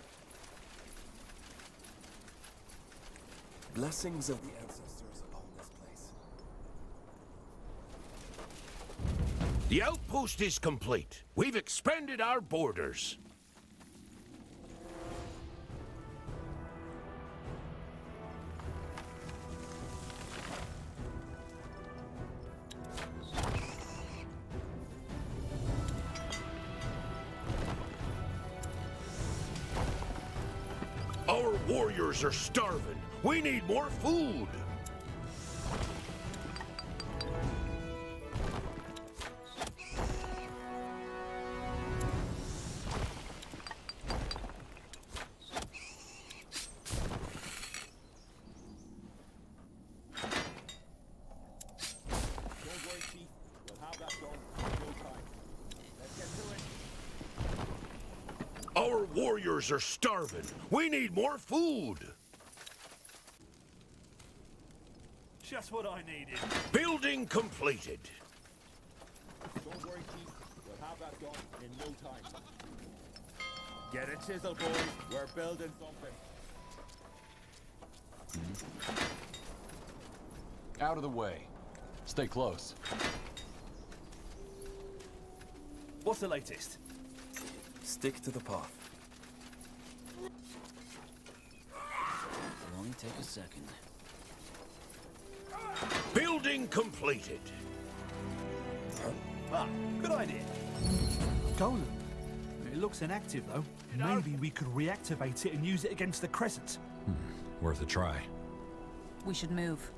Blessings of the ancestors upon this place. The outpost is complete. We've expanded our borders. Our warriors are starving. We need more food. Our warriors are starving. We need more food. Just what I needed. Building completed. Don't worry, Chief. We'll have that done in no time. Get a chisel, boys. We're building something. Out of the way. Stay close. What's the latest? Stick to the path. It'll only take a second. Building completed. Ah, good idea. Golem. It looks inactive, though. Maybe we could reactivate it and use it against the Crescent. Worth a try. We should move.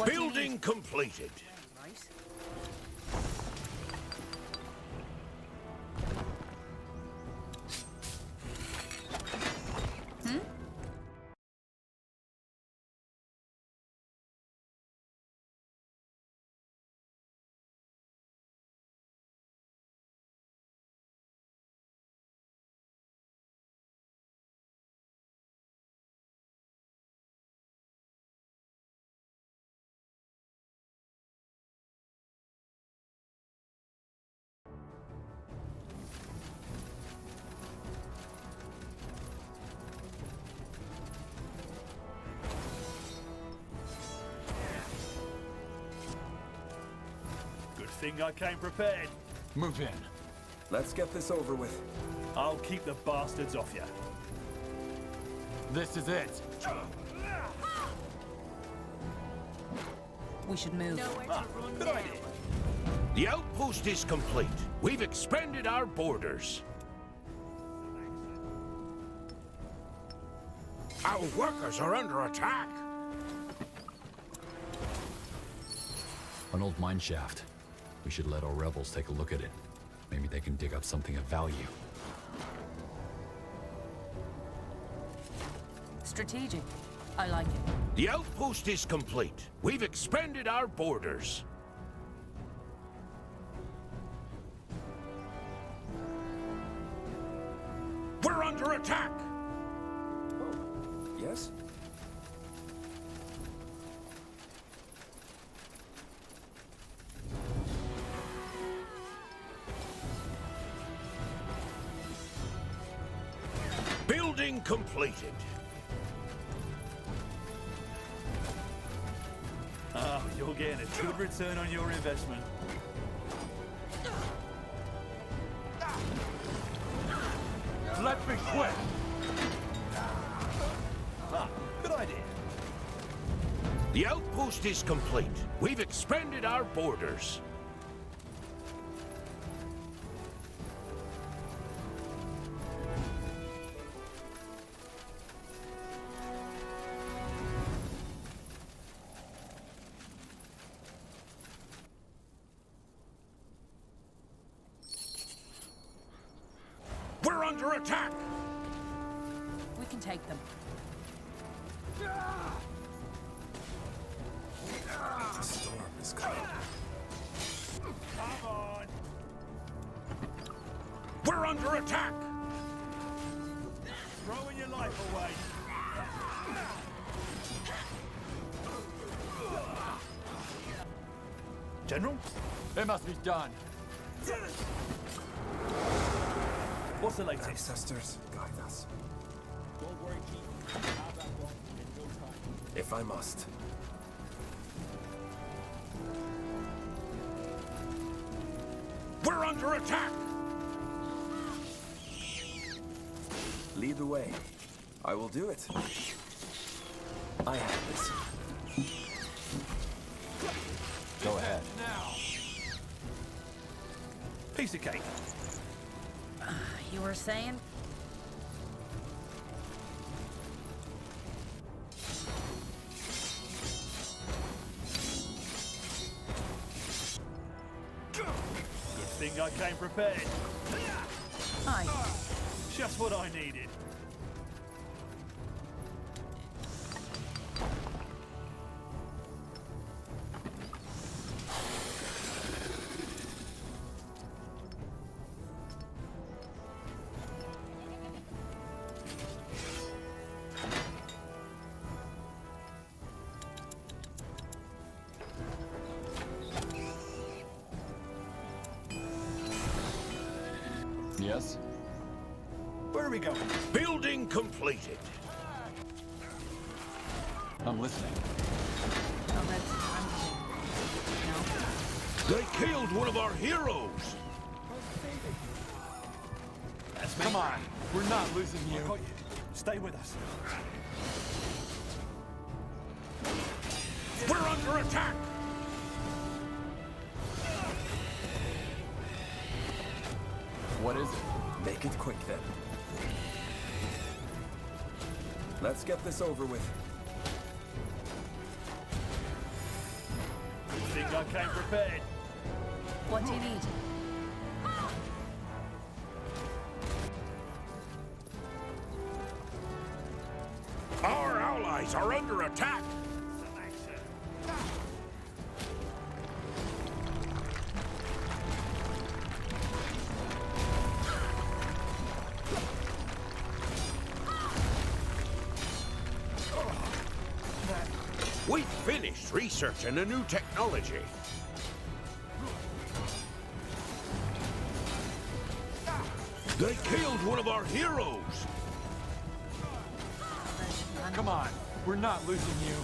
Building completed. Thing I came prepared. Move in. Let's get this over with. I'll keep the bastards off you. This is it. We should move. Good idea. The outpost is complete. We've expanded our borders. Our workers are under attack. An old mine shaft. We should let our rebels take a look at it. Maybe they can dig up something of value. Strategic. I like it. The outpost is complete. We've expanded our borders. We're under attack! Yes? Building completed. Oh, you're getting a good return on your investment. Let's be quick. Ah, good idea. The outpost is complete. We've expanded our borders. We're under attack! We can take them. The storm is coming. Come on! We're under attack! Throwing your life away. General? It must be done. What's the latest? Ancestors, guide us. Don't worry, Chief. We'll have that done in no time. If I must. under attack! Lead the way. I will do it. I have this. Go ahead. Now. Piece of cake. You were saying? Good thing I came prepared. Hi. Just what I needed. Yes? Where are we going? Building completed. I'm listening. They killed one of our heroes! Come on, we're not losing you. I got you. Stay with us. We're under attack! What is it? Make it quick, then. Let's get this over with. Good thing I came prepared. What do you need? Our allies are under attack! We've finished researching a new technology. They killed one of our heroes! Come on, we're not losing you.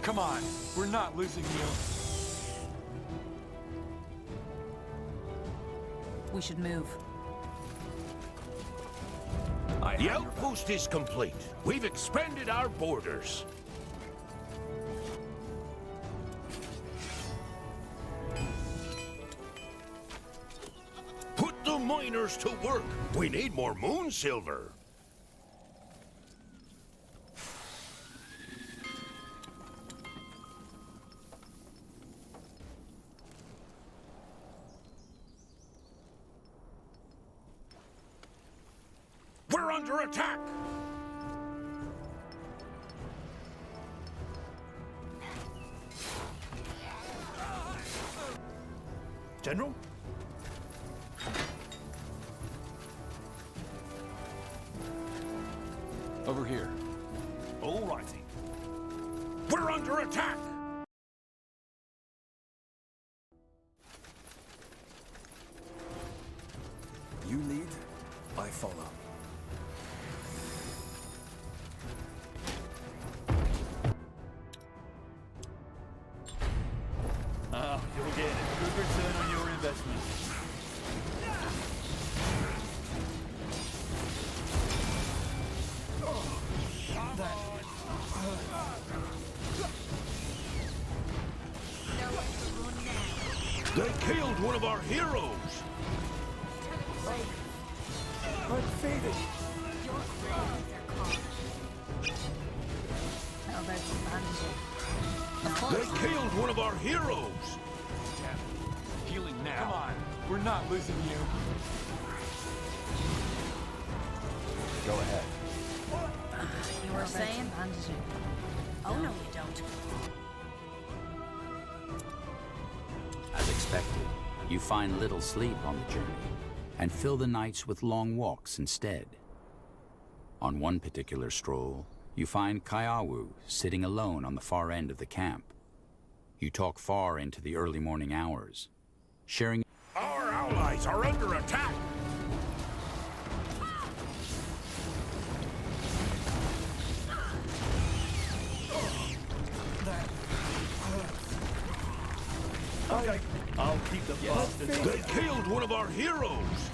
Come on, we're not losing you. We should move. The outpost is complete. We've expanded our borders. Put the miners to work. We need more moon silver. We're under attack! General? Over here. All righty. We're under attack! You lead, I follow. Oh, you're getting a good return on your investment. They killed one of our heroes! I'm faded. How about some bandaging? They killed one of our heroes! Healing now. Come on, we're not losing you. Go ahead. You were saying? Bandaging. Oh, no, you don't. As expected, you find little sleep on the journey, and fill the nights with long walks instead. On one particular stroll, you find Kaiawu sitting alone on the far end of the camp. You talk far into the early morning hours, sharing... Our allies are under attack! Okay, I'll keep the bastards. They killed one of our heroes!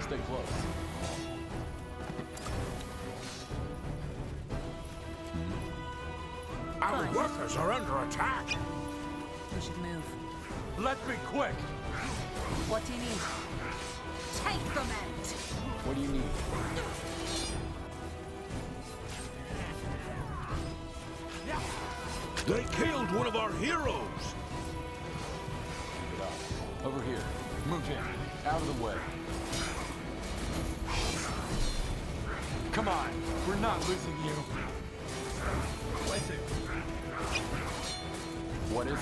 Stay close. Our workers are under attack! We should move. Let's be quick! What do you need? Take them out! What do you need? They killed one of our heroes! Get up. Over here. Move in. Out of the way. Come on. We're not losing you. Where to? What is it?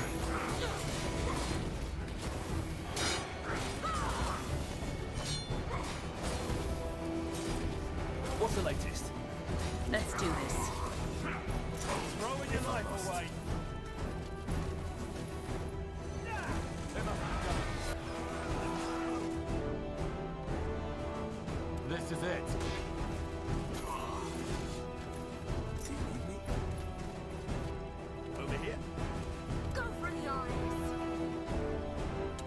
What's the latest? Let's do this. Throwing your life away. This is it. Over here. Go for the eyes!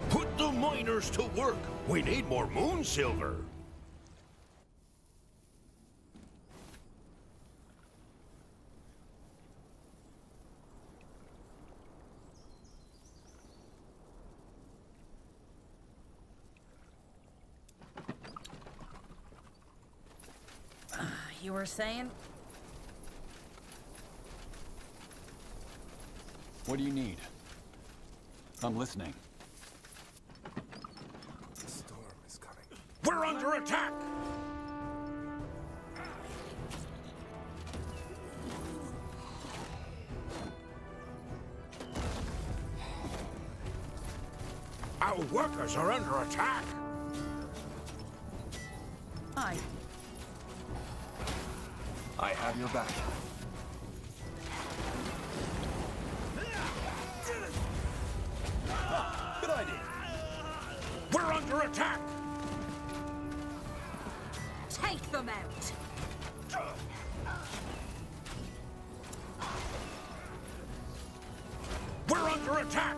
Put the miners to work! We need more moon silver! You were saying? What do you need? I'm listening. The storm is coming. We're under attack! Our workers are under attack! Aye. I have your back. Good idea. We're under attack! Take them out! We're under attack!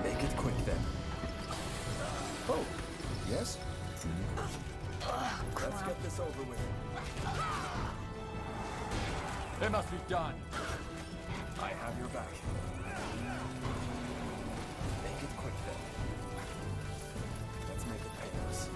Make it quick then. Oh, yes? Let's get this over with. It must be done. I have your back. Make it quick then. Let's make it painless.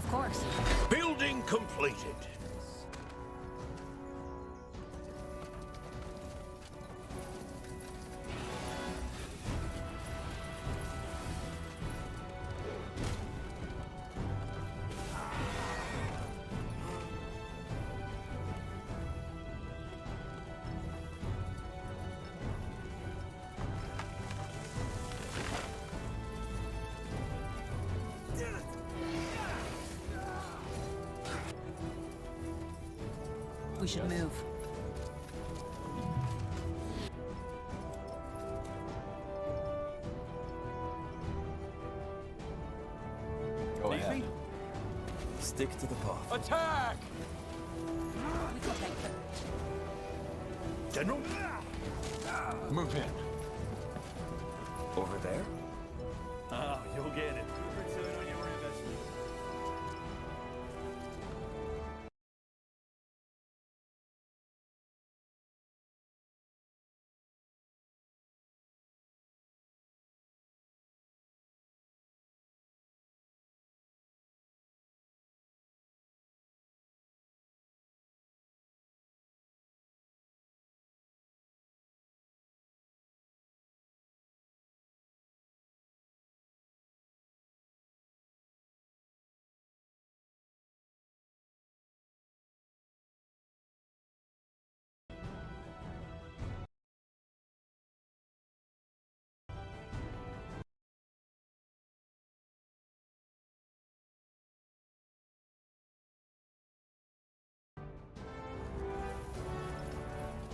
Of course. Building completed. We should move. Go ahead. Stick to the path. Attack! We can take them. General? Move in. Over there? Oh, you'll get it. Good return on your investment.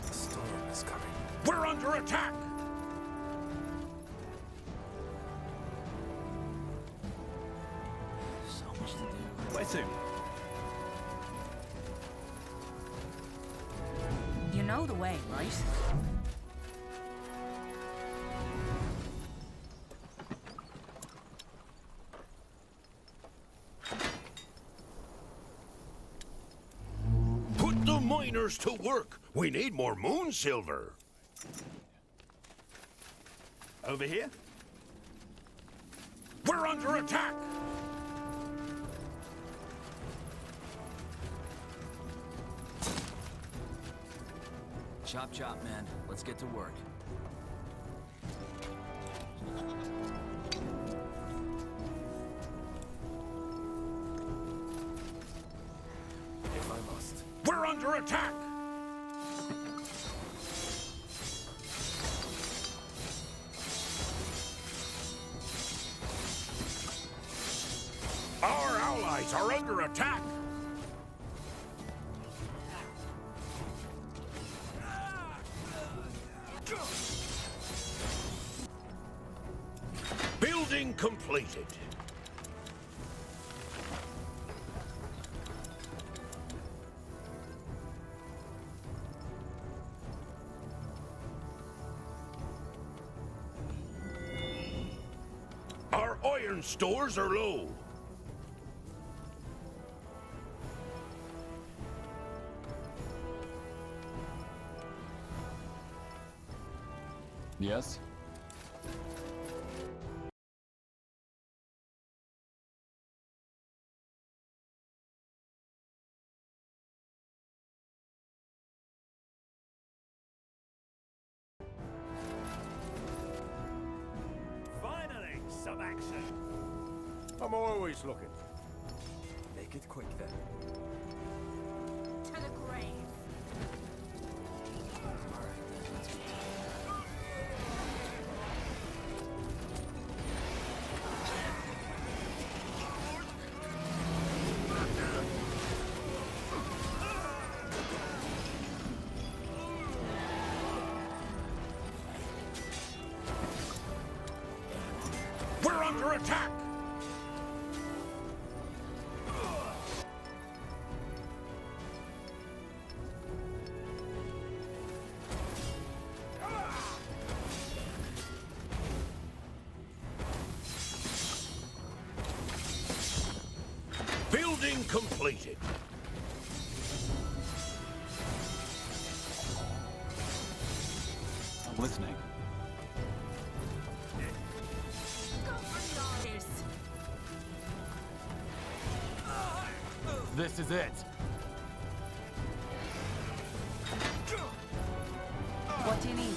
The storm is coming. We're under attack! So much to do. Where to? You know the way, right? Put the miners to work. We need more moon silver. Over here? We're under attack! Chop chop, man. Let's get to work. If I must. We're under attack! Our allies are under attack! Building completed. Our iron stores are low. Yes? Finally, some action. I'm always looking. Make it quick then. To the grave. We're under attack! Building completed. I'm listening. Go for this. This is it. What do you need?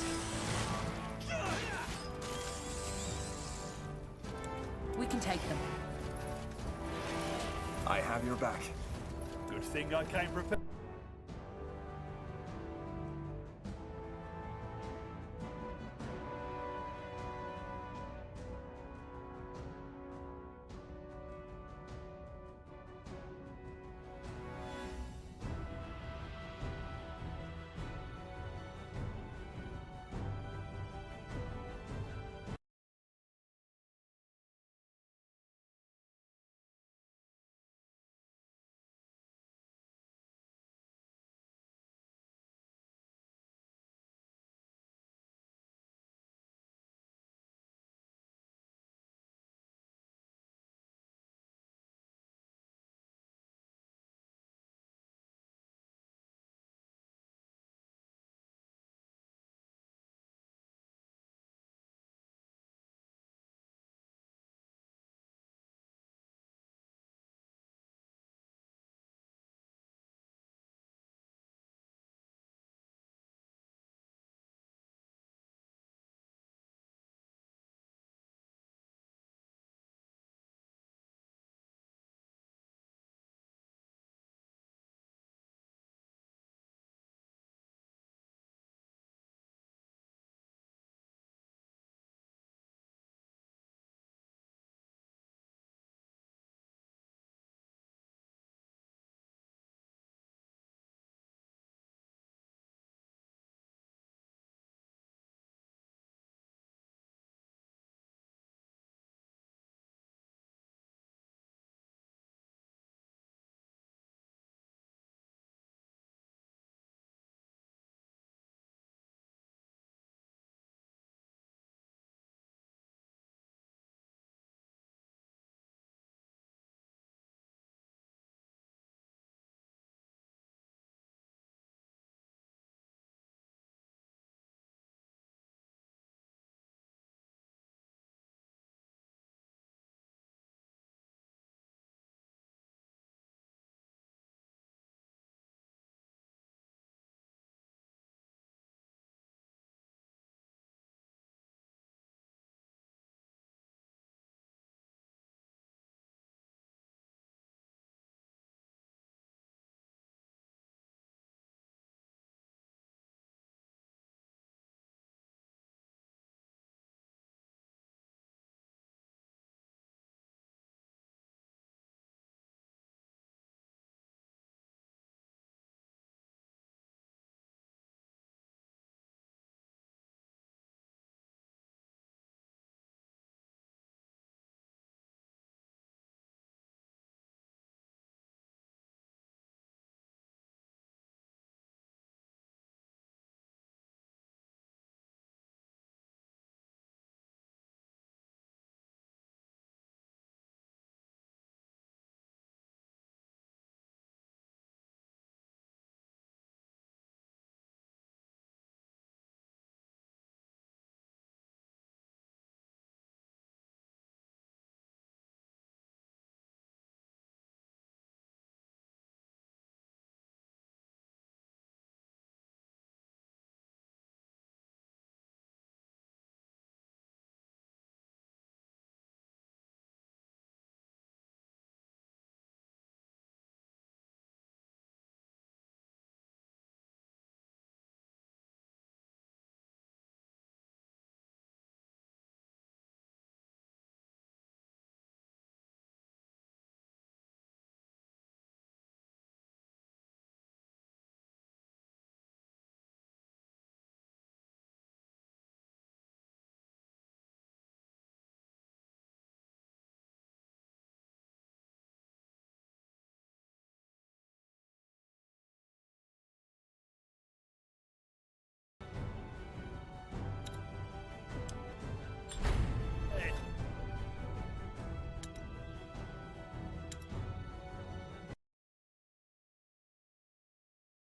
We can take them. I have your back. Good thing I came prepared.